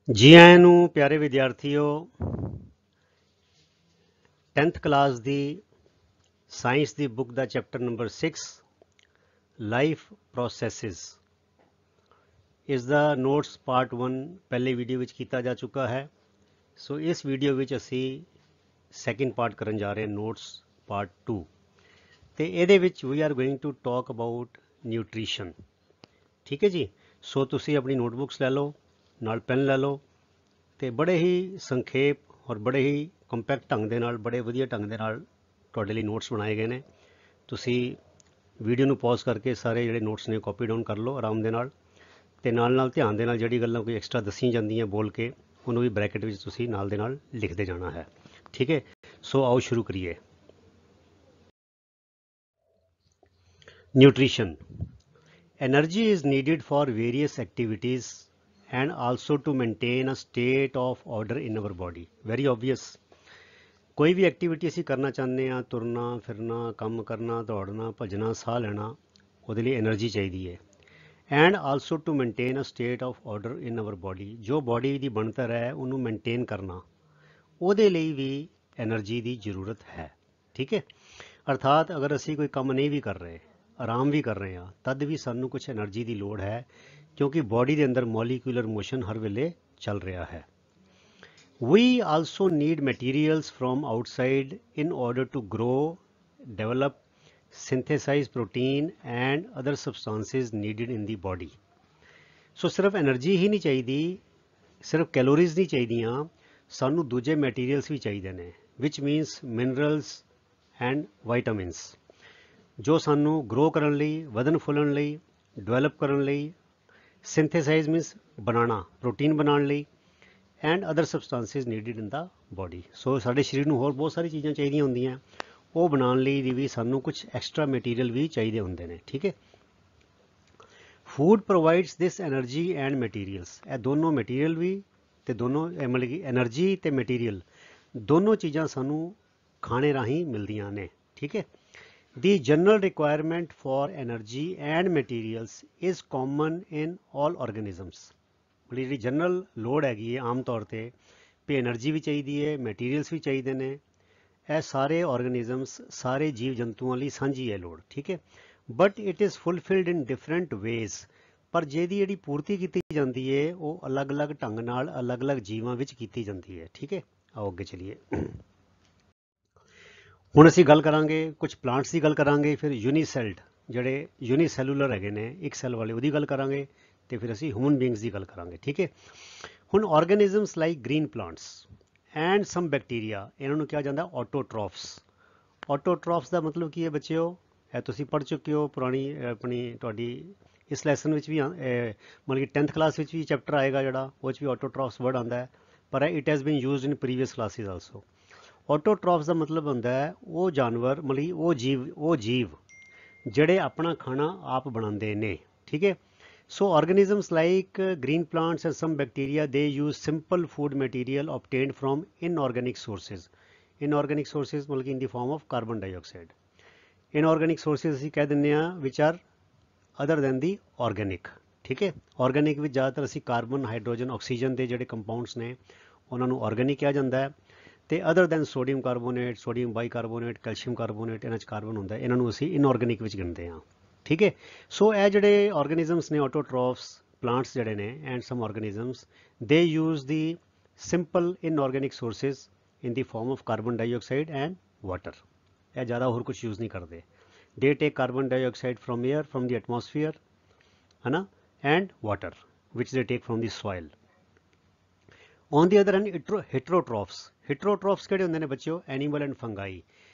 जी आਇਆਂ ਨੂੰ ਪਿਆਰੇ ਵਿਦਿਆਰਥੀਓ 10th class ਦੀ science ਦੀ book ਦਾ chapter number 6 life processes ਇਸ ਦਾ ਨੋਟਸ ਪਾਰਟ 1 ਪਹਿਲੇ ਵੀਡੀਓ ਵਿੱਚ ਕੀਤਾ ਜਾ ਚੁੱਕਾ ਹੈ। ਸੋ ਇਸ ਵੀਡੀਓ ਵਿੱਚ ਅਸੀਂ ਸੈਕਿੰਡ ਪਾਰਟ ਕਰਨ ਜਾ ਰਹੇ ਹਾਂ, ਨੋਟਸ ਪਾਰਟ 2, ਤੇ ਇਹਦੇ ਵਿੱਚ ਵੀ are going to talk about nutrition. ਠੀਕ ਹੈ ਜੀ। ਸੋ ਤੁਸੀਂ ਆਪਣੀ ਨੋਟਬੁੱਕਸ ਲੈ ਲਓ, ਨਾਲ ਪੈਨ ਲੈ ਲਓ, ਤੇ ਬੜੇ ਹੀ ਸੰਖੇਪ ਔਰ ਬੜੇ ਹੀ ਕੰਪੈਕਟ ਢੰਗ ਦੇ ਨਾਲ, ਬੜੇ ਵਧੀਆ ਢੰਗ ਦੇ ਨਾਲ ਤੁਹਾਡੇ ਲਈ ਨੋਟਸ ਬਣਾਏ ਗਏ ਨੇ। ਤੁਸੀਂ ਵੀਡੀਓ ਨੂੰ ਪੌਜ਼ ਕਰਕੇ ਸਾਰੇ ਜਿਹੜੇ ਨੋਟਸ ਨੇ ਕਾਪੀ ਡਾਊਨ ਕਰ ਲਓ ਆਰਾਮ ਦੇ ਨਾਲ, ਤੇ ਨਾਲ ਧਿਆਨ ਦੇ ਨਾਲ ਜਿਹੜੀ ਗੱਲਾਂ ਕੋਈ ਐਕਸਟਰਾ ਦੱਸੀਆਂ ਜਾਂਦੀਆਂ ਬੋਲ ਕੇ ਉਹਨੂੰ ਵੀ ਬ੍ਰੈਕਟ ਵਿੱਚ ਤੁਸੀਂ ਨਾਲ ਦੇ ਨਾਲ ਲਿਖਦੇ ਜਾਣਾ ਹੈ। ਠੀਕ ਹੈ। ਸੋ ਆਓ ਸ਼ੁਰੂ ਕਰੀਏ। Nutrition. Energy is needed for various activities and also to maintain a state of order in our body. Very obvious. ਕੋਈ ਵੀ ਐਕਟੀਵਿਟੀ ਅਸੀਂ ਕਰਨਾ ਚਾਹੁੰਦੇ ਹਾਂ, ਤੁਰਨਾ ਫਿਰਨਾ, ਕੰਮ ਕਰਨਾ, ਦੌੜਨਾ, ਭੱਜਣਾ, ਸਾਹ ਲੈਣਾ, ਉਹਦੇ ਲਈ એનર્ਜੀ ਚਾਹੀਦੀ ਹੈ। And also to maintain a state of order in our body. ਜੋ ਬੋਡੀ ਦੀ ਬਣਤਰ ਹੈ ਉਹਨੂੰ ਮੇਨਟੇਨ ਕਰਨਾ, ਉਹਦੇ ਲਈ ਵੀ એનર્ਜੀ ਦੀ ਜ਼ਰੂਰਤ ਹੈ। ਠੀਕ ਹੈ। ਅਰਥਾਤ ਅਗਰ ਅਸੀਂ ਕੋਈ ਕੰਮ ਨਹੀਂ ਵੀ ਕਰ ਰਹੇ, ਆਰਾਮ ਵੀ ਕਰ ਰਹੇ ਹਾਂ, ਤਦ ਵੀ ਸਾਨੂੰ ਕੁਝ એનર્ਜੀ ਦੀ ਲੋੜ ਹੈ, ਕਿਉਂਕਿ ਬੋਡੀ ਦੇ ਅੰਦਰ ਮੋਲੀਕੂਲਰ ਮੋਸ਼ਨ ਹਰ ਵੇਲੇ ਚੱਲ ਰਿਹਾ ਹੈ। We also need materials from outside in order to grow, develop, synthesize protein and other substances needed in the body. So ਸਿਰਫ એનર્ਜੀ ਹੀ ਨਹੀਂ ਚਾਹੀਦੀ, ਸਿਰਫ ਕੈਲੋਰੀਜ਼ ਨਹੀਂ ਚਾਹੀਦੀਆਂ, ਸਾਨੂੰ ਦੂਜੇ ਮਟੀਰੀਅਲਸ ਵੀ ਚਾਹੀਦੇ ਨੇ, which means minerals and vitamins, ਜੋ ਸਾਨੂੰ ਗਰੋ ਕਰਨ ਲਈ, ਵਧਣ ਫੁੱਲਣ ਲਈ, ਡਿਵੈਲਪ ਕਰਨ ਲਈ, ਸਿੰਥੇਸਾਈਜ਼ ਮੀਨਸ ਬਣਾਉਣਾ, ਪ੍ਰੋਟੀਨ ਬਣਾਉਣ ਲਈ, and other substances needed in the body. So ਸਾਡੇ ਸਰੀਰ ਨੂੰ ਹੋਰ ਬਹੁਤ ਸਾਰੀ ਚੀਜ਼ਾਂ ਚਾਹੀਦੀਆਂ ਹੁੰਦੀਆਂ, ਉਹ ਬਣਾਉਣ ਲਈ ਵੀ ਸਾਨੂੰ ਕੁਝ ਐਕਸਟਰਾ ਮਟੀਰੀਅਲ ਵੀ ਚਾਹੀਦੇ ਹੁੰਦੇ ਨੇ। ਠੀਕ ਹੈ। Food provides this energy and materials. ਇਹ ਦੋਨੋਂ ਮਟੀਰੀਅਲ ਵੀ ਤੇ ਦੋਨੋਂ ਮਤਲਬ ਕਿ ਐਨਰਜੀ ਤੇ ਮਟੀਰੀਅਲ ਦੋਨੋਂ ਚੀਜ਼ਾਂ ਸਾਨੂੰ ਖਾਣੇ ਰਾਹੀਂ ਮਿਲਦੀਆਂ ਨੇ। ਠੀਕ ਹੈ। The general requirement for energy and materials is common in all organisms. ਜਿਹੜੀ ਜਨਰਲ ਲੋੜ ਹੈਗੀ ਹੈ ਆਮ ਤੌਰ ਤੇ ਵੀ એનર્ਜੀ ਵੀ ਚਾਹੀਦੀ ਹੈ, ਮਟੀਰੀਅਲਸ ਵੀ ਚਾਹੀਦੇ ਨੇ, ਇਹ ਸਾਰੇ ਆਰਗੇਨਿਜ਼ਮਸ, ਸਾਰੇ ਜੀਵ ਜੰਤੂਆਂ ਲਈ ਸਾਂਝੀ ਹੈ ਲੋੜ। ਠੀਕ ਹੈ। But it is fulfilled in different ways. ਪਰ ਜਿਹਦੀ ਜਿਹੜੀ ਪੂਰਤੀ ਕੀਤੀ ਜਾਂਦੀ ਹੈ ਉਹ ਅਲੱਗ-ਅਲੱਗ ਢੰਗ ਨਾਲ ਅਲੱਗ-ਅਲੱਗ ਜੀਵਾਂ ਵਿੱਚ ਕੀਤੀ ਜਾਂਦੀ ਹੈ। ਠੀਕ ਹੈ। ਆਓ ਅੱਗੇ ਚਲੀਏ। ਹੁਣ ਅਸੀਂ ਗੱਲ ਕਰਾਂਗੇ ਕੁਝ ਪਲਾਂਟਸ ਦੀ ਗੱਲ ਕਰਾਂਗੇ, ਫਿਰ ਯੂਨੀਸੈਲਡ ਜਿਹੜੇ ਯੂਨੀਸੈਲੂਲਰ ਹੈਗੇ ਨੇ, ਇੱਕ ਸੈੱਲ ਵਾਲੇ, ਉਹਦੀ ਗੱਲ ਕਰਾਂਗੇ, ਤੇ ਫਿਰ ਅਸੀਂ ਹਿਊਮਨ ਬੀਇੰਗਸ ਦੀ ਗੱਲ ਕਰਾਂਗੇ। ਠੀਕ ਹੈ। ਹੁਣ organisms like green plants and sum bacteria, ਇਹਨਾਂ ਨੂੰ ਕਿਹਾ ਜਾਂਦਾ ਆਟੋਟ੍ਰੋਫਸ। ਆਟੋਟ੍ਰੋਫਸ ਦਾ ਮਤਲਬ ਕੀ ਹੈ ਬੱਚਿਓ? ਇਹ ਤੁਸੀਂ ਪੜ੍ਹ ਚੁੱਕੇ ਹੋ ਪੁਰਾਣੀ ਆਪਣੀ ਤੁਹਾਡੀ ਇਸ ਲੈਸਨ ਵਿੱਚ ਵੀ, ਮਤਲਬ ਕਿ 10th ਕਲਾਸ ਵਿੱਚ ਵੀ ਚੈਪਟਰ ਆਏਗਾ ਜਿਹੜਾ, ਉਹ 'ਚ ਵੀ ਆਟੋਟ੍ਰੋਫਸ ਵਰਡ ਆਉਂਦਾ ਹੈ, ਪਰ it has been used in previous classes also. Autotrophs ਦਾ ਮਤਲਬ ਹੁੰਦਾ ਹੈ ਉਹ ਜਾਨਵਰ, ਮਤਲਬ ਉਹ ਜੀਵ ਜਿਹੜੇ ਆਪਣਾ ਖਾਣਾ ਆਪ ਬਣਾਉਂਦੇ ਨੇ। ਠੀਕ ਹੈ। So organisms like green plants and some bacteria, they use simple food material obtained from inorganic sources. Inorganic sources ਮਤਲਬ ਕਿ in the form of carbon dioxide. Inorganic sources ਅਸੀਂ ਕਹਿ ਦਿੰਦੇ ਹਾਂ which are other than the organic. ਠੀਕ ਹੈ। Organic ਵਿੱਚ ਜ਼ਿਆਦਾਤਰ ਅਸੀਂ ਕਾਰਬਨ, ਹਾਈਡਰੋਜਨ, ਆਕਸੀਜਨ ਦੇ ਜਿਹੜੇ ਕੰਪਾਊਂਡਸ ਨੇ ਉਹਨਾਂ ਨੂੰ ਆਰਗੈਨਿਕ ਕਿਹਾ ਜਾਂਦਾ ਹੈ, ਤੇ other than sodium carbonate, sodium bicarbonate, calcium carbonate, ਇਹਨਾਂ 'ਚ ਕਾਰਬਨ ਹੁੰਦਾ, ਇਹਨਾਂ ਨੂੰ ਅਸੀਂ ਇਨਆਰਗੈਨਿਕ ਵਿੱਚ ਗਿਣਦੇ ਹਾਂ। ਠੀਕ ਹੈ। ਸੋ ਇਹ ਜਿਹੜੇ ਆਰਗੇਨਿਜ਼ਮਸ ਨੇ ਆਟੋਟ੍ਰੋਫਸ, ਪਲਾਂਟਸ ਜਿਹੜੇ ਨੇ, and some organisms, they use the simple inorganic sources in the form of carbon dioxide and water. ਇਹ ਜ਼ਿਆਦਾ ਹੋਰ ਕੁਝ ਯੂਜ਼ ਨਹੀਂ ਕਰਦੇ। They take carbon dioxide from air, from the atmosphere, ਹੈ ਨਾ, and water which they take from the soil. On the other hand, heterotrophs. Heterotrophs ਕਿਹੜੇ ਹੁੰਦੇ ਨੇ ਬੱਚਿਓ? Animal and fungi,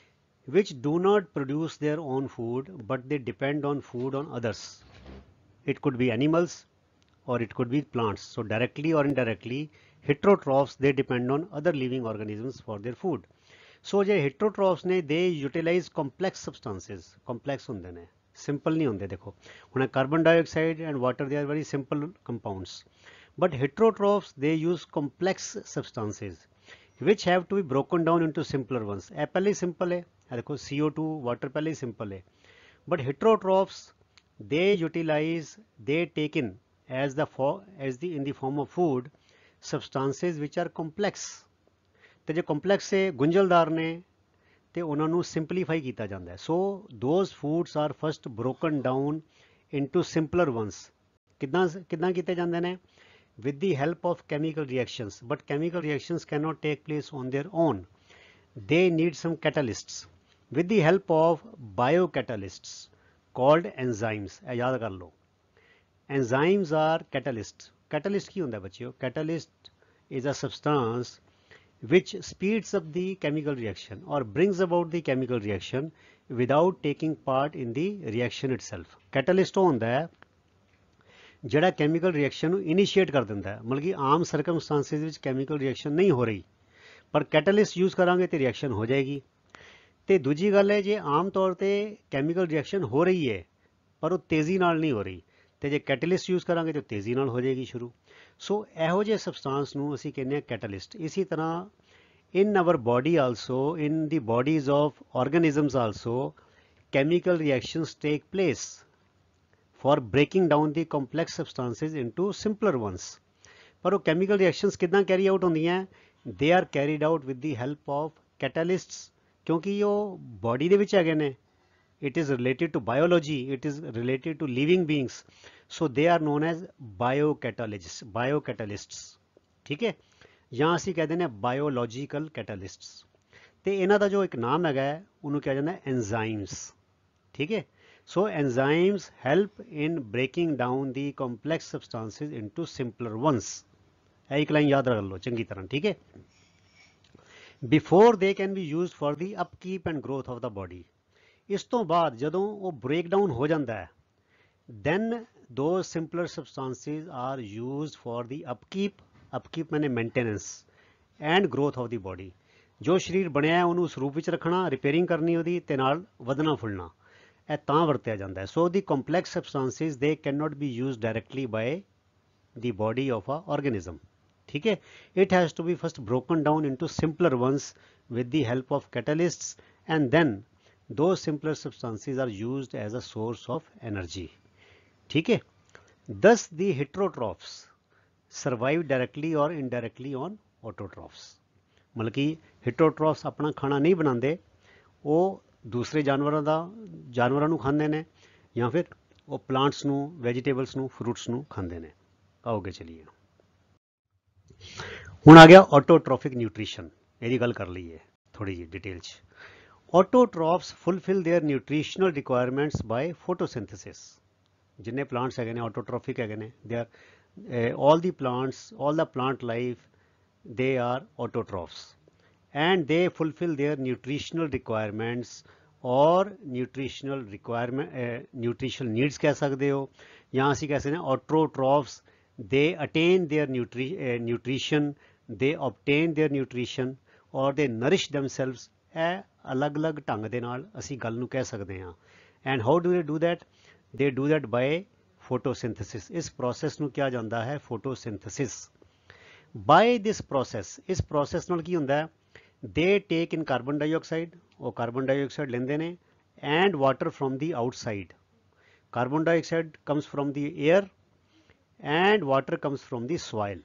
which do not produce their own food, but they depend on food on others. It could be animals or it could be plants. So directly or indirectly, heterotrophs, they depend on other living organisms for their food. So ਜੇ heterotrophs ਨੇ, they utilize complex substances. Complex ਹੁੰਦੇ ਨੇ, simple ਨਹੀਂ ਹੁੰਦੇ। ਦੇਖੋ ਹੁਣ carbon dioxide and water, they are very simple compounds. But heterotrophs, they use complex substances which have to be broken down into simpler ones. ਇਹ ਪਹਿਲੇ ਹੀ simple ਹੈ, ਇਹ ਦੇਖੋ CO2, water ਪਹਿਲੇ ਹੀ simple ਹੈ, but heterotrophs, they utilize, they take in as in the form of food substances ਵਿਚ are complex, ਤੇ ਜੇ ਕੰਪਲੈਕਸ ਹੈ ਗੁੰਝਲਦਾਰ ਨੇ ਤੇ ਉਹਨਾਂ ਨੂੰ ਸਿੰਪਲੀਫਾਈ ਕੀਤਾ ਜਾਂਦਾ ਹੈ। So those foods are first broken down into simpler ones. ਕਿੱਦਾਂ ਕਿੱਦਾਂ ਕੀਤੇ ਜਾਂਦੇ ਨੇ? with the help of chemical reactions, but chemical reactions cannot take place on their own. They need some catalysts with the help of biocatalysts called enzymes। याद कर लो, enzymes are catalysts। catalyst की होता है बच्चों? catalyst is a substance which speeds up the chemical reaction or brings about the chemical reaction without taking part in the reaction itself। catalyst होता है ਜਿਹੜਾ chemical reaction ਨੂੰ ਇਨੀਸ਼ੀਏਟ ਕਰ ਦਿੰਦਾ ਹੈ। ਮਤਲਬ ਕਿ ਆਮ ਸਰਕਮਸਟੈਂਸਿਸ ਵਿੱਚ ਕੈਮੀਕਲ ਰਿਐਕਸ਼ਨ ਨਹੀਂ ਹੋ ਰਹੀ, ਪਰ ਕੈਟਲਿਸਟ ਯੂਜ਼ ਕਰਾਂਗੇ ਤੇ ਰਿਐਕਸ਼ਨ ਹੋ ਜਾਏਗੀ। ਤੇ ਦੂਜੀ ਗੱਲ ਹੈ, ਜੇ ਆਮ ਤੌਰ ਤੇ ਕੈਮੀਕਲ ਰਿਐਕਸ਼ਨ ਹੋ ਰਹੀ ਹੈ ਪਰ ਉਹ ਤੇਜ਼ੀ ਨਾਲ ਨਹੀਂ ਹੋ ਰਹੀ, ਤੇ ਜੇ ਕੈਟਲਿਸਟ ਯੂਜ਼ ਕਰਾਂਗੇ ਤਾਂ ਤੇਜ਼ੀ ਨਾਲ ਹੋ ਜਾਏਗੀ ਸ਼ੁਰੂ। ਸੋ ਇਹੋ ਜਿਹੇ ਸਬਸਟੈਂਸ ਨੂੰ ਅਸੀਂ ਕਹਿੰਦੇ ਹਾਂ ਕੈਟਲਿਸਟ। ਇਸੇ ਤਰ੍ਹਾਂ in our body also, in the bodies of organisms also, chemical reactions take place for breaking down the complex substances into simpler ones। ਪਰ ਉਹ chemical reactions ਕਿੱਦਾਂ carry out ਹੁੰਦੀਆਂ? they are carried out with the help of catalysts, ਕਿਉਂਕਿ ਉਹ body ਦੇ ਵਿੱਚ ਹੈਗੇ ਨੇ। it is related to biology, it is related to living beings, so they are known as biocatalysts। ਠੀਕ ਹੈ, ਜਾਂ ਅਸੀਂ ਕਹਿੰਦੇ ਨੇ biological catalysts। ਤੇ ਇਹਨਾਂ ਦਾ ਜੋ ਇੱਕ ਨਾਮ ਹੈਗਾ ਉਹਨੂੰ ਕਿਹਾ ਜਾਂਦਾ enzymes। ਠੀਕ ਹੈ, so enzymes help in breaking down the complex substances into simpler ones। ਇਹ ਇੱਕ ਲਾਈਨ ਯਾਦ ਰੱਖ ਲਓ ਚੰਗੀ ਤਰ੍ਹਾਂ। ਠੀਕ ਹੈ, before they can be used for the upkeep and growth of the body। ਇਸ ਤੋਂ ਬਾਅਦ ਜਦੋਂ ਉਹ breakdown ਹੋ ਜਾਂਦਾ ਹੈ, then those simpler substances are used for the upkeep ਮੈਨੇ maintenance and growth of the body। ਜੋ ਸਰੀਰ ਬਣਿਆ ਉਹਨੂੰ ਉਸ ਰੂਪ ਵਿੱਚ ਰੱਖਣਾ, ਰਿਪੇਅਰਿੰਗ ਕਰਨੀ ਉਹਦੀ, ਤੇ ਨਾਲ ਵਧਣਾ ਫੁੱਲਣਾ, ਇਹ ਤਾਂ ਵਰਤਿਆ ਜਾਂਦਾ ਹੈ। ਸੋ ਦੀ complex substances they can not be used directly by the body of a organism. ਠੀਕ ਹੈ, it has to be first broken down into simpler ones with the help of catalysts and then those simpler substances are used as a source of energy। ठीक है, thus the heterotrophs survive directly or indirectly on autotrophs। मतलब कि heterotrophs अपना खाना नहीं बनाते, वो दूसरे जानवरों ਨੂੰ ਖਾਂਦੇ ਨੇ, ਜਾਂ ਫਿਰ ਉਹ ਪਲਾਂਟਸ ਨੂੰ, ਵੈਜੀਟੇਬਲਸ ਨੂੰ, ਫਰੂਟਸ ਨੂੰ ਖਾਂਦੇ ਨੇ। ਆਓਗੇ ਚਲੀਏ, ਹੁਣ ਆ ਗਿਆ ਆਟੋਟ੍ਰੋਫਿਕ ਨਿਊਟ੍ਰੀਸ਼ਨ। ਇਹਦੀ ਗੱਲ ਕਰ ਲਈਏ ਥੋੜੀ ਜਿਹੀ ਡਿਟੇਲ 'ਚ। Autotrophs fulfill their nutritional requirements by photosynthesis। जिन्ने plants है ने autotrophic है ने, they are all the plants, all the plant life, they are autotrophs and they fulfill their nutritional requirements or nutritional needs कह सकते हो, यहाँ से कह सकते हैं autotrophs they attain their nutrition, they obtain their nutrition or they nourish themselves। ਇਹ ਅਲੱਗ-ਅਲੱਗ ਢੰਗ ਦੇ ਨਾਲ ਅਸੀਂ ਗੱਲ ਨੂੰ ਕਹਿ ਸਕਦੇ ਹਾਂ। And how do they do that? They do that by photosynthesis. ਇਸ ਪ੍ਰੋਸੈਸ ਨੂੰ ਕਿਹਾ ਜਾਂਦਾ ਹੈ ਫੋਟੋਸਿੰਥੇਸਿਸ। ਬਾਏ ਦਿਸ ਪ੍ਰੋਸੈਸ, ਇਸ ਪ੍ਰੋਸੈਸ ਨਾਲ ਕੀ ਹੁੰਦਾ ਹੈ? They take in carbon dioxide, ਉਹ ਕਾਰਬਨ ਡਾਈਆਕਸਾਈਡ ਲੈਂਦੇ ਨੇ, and water from the outside. Carbon dioxide comes from the air and water comes from the soil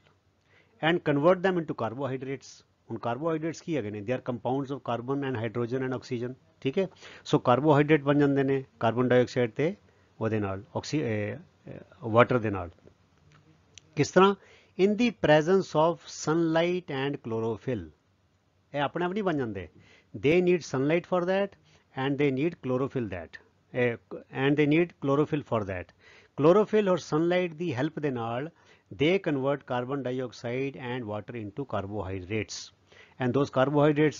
and convert them into carbohydrates। ਹੁਣ carbohydrates ਕੀ ਹੈਗੇ ਨੇ? They R compounds of carbon and hydrogen and oxygen. ਠੀਕ ਹੈ, ਸੋ carbohydrate ਬਣ ਜਾਂਦੇ ਨੇ carbon dioxide ਤੇ ਉਹਦੇ ਨਾਲ ਵਾਟਰ ਦੇ ਨਾਲ। ਕਿਸ ਤਰ੍ਹਾਂ? ਇਨ ਦੀ presence of sunlight and chlorophyll. ਇਹ ਆਪਣੇ ਆਪ ਨਹੀਂ ਬਣ ਜਾਂਦੇ, ਦੇ need sunlight for that and ਦੇ ਨੀਡ ਕਲੋਰੋਫਿਲ दैट ਐਂਡ ਦੇ need chlorophyll for that. Chlorophyll ਔਰ ਸਨਲਾਈਟ ਦੀ ਹੈਲਪ ਦੇ ਨਾਲ they convert carbon dioxide and water into carbohydrates, and those carbohydrates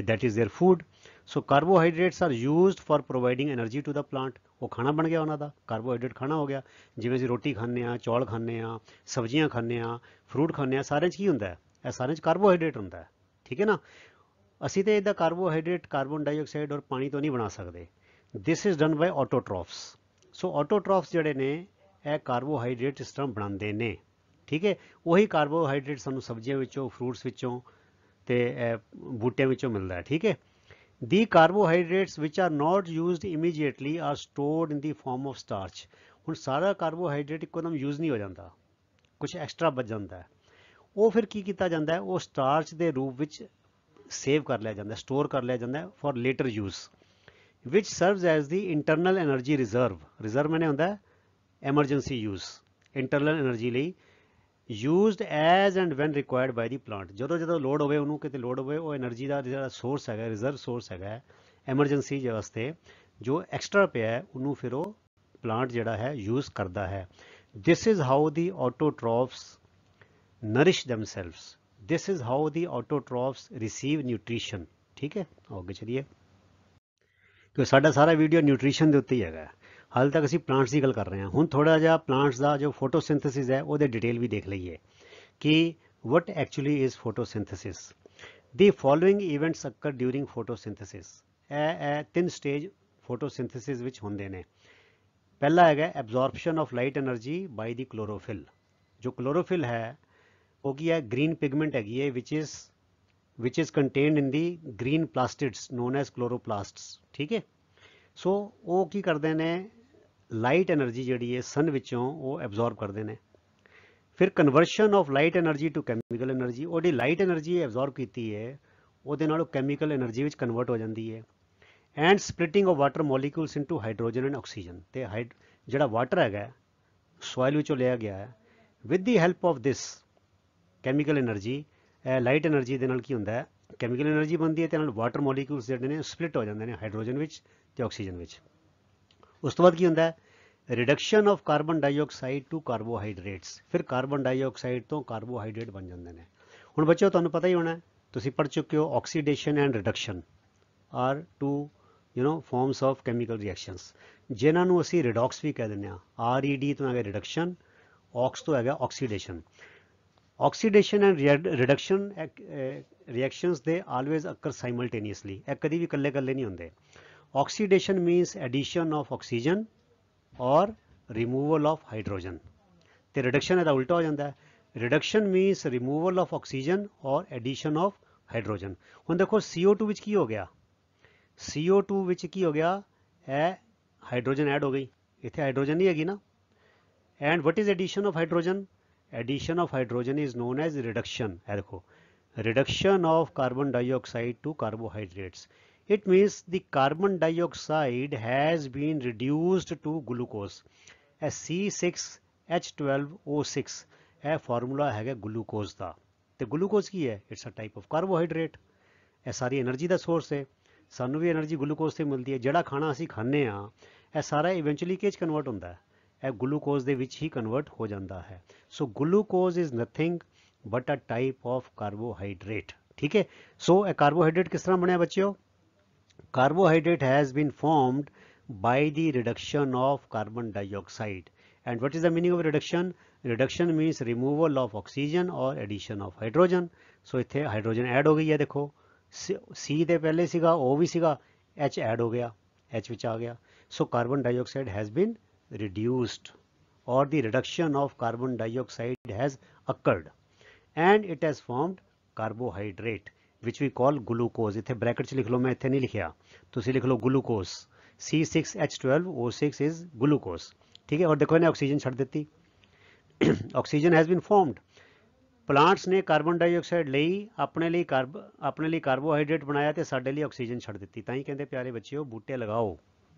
that is their food। so carbohydrates are used for providing energy to the plant। ਉਹ ਖਾਣਾ ਬਣ ਗਿਆ ਉਹਨਾਂ ਦਾ, carbohydrate ਖਾਣਾ ਹੋ ਗਿਆ। ਜਿਵੇਂ ਅਸੀਂ ਰੋਟੀ ਖਾਂਦੇ ਹਾਂ, ਚੌਲ ਖਾਂਦੇ ਹਾਂ, ਸਬਜ਼ੀਆਂ ਖਾਂਦੇ ਹਾਂ, ਫਰੂਟ ਖਾਂਦੇ ਹਾਂ, ਸਾਰਿਆਂ 'ਚ ਕੀ ਹੁੰਦਾ ਹੈ? ਇਹ ਸਾਰਿਆਂ 'ਚ ਕਾਰਬੋਹਾਈਡਰੇਟ ਹੁੰਦਾ ਹੈ। ਠੀਕ ਹੈ ਨਾ, ਅਸੀਂ ਤਾਂ ਇਹਦਾ ਕਾਰਬੋਹਾਈਡਰੇਟ ਕਾਰਬਨ ਡਾਈਆਕਸਾਈਡ ਔਰ ਪਾਣੀ ਤੋਂ ਨਹੀਂ ਬਣਾ ਸਕਦੇ। ਦਿਸ ਇਜ਼ ਡਨ ਬਾਈ ਆਟੋਟ੍ਰੋਫਸ। ਸੋ ਆਟੋਟ੍ਰੋਫਸ ਜਿਹੜੇ ਨੇ ਇਹ ਕਾਰਬੋਹਾਈਡਰੇਟ ਇਸ ਤਰ੍ਹਾਂ ਬਣਾਉਂਦੇ ਨੇ। ਠੀਕ ਹੈ, ਉਹੀ ਕਾਰਬੋਹਾਈਡਰੇਟ ਸਾਨੂੰ ਸਬਜ਼ੀਆਂ ਵਿੱਚੋਂ, ਫਰੂਟਸ ਵਿੱਚੋਂ ਤੇ ਬੂਟਿਆਂ ਵਿੱਚੋਂ ਮਿਲਦਾ ਹੈ। ਠੀਕ ਹੈ, the carbohydrates which are not used immediately are stored in the form of starch. ਹੁਣ ਸਾਰਾ ਕਾਰਬੋਹਾਈਡਰੇਟ ਇੱਕੋ ਦਮ ਯੂਜ਼ ਨਹੀਂ ਹੋ ਜਾਂਦਾ, ਕੁਛ ਐਕਸਟਰਾ ਬਚ ਜਾਂਦਾ ਹੈ। ਉਹ ਫਿਰ ਕੀ ਕੀਤਾ ਜਾਂਦਾ ਹੈ, ਉਹ ਸਟਾਰਚ ਦੇ ਰੂਪ ਵਿੱਚ ਸੇਵ ਕਰ ਲਿਆ ਜਾਂਦਾ, ਸਟੋਰ ਕਰ ਲਿਆ ਜਾਂਦਾ for later use, which serves as the internal energy reserve. Reserve ਮੈਨੇ ਹੁੰਦਾ ਐਮਰਜੈਂਸੀ ਯੂਜ਼, ਇੰਟਰਨਲ ਐਨਰਜੀ ਲਈ used as and when required by the plant. ਜਦੋਂ ਜਦੋਂ ਲੋੜ ਹੋਵੇ, ਉਹਨੂੰ ਕਿਤੇ ਲੋੜ ਹੋਵੇ, ਉਹ ਐਨਰਜੀ ਦਾ ਜਿਹੜਾ ਸੋਰਸ ਹੈਗਾ, ਰਿਜ਼ਰਵ ਸੋਰਸ ਹੈਗਾ ਐਮਰਜੈਂਸੀ ਵਾਸਤੇ, ਜੋ ਐਕਸਟਰਾ ਪਿਆ ਹੈ, ਉਹਨੂੰ ਫਿਰ ਉਹ ਪਲਾਂਟ ਜਿਹੜਾ ਹੈ ਯੂਜ਼ ਕਰਦਾ ਹੈ। This is how the autotrophs nourish themselves, this is how the autotrophs receive nutrition. ਠੀਕ ਹੈ, ਅੱਗੇ ਚਲੀਏ, ਕਿਉਂਕਿ ਸਾਡਾ ਸਾਰਾ ਵੀਡੀਓ ਨਿਊਟ੍ਰੀਸ਼ਨ ਦੇ ਉੱਤੇ ਹੀ ਹੈਗਾ। ਹਾਲੇ ਤੱਕ ਅਸੀਂ ਪਲਾਂਟਸ ਦੀ ਗੱਲ ਕਰ ਰਹੇ ਹਾਂ। ਹੁਣ ਥੋੜਾ ਜਿਹਾ ਪਲਾਂਟਸ ਦਾ ਜੋ ਫੋਟੋਸਿੰਥੇਸਿਸ ਹੈ ਉਹਦੇ ਡਿਟੇਲ ਵੀ ਦੇਖ ਲਈਏ ਕਿ what actually is photosynthesis. The following events occur during photosynthesis. ਇਹ ਤਿੰਨ ਸਟੇਜ ਫੋਟੋਸਿੰਥੇਸਿਸ ਵਿੱਚ ਹੁੰਦੇ ਨੇ। ਪਹਿਲਾ ਹੈਗਾ ਐਬਜ਼ੌਰਪਸ਼ਨ of light energy by the chlorophyll. ਜੋ ਕਲੋਰੋਫਿਲ ਹੈ ਉਹ ਕੀ ਹੈ, ਗ੍ਰੀਨ ਪਿਗਮੈਂਟ ਹੈਗੀ ਹੈ which is contained in the green plastids known as chloroplasts। ਠੀਕ ਹੈ, ਸੋ ਉਹ ਕੀ ਕਰਦੇ ਨੇ, ਲਾਈਟ એનર્ਜੀ ਜਿਹੜੀ ਹੈ ਸਨ ਵਿੱਚੋਂ ਉਹ ਐਬਜ਼ੌਰਬ ਕਰਦੇ ਨੇ। ਫਿਰ conversion of light energy to chemical energy, ਉਹਦੀ ਲਾਈਟ એનર્ਜੀ ਐਬਜ਼ੌਰਬ ਕੀਤੀ ਹੈ ਉਹਦੇ ਨਾਲ ਉਹ ਕੈਮੀਕਲ એનર્ਜੀ ਵਿੱਚ ਕਨਵਰਟ ਹੋ ਜਾਂਦੀ ਹੈ। And splitting of water molecules into hydrogen and oxygen. ਤੇ ਜਿਹੜਾ ਵਾਟਰ ਹੈਗਾ ਸੋਇਲ ਵਿੱਚੋਂ ਲਿਆ ਗਿਆ ਹੈ, with the help of this chemical energy, light energy ਦੇ ਨਾਲ ਕੀ ਹੁੰਦਾ ਹੈ, ਕੈਮੀਕਲ એનર્ਜੀ ਬਣਦੀ ਹੈ ਤੇ ਨਾਲ ਵਾਟਰ ਮੋਲੀਕਿਊਲਸ ਜਿਹੜੇ ਨੇ ਸਪਲਿਟ ਹੋ ਜਾਂਦੇ ਨੇ ਹਾਈਡਰੋਜਨ ਵਿੱਚ ਤੇ ਆਕਸੀਜਨ ਵਿੱਚ। ਉਸ ਤੋਂ ਬਾਅਦ ਕੀ ਹੁੰਦਾ ਹੈ, reduction of carbon dioxide to carbohydrates. ਫਿਰ ਕਾਰਬਨ ਡਾਈਆਕਸਾਈਡ ਤੋਂ ਕਾਰਬੋਹਾਈਡਰੇਟ ਬਣ ਜਾਂਦੇ ਨੇ। ਹੁਣ ਬੱਚਿਓ ਤੁਹਾਨੂੰ ਪਤਾ ਹੀ ਹੋਣਾ, ਤੁਸੀਂ ਪੜ੍ਹ ਚੁੱਕੇ ਹੋ, oxidation and reduction are two forms of chemical reactions, ਜਿਨ੍ਹਾਂ ਨੂੰ ਅਸੀਂ ਰਿਡੌਕਸ ਵੀ ਕਹਿ ਦਿੰਦੇ ਹਾਂ। RED ਤੋਂ ਹੈਗਾ ਰਿਡਕਸ਼ਨ, ਔਕਸ ਤੋਂ ਹੈਗਾ oxidation. Oxidation and reduction reactions ਦੇ ਆਲਵੇਜ਼ ਅਕਰ ਸਾਈਮਲਟੇਨੀਅਸਲੀ, ਇਹ ਕਦੀ ਵੀ ਇਕੱਲੇ ਇਕੱਲੇ ਨਹੀਂ ਹੁੰਦੇ। Oxidation means addition of oxygen or removal of hydrogen, ਤੇ ਰਿਡਕਸ਼ਨ ਇਹਦਾ ਉਲਟਾ ਹੋ ਜਾਂਦਾ ਹੈ, reduction means removal of oxygen or addition of hydrogen. ਹੁਣ ਦੇਖੋ CO2 ਵਿੱਚ ਕੀ ਹੋ ਗਿਆ, CO2 ਵਿੱਚ ਕੀ ਹੋ ਗਿਆ, ਇਹ ਹਾਈਡਰੋਜਨ ਐਡ ਹੋ ਗਈ, ਇੱਥੇ ਹਾਈਡਰੋਜਨ ਨਹੀਂ ਹੈਗੀ ਨਾ। And what is addition of hydrogen, addition of hydrogen is known as reduction. ਇਹ ਦੇਖੋ, reduction of carbon dioxide to carbohydrates. It means the carbon dioxide has been reduced to glucose। ਇਹ C6H12O6 ਇਹ formula ਹੈਗਾ glucose ਦਾ। ਤੇ glucose ਕੀ ਹੈ, it's a type of carbohydrate. ਇਹ ਸਾਰੀ એનર્ਜੀ ਦਾ ਸੋਰਸ ਹੈ, ਸਾਨੂੰ ਵੀ એનર્ਜੀ ਗਲੂਕੋਜ਼ ਤੋਂ ਮਿਲਦੀ ਹੈ। ਜਿਹੜਾ ਖਾਣਾ ਅਸੀਂ ਖਾਂਦੇ ਹਾਂ ਇਹ ਸਾਰਾ ਇਵੈਂਚੁਅਲੀ ਕਿਹ 'ਚ ਕਨਵਰਟ ਹੁੰਦਾ ਹੈ, ਇਹ ਗਲੂਕੋਜ਼ ਦੇ ਵਿੱਚ ਹੀ ਕਨਵਰਟ ਹੋ ਜਾਂਦਾ ਹੈ। So glucose is nothing but a type of carbohydrate. ਠੀਕ ਹੈ, ਸੋ ਇਹ ਕਾਰਬੋਹਾਈਡਰੇਟ ਕਿਸ ਤਰ੍ਹਾਂ ਬਣਿਆ ਬੱਚਿਓ, carbohydrate has been formed by the reduction of carbon dioxide। And what is the meaning of reduction? Reduction means removal of oxygen or addition of hydrogen। So ਇੱਥੇ hydrogen add ਹੋ ਗਈ ਹੈ, ਦੇਖੋ C ਦੇ ਪਹਿਲੇ ਸੀਗਾ, O ਵੀ ਸੀਗਾ, H add ਹੋ ਗਿਆ, H ਵਿੱਚ ਆ ਗਿਆ। So carbon dioxide has been reduced or the reduction of carbon dioxide has occurred and it has formed carbohydrate which we call glucose। ਇੱਥੇ ਬ੍ਰੈਕਟ 'ਚ ਲਿਖ ਲਓ, ਮੈਂ ਇੱਥੇ ਨਹੀਂ ਲਿਖਿਆ, ਤੁਸੀਂ ਲਿਖ ਲਓ ਗਲੂਕੋਜ਼। C6H12O6 is glucose। ਠੀਕ ਹੈ, ਔਰ ਦੇਖੋ ਇਹਨੇ ਆਕਸੀਜਨ ਛੱਡ ਦਿੱਤੀ, oxygen has been formed. Plants ਨੇ ਕਾਰਬਨ ਡਾਈਆਕਸਾਈਡ ਲਈ ਆਪਣੇ ਲਈ ਕਾਰਬੋਹਾਈਡਰੇਟ ਬਣਾਇਆ ਤੇ ਸਾਡੇ ਲਈ ਆਕਸੀਜਨ ਛੱਡ ਦਿੱਤੀ। ਤਾਂ ਹੀ ਕਹਿੰਦੇ ਪਿਆਰੇ ਬੱਚਿਓ, ਬੂਟੇ ਲਗਾਓ,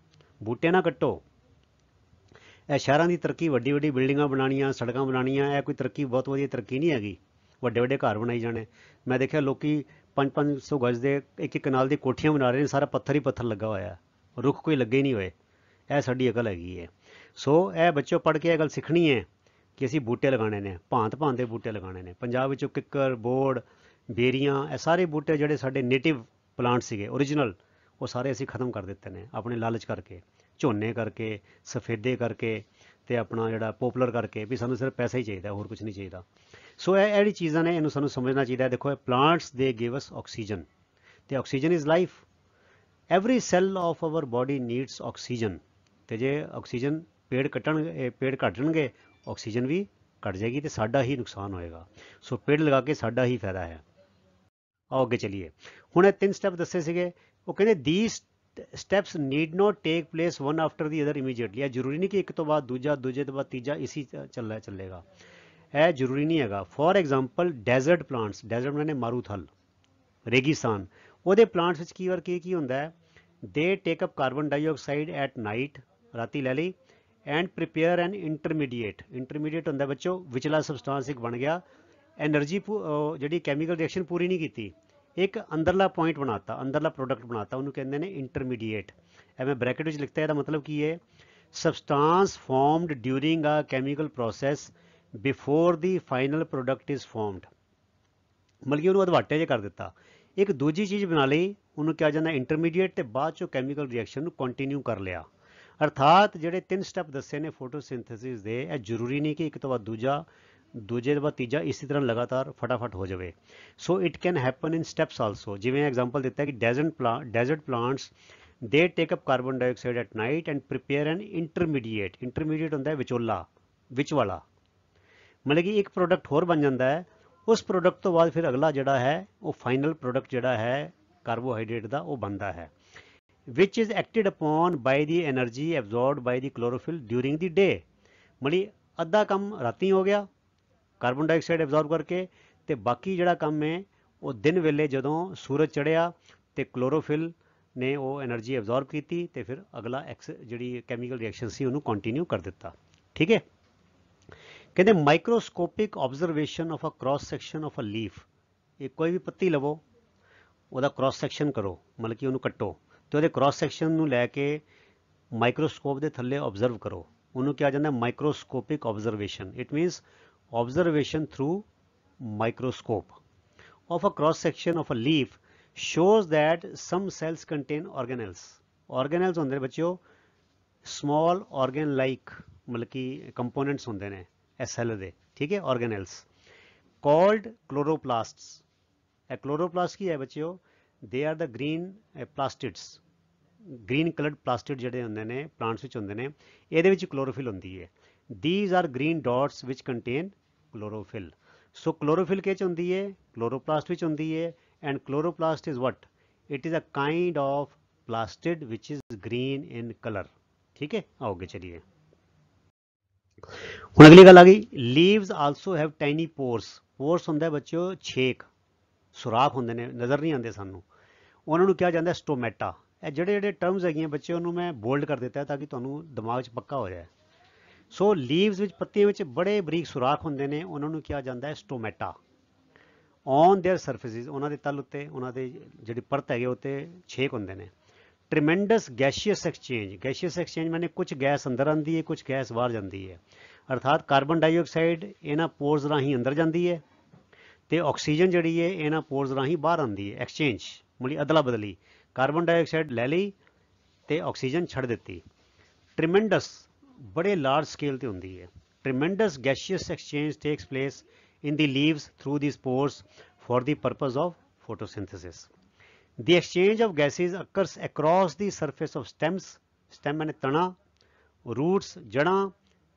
ਬੂਟੇ ਨਾ ਕੱਟੋ। ਇਹ ਸ਼ਹਿਰਾਂ ਦੀ ਤਰੱਕੀ, ਵੱਡੀ ਵੱਡੀ ਬਿਲਡਿੰਗਾਂ ਬਣਾਉਣੀਆਂ, ਸੜਕਾਂ ਬਣਾਉਣੀਆਂ, ਇਹ ਕੋਈ ਤਰੱਕੀ, ਬਹੁਤ ਵਧੀਆ ਤਰੱਕੀ ਨਹੀਂ ਹੈਗੀ। ਵੱਡੇ ਵੱਡੇ ਘਰ ਬਣਾਈ ਜਾਣੇ। ਮੈਂ ਦੇਖਿਆ ਲੋਕੀ 500 ਗਜ਼ ਦੇ ਇੱਕ ਕਨਾਲ ਦੀ ਕੋਠੀਆਂ ਬਣਾ ਰਹੇ ਨੇ, ਸਾਰਾ ਪੱਥਰ ਹੀ ਪੱਥਰ ਲੱਗਾ ਹੋਇਆ, ਰੁੱਖ ਕੋਈ ਲੱਗੇ ਹੀ ਨਹੀਂ ਹੋਏ। ਇਹ ਸਾਡੀ ਅਕਲ ਹੈਗੀ ਹੈ। ਸੋ ਇਹ ਬੱਚੋ ਪੜ੍ਹ ਕੇ ਇਹ ਗੱਲ ਸਿੱਖਣੀ ਹੈ ਕਿ ਅਸੀਂ ਬੂਟੇ ਲਗਾਉਣੇ ਨੇ, ਭਾਂਤ ਭਾਂਤ ਦੇ ਬੂਟੇ ਲਗਾਉਣੇ ਨੇ। ਪੰਜਾਬ ਵਿੱਚੋਂ ਕਿੱਕਰ, ਬੋੜ, ਬੇਰੀਆਂ, ਇਹ ਸਾਰੇ ਬੂਟੇ ਜਿਹੜੇ ਸਾਡੇ ਨੇਟਿਵ ਪਲਾਂਟ ਸੀਗੇ ਓਰੀਜਨਲ, ਉਹ ਸਾਰੇ ਅਸੀਂ ਖਤਮ ਕਰ ਦਿੱਤੇ ਨੇ ਆਪਣੇ ਲਾਲਚ ਕਰਕੇ, ਝੋਨੇ ਕਰਕੇ, ਸਫੇਦੇ ਕਰਕੇ ਤੇ ਆਪਣਾ ਜਿਹੜਾ ਪੋਪੂਲਰ ਕਰਕੇ, ਵੀ ਸਾਨੂੰ ਸਿਰਫ ਪੈਸਾ ਹੀ ਚਾਹੀਦਾ, ਹੋਰ ਕੁਝ ਨਹੀਂ ਚਾਹੀਦਾ। ਸੋ ਇਹ ਜਿਹੜੀ ਚੀਜ਼ਾਂ ਨੇ, ਇਹਨੂੰ ਸਾਨੂੰ ਸਮਝਣਾ ਚਾਹੀਦਾ। ਦੇਖੋ ਇਹ plants they give us oxygen, ਤੇ oxygen is life. Every cell of our body needs oxygen. ਤੇ ਜੇ ਆਕਸੀਜਨ ਪੇੜ ਘੱਟ ਜਾਣਗੇ, ਆਕਸੀਜਨ ਵੀ ਘੱਟ ਜਾਏਗੀ ਤੇ ਸਾਡਾ ਹੀ ਨੁਕਸਾਨ ਹੋਏਗਾ। ਸੋ ਪੇੜ ਲਗਾ ਕੇ ਸਾਡਾ ਹੀ ਫਾਇਦਾ ਹੈ। ਆਓ ਅੱਗੇ ਚਲੀਏ। ਹੁਣ ਇਹ 3 ਸਟੈਪ ਦੱਸੇ ਸੀਗੇ, ਉਹ ਕਹਿੰਦੇ these steps need not take place one after the other immediately। ਇਹ ਜ਼ਰੂਰੀ ਨਹੀਂ ਕਿ ਇੱਕ ਤੋਂ ਬਾਅਦ ਦੂਜਾ, ਦੂਜੇ ਤੋਂ ਬਾਅਦ ਤੀਜਾ ਇਸੀ ਚੱਲੇਗਾ। ਇਹ ਜ਼ਰੂਰੀ ਨਹੀਂ ਹੈਗਾ। For example desert plants, desert ਮੈਨੇ ਮਾਰੂਥਲ, ਰੇਗਿਸਤਾਨ, ਉਹਦੇ ਪਲਾਂਟਸ ਵਿੱਚ ਕੀ ਵਰਕ ਕੀ ਹੁੰਦਾ ਹੈ, they take up carbon dioxide at night, ਰਾਤੀ ਲੈ ਲਈ, and prepare N intermediate, intermediate ਹੁੰਦਾ ਬੱਚੋ ਵਿਚਲਾ ਸਬਸਟਾਂਸ ਇੱਕ ਬਣ ਗਿਆ, ਐਨਰਜੀ ਜਿਹੜੀ ਕੈਮੀਕਲ ਰਿਐਕਸ਼ਨ ਪੂਰੀ ਨਹੀਂ ਕੀਤੀ, ਇੱਕ ਅੰਦਰਲਾ ਪੁਆਇੰਟ ਬਣਾਤਾ, ਅੰਦਰਲਾ ਪ੍ਰੋਡਕਟ ਬਣਾਤਾ, ਉਹਨੂੰ ਕਹਿੰਦੇ ਨੇ ਇੰਟਰਮੀਡੀਏਟ। ਇਹ ਮੈਂ ਬ੍ਰੈਕਟ ਵਿੱਚ ਲਿਖਤਾ, ਇਹਦਾ ਮਤਲਬ ਕੀ ਹੈ, substance formed during a chemical process before the final product is formed, ਮਤਲਬ ਕਿ ਉਹਨੂੰ ਅਧਵਾਟੇ 'ਚ ਕਰ ਦਿੱਤਾ, ਇੱਕ ਦੂਜੀ ਚੀਜ਼ ਬਣਾ ਲਈ, ਉਹਨੂੰ ਕਿਹਾ ਜਾਂਦਾ ਇੰਟਰਮੀਡੀਏਟ, ਤੇ ਬਾਅਦ ਚੋਂ ਕੈਮੀਕਲ ਰਿਐਕਸ਼ਨ ਨੂੰ ਕੰਟੀਨਿਊ ਕਰ ਲਿਆ। ਅਰਥਾਤ ਜਿਹੜੇ 3 ਸਟੈਪ ਦੱਸੇ ਨੇ ਫੋਟੋਸਿੰਥੇਸਿਸ ਦੇ, ਇਹ ਜ਼ਰੂਰੀ ਨਹੀਂ ਕਿ ਇੱਕ ਤੋਂ ਬਾਅਦ ਦੂਜਾ, ਦੂਜੇ ਤੋਂ ਬਾਅਦ ਤੀਜਾ ਇਸੇ ਤਰ੍ਹਾਂ ਲਗਾਤਾਰ ਫਟਾਫਟ ਹੋ ਜਾਵੇ। So it can happen in steps also. ਜਿਵੇਂ ਐਗਜ਼ਾਮਪਲ ਦਿੱਤਾ ਕਿ ਡੈਜ਼ਰਟ ਪਲਾਂਟਸ ਦੇ take up carbon dioxide at night and prepare N intermediate, intermediate ਹੁੰਦਾ ਹੈ ਵਿਚੋਲਾ, ਵਿੱਚ ਵਾਲਾ, ਮਤਲਬ ਕਿ ਇੱਕ ਪ੍ਰੋਡਕਟ ਹੋਰ ਬਣ ਜਾਂਦਾ ਹੈ, ਉਸ ਪ੍ਰੋਡਕਟ ਤੋਂ ਬਾਅਦ ਫਿਰ ਅਗਲਾ ਜਿਹੜਾ ਹੈ ਉਹ ਫਾਈਨਲ ਪ੍ਰੋਡਕਟ ਜਿਹੜਾ ਹੈ ਕਾਰਬੋਹਾਈਡਰੇਟ ਦਾ ਉਹ ਬਣਦਾ ਹੈ, which is acted upon by the energy absorbed by the chlorophyll during the day। ਮਤਲਬ ਅੱਧਾ ਕੰਮ ਰਾਤੀ ਹੋ ਗਿਆ ਕਾਰਬਨ ਡਾਈਆਕਸਾਈਡ ਐਬਜ਼ੌਰਬ ਕਰਕੇ, ਤੇ ਬਾਕੀ ਜਿਹੜਾ ਕੰਮ ਹੈ ਉਹ ਦਿਨ ਵੇਲੇ ਜਦੋਂ ਸੂਰਜ ਚੜ੍ਹਿਆ ਤੇ ਕਲੋਰੋਫਿਲ ਨੇ ਉਹ ਐਨਰਜੀ ਐਬਜ਼ੌਰਬ ਕੀਤੀ, ਤੇ ਫਿਰ ਅਗਲਾ ਜਿਹੜੀ ਕੈਮੀਕਲ ਰਿਐਕਸ਼ਨ ਸੀ ਉਹਨੂੰ ਕੰਟੀਨਿਊ ਕਰ ਦਿੱਤਾ। ਠੀਕ ਹੈ, ਕਹਿੰਦੇ microscopic observation of a cross section of a leaf, ਇਹ ਕੋਈ ਵੀ ਪੱਤੀ ਲਵੋ, ਉਹਦਾ ਕ੍ਰਾਸ ਸੈਕਸ਼ਨ ਕਰੋ, ਮਤਲਬ ਕਿ ਉਹਨੂੰ ਕੱਟੋ, ਤੇ ਉਹਦੇ ਕ੍ਰਾਸ ਸੈਕਸ਼ਨ ਨੂੰ ਲੈ ਕੇ ਮਾਈਕਰੋਸਕੋਪ ਦੇ ਥੱਲੇ ਆਬਜ਼ਰਵ ਕਰੋ, ਉਹਨੂੰ ਕਿਹਾ ਜਾਂਦਾ microscopic observation. It means observation through microscope of a cross section of a leaf shows that some cells contain organelles। organelles ਹੁੰਦੇ ਨੇ ਬੱਚਿਓ small organ like, ਮਤਲਬ ਕਿ ਕੰਪੋਨੈਂਟਸ ਹੁੰਦੇ ਨੇ ਇਹ ਸੈੱਲ ਦੇ, ਠੀਕ ਹੈ, organelles called chloroplasts। ਇਹ chloroplast ਕੀ ਹੈ ਬੱਚਿਓ, they are the green plastids, green colored plastid ਜਿਹੜੇ ਹੁੰਦੇ ਨੇ ਪਲਾਂਟਸ ਵਿੱਚ ਹੁੰਦੇ ਨੇ, ਇਹਦੇ ਵਿੱਚ ਕਲੋਰੋਫਿਲ ਹੁੰਦੀ ਹੈ। these are green dots which contain chlorophyll। So chlorophyll ਕਿਹ 'ਚ ਹੁੰਦੀ ਹੈ, ਕਲੋਰੋਪਲਾਸਟ ਵਿੱਚ ਹੁੰਦੀ ਹੈ, and chloroplast is what, it is a kind of plastid which is green in colour. ठीक है, आओ आगे चलिए। ਹੁਣ ਅਗਲੀ ਗੱਲ ਆ ਗਈ, ਲੀਵਸ ਆਲਸੋ ਹੈਵ ਟਾਈਨੀ ਪੋਰਸ। ਪੋਰਸ ਹੁੰਦਾ ਬੱਚਿਓ ਛੇਕ, ਸੁਰਾਖ ਹੁੰਦੇ ਨੇ, ਨਜ਼ਰ ਨਹੀਂ ਆਉਂਦੇ ਸਾਨੂੰ, ਉਹਨਾਂ ਨੂੰ ਕਿਹਾ ਜਾਂਦਾ ਸਟੋਮੈਟਾ। ਇਹ ਜਿਹੜੇ ਟਰਮਸ ਹੈਗੀਆਂ ਬੱਚੇ ਉਹਨੂੰ ਮੈਂ ਬੋਲਡ ਕਰ ਦਿੱਤਾ ਤਾਂ ਕਿ ਤੁਹਾਨੂੰ ਦਿਮਾਗ 'ਚ ਪੱਕਾ ਹੋ ਜਾਏ। ਸੋ ਲੀਵਸ ਵਿੱਚ, ਪੱਤੀਆਂ ਵਿੱਚ ਬੜੇ ਬਰੀਕ ਸੁਰਾਖ ਹੁੰਦੇ ਨੇ, ਉਹਨਾਂ ਨੂੰ ਕਿਹਾ ਜਾਂਦਾ ਹੈ ਸਟੋਮੈਟਾ। ਔਨ ਦੇਅਰ ਸਰਫੇਸਿਸ, ਉਹਨਾਂ ਦੇ ਤਲ ਉੱਤੇ, ਉਹਨਾਂ ਦੇ ਜਿਹੜੀ ਪਰਤ ਹੈਗੇ ਉੱਤੇ ਛੇਕ ਹੁੰਦੇ ਨੇ। ਟ੍ਰਿਮੈਂਡਸ ਗੈਸ਼ੀਅਸ ਐਕਸਚੇਂਜ, ਗੈਸ਼ੀਅਸ ਐਕਸਚੇਂਜ ਮੈਨੇ ਕੁਝ ਗੈਸ ਅੰਦਰ ਆਉਂਦੀ ਹੈ, ਕੁਝ ਗੈਸ ਬਾਹਰ ਜਾਂਦੀ ਹੈ। ਅਰਥਾਤ ਕਾਰਬਨ ਡਾਈਆਕਸਾਈਡ ਇਹਨਾਂ ਪੋਰਸ ਰਾਹੀਂ ਅੰਦਰ ਜਾਂਦੀ ਹੈ, ਤੇ ਆਕਸੀਜਨ ਜਿਹੜੀ ਹੈ ਇਹਨਾਂ ਪੋਰਸ ਰਾਹੀਂ ਬਾਹਰ ਆਉਂਦੀ ਹੈ। ਐਕਸਚੇਂਜ ਮਤਲਬ ਅਦਲਾ ਬਦਲੀ, ਕਾਰਬਨ ਡਾਈਆਕਸਾਈਡ ਲੈ ਲਈ ਤੇ ਆਕਸੀਜਨ ਛੱਡ ਦਿੱਤੀ। ਟ੍ਰਿਮੈਂਡਸ ਬੜੇ ਲਾਰਜ ਸਕੇਲ ਤੇ ਹੁੰਦੀ ਹੈ। Tremendous gaseous exchange takes place in the leaves through these pores for the purpose of photosynthesis। The exchange of gases occurs across the surface of stems, stem मैंने तना, roots जड़ां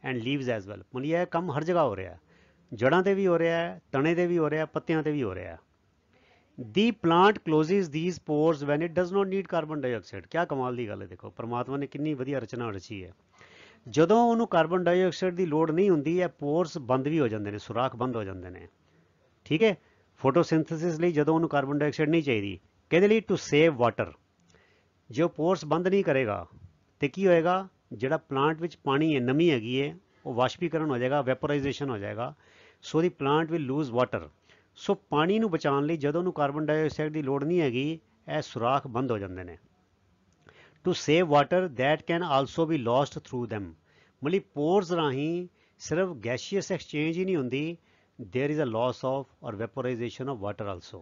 and leaves as well। मतलब यह काम हर जगह हो रहा है, जड़ां ते भी हो रहा है, तने ते भी हो रहा है, पत्तियां ते भी हो रहा है। The plant closes these pores when it does not need carbon dioxide। क्या कमाल दी गल है, देखो परमात्मा ने कितनी वधिया रचना रची है। ਜਦੋਂ ਉਹਨੂੰ ਕਾਰਬਨ ਡਾਈਆਕਸਾਈਡ ਦੀ ਲੋੜ ਨਹੀਂ ਹੁੰਦੀ ਹੈ, ਪੋਰਸ ਬੰਦ ਵੀ ਹੋ ਜਾਂਦੇ ਨੇ, ਸੁਰਾਖ ਬੰਦ ਹੋ ਜਾਂਦੇ ਨੇ। ਠੀਕ ਹੈ, ਫੋਟੋਸਿੰਥੇਸਿਸ ਲਈ ਜਦੋਂ ਉਹਨੂੰ ਕਾਰਬਨ ਡਾਈਆਕਸਾਈਡ ਨਹੀਂ ਚਾਹੀਦੀ, ਕਿਹਦੇ ਲਈ, ਟੂ ਸੇਵ ਵਾਟਰ। ਜੇ ਉਹ ਪੋਰਸ ਬੰਦ ਨਹੀਂ ਕਰੇਗਾ ਤੇ ਕੀ ਹੋਏਗਾ, ਜਿਹੜਾ ਪਲਾਂਟ ਵਿੱਚ ਪਾਣੀ ਹੈ, ਨਮੀ ਹੈਗੀ ਹੈ, ਉਹ ਵਾਸ਼ਪੀਕਰਨ ਹੋ ਜਾਏਗਾ, ਵੈਪੋਰਾਈਜੇਸ਼ਨ ਹੋ ਜਾਏਗਾ। ਸੋ ਦੀ ਪਲਾਂਟ ਵਿਲ ਲੂਜ਼ ਵਾਟਰ। ਸੋ ਪਾਣੀ ਨੂੰ ਬਚਾਉਣ ਲਈ ਜਦੋਂ ਉਹਨੂੰ ਕਾਰਬਨ ਡਾਈਆਕਸਾਈਡ ਦੀ ਲੋੜ ਨਹੀਂ ਹੈਗੀ, ਇਹ ਸੁਰਾਖ ਬੰਦ ਹੋ ਜਾਂਦੇ ਨੇ। to save water that can also be lost through them। ਮਤਲਬ ਪੋਰਸ ਰਾਹੀਂ ਸਿਰਫ ਗੈਸ਼ੀਅਸ ਐਕਸਚੇਂਜ ਹੀ ਨਹੀਂ ਹੁੰਦੀ, there is a loss of or vaporization of water also।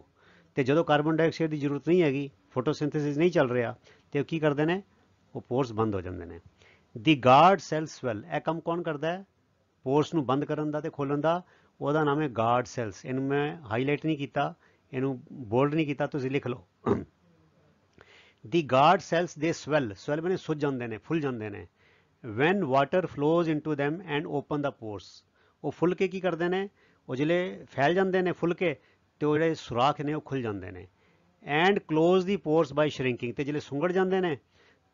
ਤੇ ਜਦੋਂ ਕਾਰਬਨ ਡਾਈਆਕਸਾਈਡ ਦੀ ਜ਼ਰੂਰਤ ਨਹੀਂ ਹੈਗੀ, ਫੋਟੋਸਿੰਥੇਸਿਸ ਨਹੀਂ ਚੱਲ ਰਿਹਾ, ਤੇ ਉਹ ਕੀ ਕਰਦੇ ਨੇ, ਉਹ ਪੋਰਸ ਬੰਦ ਹੋ ਜਾਂਦੇ ਨੇ। ਦੀ ਗਾਰਡ ਸੈਲ ਸਵੈਲ, ਇਹ ਕੰਮ ਕੌਣ ਕਰਦਾ ਹੈ, ਪੋਰਸ ਨੂੰ ਬੰਦ ਕਰਨ ਦਾ ਤੇ ਖੋਲ੍ਹਣ ਦਾ, ਉਹਦਾ ਨਾਮ ਹੈ ਗਾਰਡ ਸੈਲਸ। ਇਹਨੂੰ ਮੈਂ ਹਾਈਲਾਈਟ ਨਹੀਂ ਕੀਤਾ, ਇਹਨੂੰ ਬੋਲਡ ਨਹੀਂ ਕੀਤਾ, ਤੁਸੀਂ ਲਿਖ ਲਓ। ਦੀ ਗਾਰਡ ਸੈਲਸ ਦੇ ਸਵੈਲ, ਸਵੈਲ ਮੈਨੇ ਸੁੱਜ ਜਾਂਦੇ ਨੇ, ਫੁੱਲ ਜਾਂਦੇ ਨੇ। When water flows into them and open the pores, ਉਹ ਫੁੱਲ ਕੇ ਕੀ ਕਰਦੇ ਨੇ, ਉਹ ਜਿਹੜੇ ਫੈਲ ਜਾਂਦੇ ਨੇ ਫੁੱਲ ਕੇ, ਤੇ ਉਹ ਜਿਹੜੇ ਸੁਰਾਖ ਨੇ ਉਹ ਖੁੱਲ ਜਾਂਦੇ ਨੇ। ਐਂਡ ਕਲੋਜ਼ ਦੀ ਪੋਰਸ ਬਾਈ ਸ਼ਰਿੰਕਿੰਗ, ਤੇ ਜਿਹੜੇ ਸੁੰਗੜ ਜਾਂਦੇ ਨੇ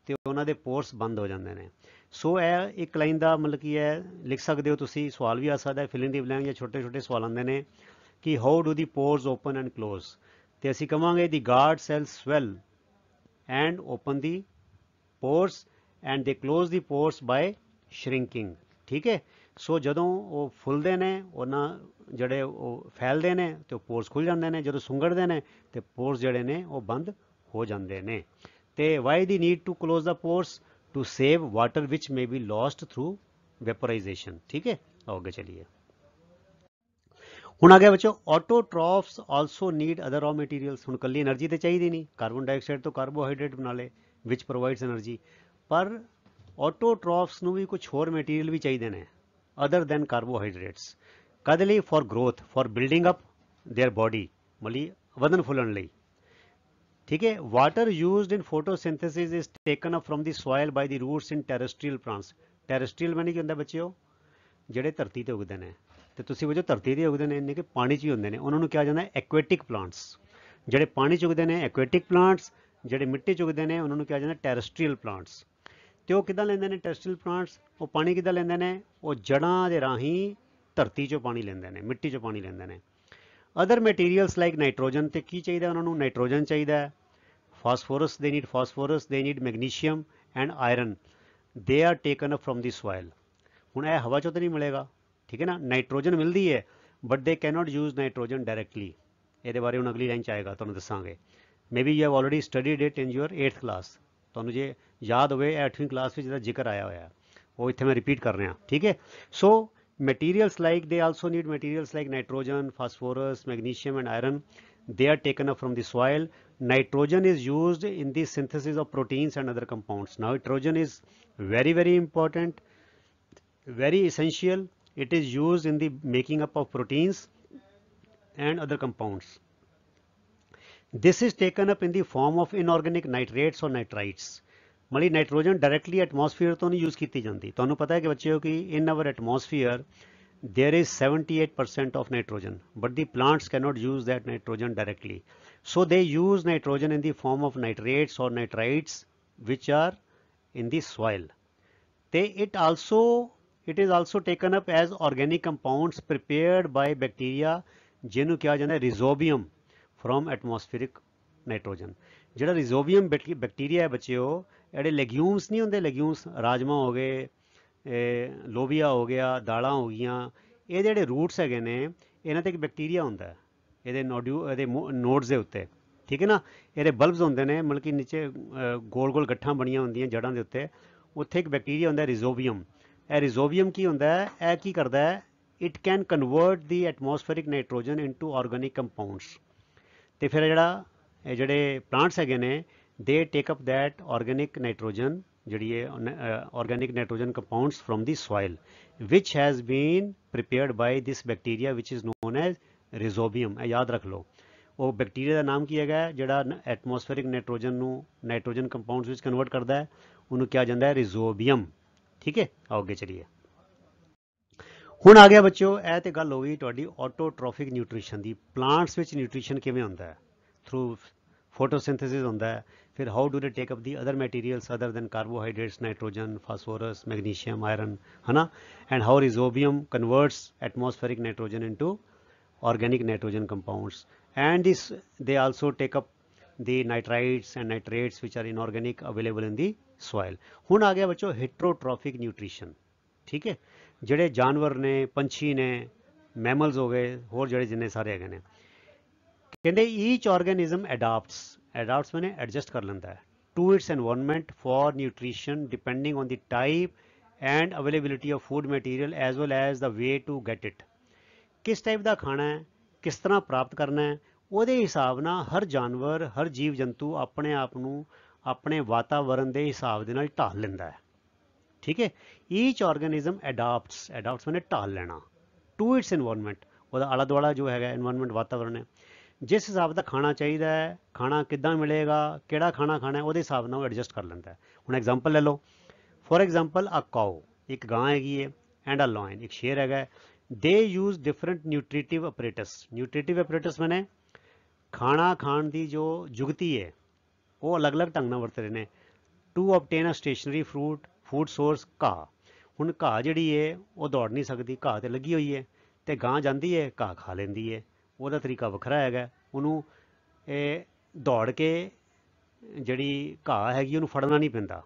ਤੇ ਉਹਨਾਂ ਦੇ ਪੋਰਸ ਬੰਦ ਹੋ ਜਾਂਦੇ ਨੇ। ਸੋ ਇਹ ਇੱਕ ਲਾਈਨ ਦਾ ਮਤਲਬ ਕੀ ਹੈ, ਲਿਖ ਸਕਦੇ ਹੋ ਤੁਸੀਂ, ਸਵਾਲ ਵੀ ਆ ਸਕਦਾ, ਫਿਲਿੰਗ ਦੀ ਬਲੈਂਕ ਜਾਂ ਛੋਟੇ ਛੋਟੇ ਸਵਾਲ ਆਉਂਦੇ ਨੇ ਕਿ how do the Porus open and close, ਤੇ ਅਸੀਂ ਕਵਾਂਗੇ ਦੀ guard cells ਸਵੈਲ and open the Porus and ਦੇ ਕਲੋਜ਼ ਦੀ ਪੋਰਸ ਬਾय ਸ਼ਰਿੰਕਿੰਗ। ਠੀਕ ਹੈ, ਸੋ ਜਦੋਂ ਉਹ ਫੁੱਲਦੇ ਨੇ, ਉਹਨਾਂ ਜਿਹੜੇ ਉਹ ਫੈਲਦੇ ਨੇ ਤੇ ਉਹ ਪੋਰਸ ਖੁੱਲ ਜਾਂਦੇ ਨੇ, ਜਦੋਂ ਸੁੰਗੜਦੇ ਨੇ ਤੇ ਪੋਰਸ ਜਿਹੜੇ ਨੇ ਉਹ ਬੰਦ ਹੋ ਜਾਂਦੇ ਨੇ। ਤੇ why the need to close the pores, to save water which may be lost through vaporisation. ठीक है, आगे चलिए। ਹੁਣ ਆ ਗਿਆ ਬੱਚੋ, autotrophs also need other raw materials. ਹੁਣ ਕੱਲੀ એનર્ਜੀ ਤੇ ਚਾਹੀਦੀ ਨਹੀਂ, ਕਾਰਬਨ ਡਾਈਆਕਸਾਈਡ ਤੋਂ ਕਾਰਬੋਹਾਈਡਰੇਟ ਬਣਾ ਲੇ ਵਿਚ ਪ੍ਰੋਵਾਈਡਸ એનર્ਜੀ, ਪਰ ਆਟੋਟ੍ਰॉफ्स ਨੂੰ ਵੀ ਕੁਝ ਹੋਰ ਮਟੀਰੀਅਲ ਵੀ ਚਾਹੀਦੇ ਨੇ ਅਦਰ ਦੈਨ ਕਾਰਬੋਹਾਈਡਰੇਟਸ। ਕਦੇ ਲਈ? For growth, for building up their body, ਮਤਲਬ ਵਧਣ ਫੁੱਲਣ ਲਈ। ठीक है, water used in photosynthesis is taken up from the soil by the roots in terrestrial plants. Terrestrial मैंने की होंगे बच्चों, ਜਿਹੜੇ ਧਰਤੀ ਤੇ ਉਗਦੇ ਨੇ, ਤੇ ਤੁਸੀਂ ਉਹ ਜੋ ਧਰਤੀ ਤੇ ਉਗਦੇ ਨੇ ਇੰਨੇ ਕਿ ਪਾਣੀ 'ਚ ਹੀ ਹੁੰਦੇ ਨੇ, ਉਹਨਾਂ ਨੂੰ ਕਿਹਾ ਜਾਂਦਾ ਐਕੁਐਟਿਕ ਪਲਾਂਟਸ। ਜਿਹੜੇ ਪਾਣੀ 'ਚ ਉਗਦੇ ਨੇ ਐਕੁਐਟਿਕ ਪਲਾਂਟਸ, ਜਿਹੜੇ ਮਿੱਟੀ 'ਚ ਉਗਦੇ ਨੇ ਉਹਨਾਂ ਨੂੰ ਕਿਹਾ ਜਾਂਦਾ ਟੈਰੇਸਟਰੀਅਲ ਪਲਾਂਟਸ। ਤੇ ਉਹ ਕਿੱਦਾਂ ਲੈਂਦੇ ਨੇ ਟੈਰੇਸਟਰੀਅਲ ਪਲਾਂਟਸ? ਉਹ ਪਾਣੀ ਕਿੱਦਾਂ ਲੈਂਦੇ ਨੇ? ਉਹ ਜੜ੍ਹਾਂ ਦੇ ਰਾਹੀਂ ਧਰਤੀ 'ਚੋਂ ਪਾਣੀ ਲੈਂਦੇ ਨੇ, ਮਿੱਟੀ 'ਚੋਂ ਪਾਣੀ ਲੈਂਦੇ ਨੇ। ਅਦਰ ਮਟੀਰੀਅਲਸ ਲਾਈਕ ਨਾਈਟ੍ਰੋਜਨ, ਤੇ ਕੀ ਚਾਹੀਦਾ ਉਹਨਾਂ ਨੂੰ? ਨਾਈਟ੍ਰੋਜਨ ਚਾਹੀਦਾ। phosphorus, they need phosphorus, they need magnesium and iron, they are taken up from the soil। ਹੁਣ ਇਹ ਹਵਾ ਚੋਂ ਤਾਂ ਨਹੀਂ ਮਿਲੇਗਾ, ਠੀਕ ਹੈ ਨਾ, ਨਾਈਟ੍ਰੋਜਨ ਮਿਲਦੀ ਹੈ ਬਟ ਦੇ ਕੈਨੋਟ ਯੂਜ਼ ਨਾਈਟ੍ਰੋਜਨ ਡਾਇਰੈਕਟਲੀ। ਇਹਦੇ ਬਾਰੇ ਹੁਣ ਅਗਲੀ ਲਾਈਨ 'ਚ ਆਏਗਾ, ਤੁਹਾਨੂੰ ਦੱਸਾਂਗੇ। Maybe you have already studied it in your 8th class. ਤੁਹਾਨੂੰ ਜੇ ਯਾਦ ਹੋਵੇ 8ਵੀਂ ਕਲਾਸ ਵਿੱਚ ਇਹਦਾ ਜ਼ਿਕਰ ਆਇਆ ਹੋਇਆ, ਉਹ ਇੱਥੇ ਮੈਂ ਰਿਪੀਟ ਕਰ ਰਿਹਾ। ਠੀਕ ਹੈ, ਸੋ materials like they also need materials like nitrogen, phosphorus, magnesium and iron, they are taken up from the soil। Nitrogen is used in the synthesis of proteins and other compounds। Nitrogen is very very important, very essential, it is used in the making up of proteins and other compounds। This is taken up in the form of inorganic nitrates or nitrites। ਮਤਲਬ nitrogen directly atmosphere ਤੋਂ ਨਹੀਂ use ਕੀਤੀ ਜਾਂਦੀ। ਤੁਹਾਨੂੰ ਪਤਾ ਹੈ ਕਿ ਬੱਚਿਓ ਕਿ in our atmosphere there is 78% of nitrogen, but the plants cannot use that nitrogen directly, so they use nitrogen in the form of nitrates or nitrites which are in the soil। it is also taken up as organic compounds prepared by bacteria ਜਿਹਨੂੰ ਕਿਹਾ ਜਾਂਦਾ rhizobium from atmospheric nitrogen। ਜਿਹੜਾ rhizobium bacteria ਹੈ ਬੱਚਿਓ, ਜਿਹੜੇ ਲੈਗਿਊਮਸ ਨਹੀਂ ਹੁੰਦੇ, ਲੈਗਿਊਮਸ ਰਾਜਮਾ ਹੋ ਗਏ, ਲੋਬੀਆ ਹੋ ਗਿਆ, ਦਾਲਾਂ ਹੋ ਗਈਆਂ, ਇਹ ਜਿਹੜੇ ਰੂਟਸ ਹੈਗੇ ਨੇ ਇਹਨਾਂ ਤੇ ਇੱਕ ਬੈਕਟੀਰੀਆ ਹੁੰਦਾ ਇਹਦੇ ਇਹਦੇ ਨੋਡਸ ਦੇ ਉੱਤੇ। ਠੀਕ ਹੈ ਨਾ, ਇਹਦੇ ਬਲਬਸ ਹੁੰਦੇ ਨੇ, ਮਤਲਬ ਕਿ ਨੀਚੇ ਗੋਲ ਗੋਲ ਗੱਠਾਂ ਬਣੀਆਂ ਹੁੰਦੀਆਂ ਜੜ੍ਹਾਂ ਦੇ ਉੱਤੇ, ਉੱਥੇ ਇੱਕ ਬੈਕਟੀਰੀਆ ਹੁੰਦਾ ਰਿਜ਼ੋਬੀਅਮ। ਇਹ ਰਿਜ਼ੋਬੀਅਮ ਕੀ ਹੁੰਦਾ ਹੈ? ਇਹ ਕੀ ਕਰਦਾ ਹੈ? It can convert the atmospheric nitrogen into organic compounds. ਤੇ ਫਿਰ ਇਹ ਜਿਹੜੇ ਪਲਾਂਟਸ ਹੈਗੇ ਨੇ they take up that organic nitrogen, ਜਿਹੜੀ ਹੈ organic nitrogen compounds from the soil which has been prepared by this bacteria which is known as rhizobium. ਇਹ ਯਾਦ ਰੱਖ ਲਓ। ਉਹ ਬੈਕਟੀਰੀਆ ਦਾ ਨਾਮ ਕੀ ਹੈਗਾ ਜਿਹੜਾ ਐਟਮੋਸਫੇਰਿਕ ਨਾਈਟ੍ਰੋਜਨ ਨੂੰ ਨਾਈਟ੍ਰੋਜਨ ਕੰਪਾਊਂਡਸ ਵਿੱਚ ਕਨਵਰਟ ਕਰਦਾ ਹੈ? ਉਹਨੂੰ ਕਿਹਾ ਜਾਂਦਾ ਹੈ ਰਿਜ਼ੋਬੀਅਮ। ਠੀਕ ਹੈ, ਆਓ ਅੱਗੇ ਚਲੀਏ। ਹੁਣ ਆ ਗਿਆ ਬੱਚਿਓ, ਇਹ ਤੇ ਗੱਲ ਹੋ ਗਈ ਤੁਹਾਡੀ ਆਟੋਟ੍ਰੋਫਿਕ ਨਿਊਟ੍ਰੀਸ਼ਨ ਦੀ। ਪਲਾਂਟਸ ਵਿੱਚ ਨਿਊਟ੍ਰੀਸ਼ਨ ਕਿਵੇਂ ਹੁੰਦਾ ਹੈ? ਥਰੂ ਫੋਟੋਸਿੰਥੇਸਿਸ ਹੁੰਦਾ ਹੈ। ਫਿਰ how do they take up the other materials other than carbohydrates, nitrogen, phosphorus, magnesium, iron, ਹੈ ਨਾ, and how rhizobium converts atmospheric nitrogen into organic nitrogen compounds, and they also take up the nitrites and nitrates which are inorganic available in the soil। ਹੁਣ ਆ ਗਿਆ ਬੱਚੋ heterotrophic nutrition। ਠੀਕ ਹੈ, ਜਿਹੜੇ ਜਾਨਵਰ ਨੇ, ਪੰਛੀ ਨੇ, ਮੈਮਲਸ ਹੋ ਗਏ, ਹੋਰ ਜਿਹੜੇ ਜਿੰਨੇ ਸਾਰੇ ਹੈਗੇ ਨੇ, ਕਹਿੰਦੇ each organism adapts ਮੈਨੇ ਐਡਜਸਟ ਕਰ ਲੈਂਦਾ ਹੈ to its environment for nutrition depending on the type and availability of food material as well as the way to get it। ਕਿਸ ਟਾਈਪ ਦਾ ਖਾਣਾ ਹੈ, ਕਿਸ ਤਰ੍ਹਾਂ ਪ੍ਰਾਪਤ ਕਰਨਾ ਹੈ, ਉਹਦੇ ਹਿਸਾਬ ਨਾਲ ਹਰ ਜਾਨਵਰ, ਹਰ ਜੀਵ ਜੰਤੂ ਆਪਣੇ ਆਪ ਨੂੰ ਆਪਣੇ ਵਾਤਾਵਰਨ ਦੇ ਹਿਸਾਬ ਦੇ ਨਾਲ ਢਾਲ ਲੈਂਦਾ ਹੈ। ਠੀਕ ਹੈ, ਈਚ ਆਰਗੈਨਿਜ਼ਮ ਐਡਾਪਟਸ ਮੈਨੇ ਢਾਲ ਲੈਣਾ ਟੂ ਇਟਸ ਇਨਵਾਇਰਨਮੈਂਟ, ਉਹਦਾ ਆਲਾ ਦੁਆਲਾ ਜੋ ਹੈਗਾ ਇਨਵਾਇਰਨਮੈਂਟ, ਵਾਤਾਵਰਨ ਹੈ, ਜਿਸ ਹਿਸਾਬ ਦਾ ਖਾਣਾ ਚਾਹੀਦਾ ਹੈ, ਖਾਣਾ ਕਿੱਦਾਂ ਮਿਲੇਗਾ, ਕਿਹੜਾ ਖਾਣਾ ਖਾਣਾ, ਉਹਦੇ ਹਿਸਾਬ ਨਾਲ ਉਹ ਐਡਜਸਟ ਕਰ ਲੈਂਦਾ ਹੈ। ਹੁਣ ਐਗਜ਼ਾਮਪਲ ਲੈ ਲਓ, ਫੋਰ ਐਗਜ਼ਾਮਪਲ ਅ ਕਾਓ, ਇੱਕ ਗਾਂ ਹੈਗੀ ਹੈ, ਐਂਡ ਅ ਲਾਇਨ, ਇੱਕ ਸ਼ੇਰ ਹੈਗਾ। they use different nutritive apparatus ਮੈਨੇ ਖਾਣਾ ਖਾਣ ਦੀ ਜੋ ਜੁਗਤੀ ਹੈ ਉਹ ਅਲੱਗ-ਅਲੱਗ ਢੰਗ ਨਾਲ ਵਰਤ ਰਹੇ ਨੇ। to obtain a stationary food food source ਘਾਹ। ਹੁਣ ਘਾਹ ਜਿਹੜੀ ਹੈ ਉਹ ਦੌੜ ਨਹੀਂ ਸਕਦੀ, ਘਾਹ ਤੇ ਲੱਗੀ ਹੋਈ ਹੈ, ਤੇ ਗਾਂ ਜਾਂਦੀ ਹੈ ਘਾਹ ਖਾ ਲੈਂਦੀ ਹੈ। ਉਹਦਾ ਤਰੀਕਾ ਵੱਖਰਾ ਹੈਗਾ, ਉਹਨੂੰ ਇਹ ਦੌੜ ਕੇ ਜਿਹੜੀ ਘਾਹ ਹੈਗੀ ਉਹਨੂੰ ਫੜਨਾ ਨਹੀਂ ਪੈਂਦਾ।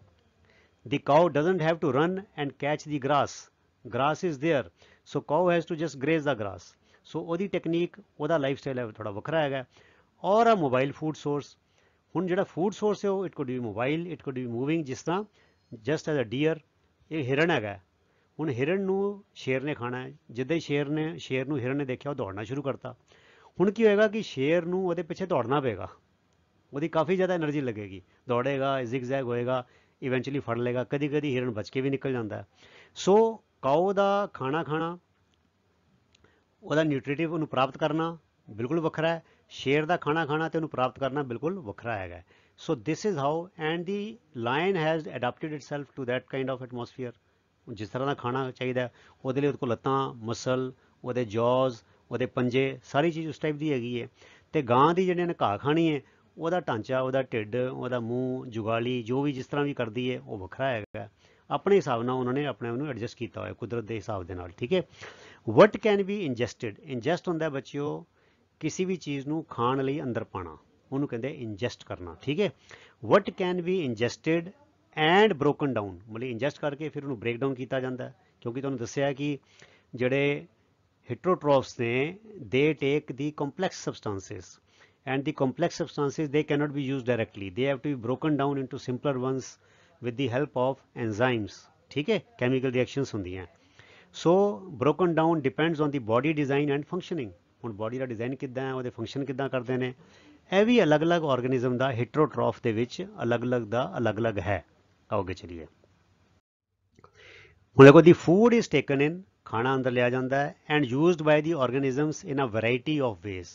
The cow doesn't have to run and catch the grass. Grass is there, so cow has to just graze the grass. So ਉਹਦੀ ਟੈਕਨੀਕ, ਉਹਦਾ ਲਾਈਫ ਸਟਾਈਲ ਹੈ ਥੋੜਾ ਵੱਖਰਾ ਹੈਗਾ। ਔਰ ਆ ਮੋਬਾਈਲ ਫੂਡ ਸੋਰਸ, ਹੁਣ ਜਿਹੜਾ ਫੂਡ ਸੋਰਸ ਹੈ ਉਹ it could B mobile, it could B moving, ਜਿਸ ਤਰ੍ਹਾਂ ਜਸਟ ਐਜ਼ ਅ ਡੀਅਰ, ਇਹ ਹਿਰਨ ਹੈਗਾ। ਹੁਣ ਹਿਰਨ ਨੂੰ ਸ਼ੇਰ ਨੇ ਖਾਣਾ ਹੈ, ਜਿੱਦਾਂ ਹੀ ਸ਼ੇਰ ਨੂੰ ਹਿਰਨ ਨੇ ਦੇਖਿਆ ਉਹ ਦੌੜਨਾ ਸ਼ੁਰੂ ਕਰਤਾ। ਹੁਣ ਕੀ ਹੋਏਗਾ ਕਿ ਸ਼ੇਰ ਨੂੰ ਉਹਦੇ ਪਿੱਛੇ ਦੌੜਨਾ ਪਏਗਾ, ਉਹਦੀ ਕਾਫੀ ਜ਼ਿਆਦਾ એનર્ਜੀ ਲੱਗੇਗੀ, ਦੌੜੇਗਾ, ਜ਼ਿਗਜ਼ੈਗ ਹੋਏਗਾ, ਇਵੈਂਚੁਅਲੀ ਫੜ ਲਏਗਾ, ਕਦੀ ਕਦੀ ਹਿਰਨ ਬਚ ਕੇ ਵੀ ਨਿਕਲ ਜਾਂਦਾ। ਸੋ ਕਾਓ ਦਾ ਖਾਣਾ ਖਾਣਾ, ਉਹਦਾ ਨਿਊਟ੍ਰੀਟਿਵ ਉਹਨੂੰ ਪ੍ਰਾਪਤ ਕਰਨਾ ਬਿਲਕੁਲ ਵੱਖਰਾ ਹੈ, ਸ਼ੇਰ ਦਾ ਖਾਣਾ ਖਾਣਾ ਤੇ ਉਹਨੂੰ ਪ੍ਰਾਪਤ ਕਰਨਾ ਬਿਲਕੁਲ ਵੱਖਰਾ ਹੈਗਾ। So this is how, and the lion has adapted itself to that kind of atmosphere. ਜਿਸ ਤਰ੍ਹਾਂ ਦਾ ਖਾਣਾ ਚਾਹੀਦਾ ਉਹਦੇ ਲਈ ਉਹਦੇ ਕੋਲ ਲੱਤਾਂ, ਮਸਲ, ਉਹਦੇ ਜੌਜ਼, ਉਹਦੇ ਪੰਜੇ, ਸਾਰੀ ਚੀਜ਼ ਉਸ ਟਾਈਪ ਦੀ ਹੈਗੀ ਹੈ। ਤੇ ਗਾਂ ਦੀ ਜਿਹੜੇ ਨੇ ਘਾਹ ਖਾਣੀ ਹੈ, ਉਹਦਾ ਢਾਂਚਾ, ਉਹਦਾ ਢਿੱਡ, ਉਹਦਾ ਮੂੰਹ, ਜੁਗਾਲੀ, ਜੋ ਵੀ ਜਿਸ ਤਰ੍ਹਾਂ ਵੀ ਕਰਦੀ ਹੈ ਉਹ ਵੱਖਰਾ ਹੈਗਾ। ਆਪਣੇ ਹਿਸਾਬ ਨਾਲ ਉਹਨਾਂ ਨੇ ਆਪਣੇ ਆਪ ਨੂੰ ਐਡਜਸਟ ਕੀਤਾ ਹੋਇਆ ਕੁਦਰਤ ਦੇ ਹਿਸਾਬ ਦੇ ਨਾਲ, ਠੀਕ ਹੈ। ਵਟ ਕੈਨ ਬੀ ਇੰਜੈਸਟਡ, ਇੰਜੈਸਟ ਹੁੰਦਾ ਬੱਚਿਓ ਕਿਸੇ ਵੀ ਚੀਜ਼ ਨੂੰ ਖਾਣ ਲਈ ਅੰਦਰ ਪਾਣਾ, ਉਹਨੂੰ ਕਹਿੰਦੇ ਇੰਜੈਸਟ ਕਰਨਾ, ਠੀਕ ਹੈ। What can be ingested and broken down, ਮਤਲਬ ਇੰਜੈਸਟ ਕਰਕੇ ਫਿਰ ਉਹਨੂੰ ਬ੍ਰੇਕ ਡਾਊਨ ਕੀਤਾ ਜਾਂਦਾ, ਕਿਉਂਕਿ ਤੁਹਾਨੂੰ ਦੱਸਿਆ ਕਿ ਜਿਹੜੇ heterotrophs ਨੇ, they take the complex substances, and the complex substances they cannot be used directly, they have to be broken down into simpler ones with the help of enzymes, ठीक है, chemical reactions ਹੁੰਦੀਆਂ। so broken down depends on the body design and functioning। ਹੁਣ body ਦਾ design ਕਿੱਦਾਂ ਹੈ, ਉਹਦੇ function ਕਿੱਦਾਂ ਕਰਦੇ ਨੇ, ਇਹ ਵੀ ਅਲੱਗ-ਅਲੱਗ ਆਰਗੇਨਿਜ਼ਮ ਦਾ heterotroph ਦੇ ਵਿੱਚ ਅਲੱਗ-ਅਲੱਗ ਦਾ ਅਲੱਗ-ਅਲੱਗ ਹੈ। ਆਓਗੇ ਚਲੀਏ, ਹੁਣ ਦੇਖੋ, the food is taken in, ਖਾਣਾ ਅੰਦਰ ਲਿਆ ਜਾਂਦਾ ਹੈ, and used by the organisms in a variety of ways.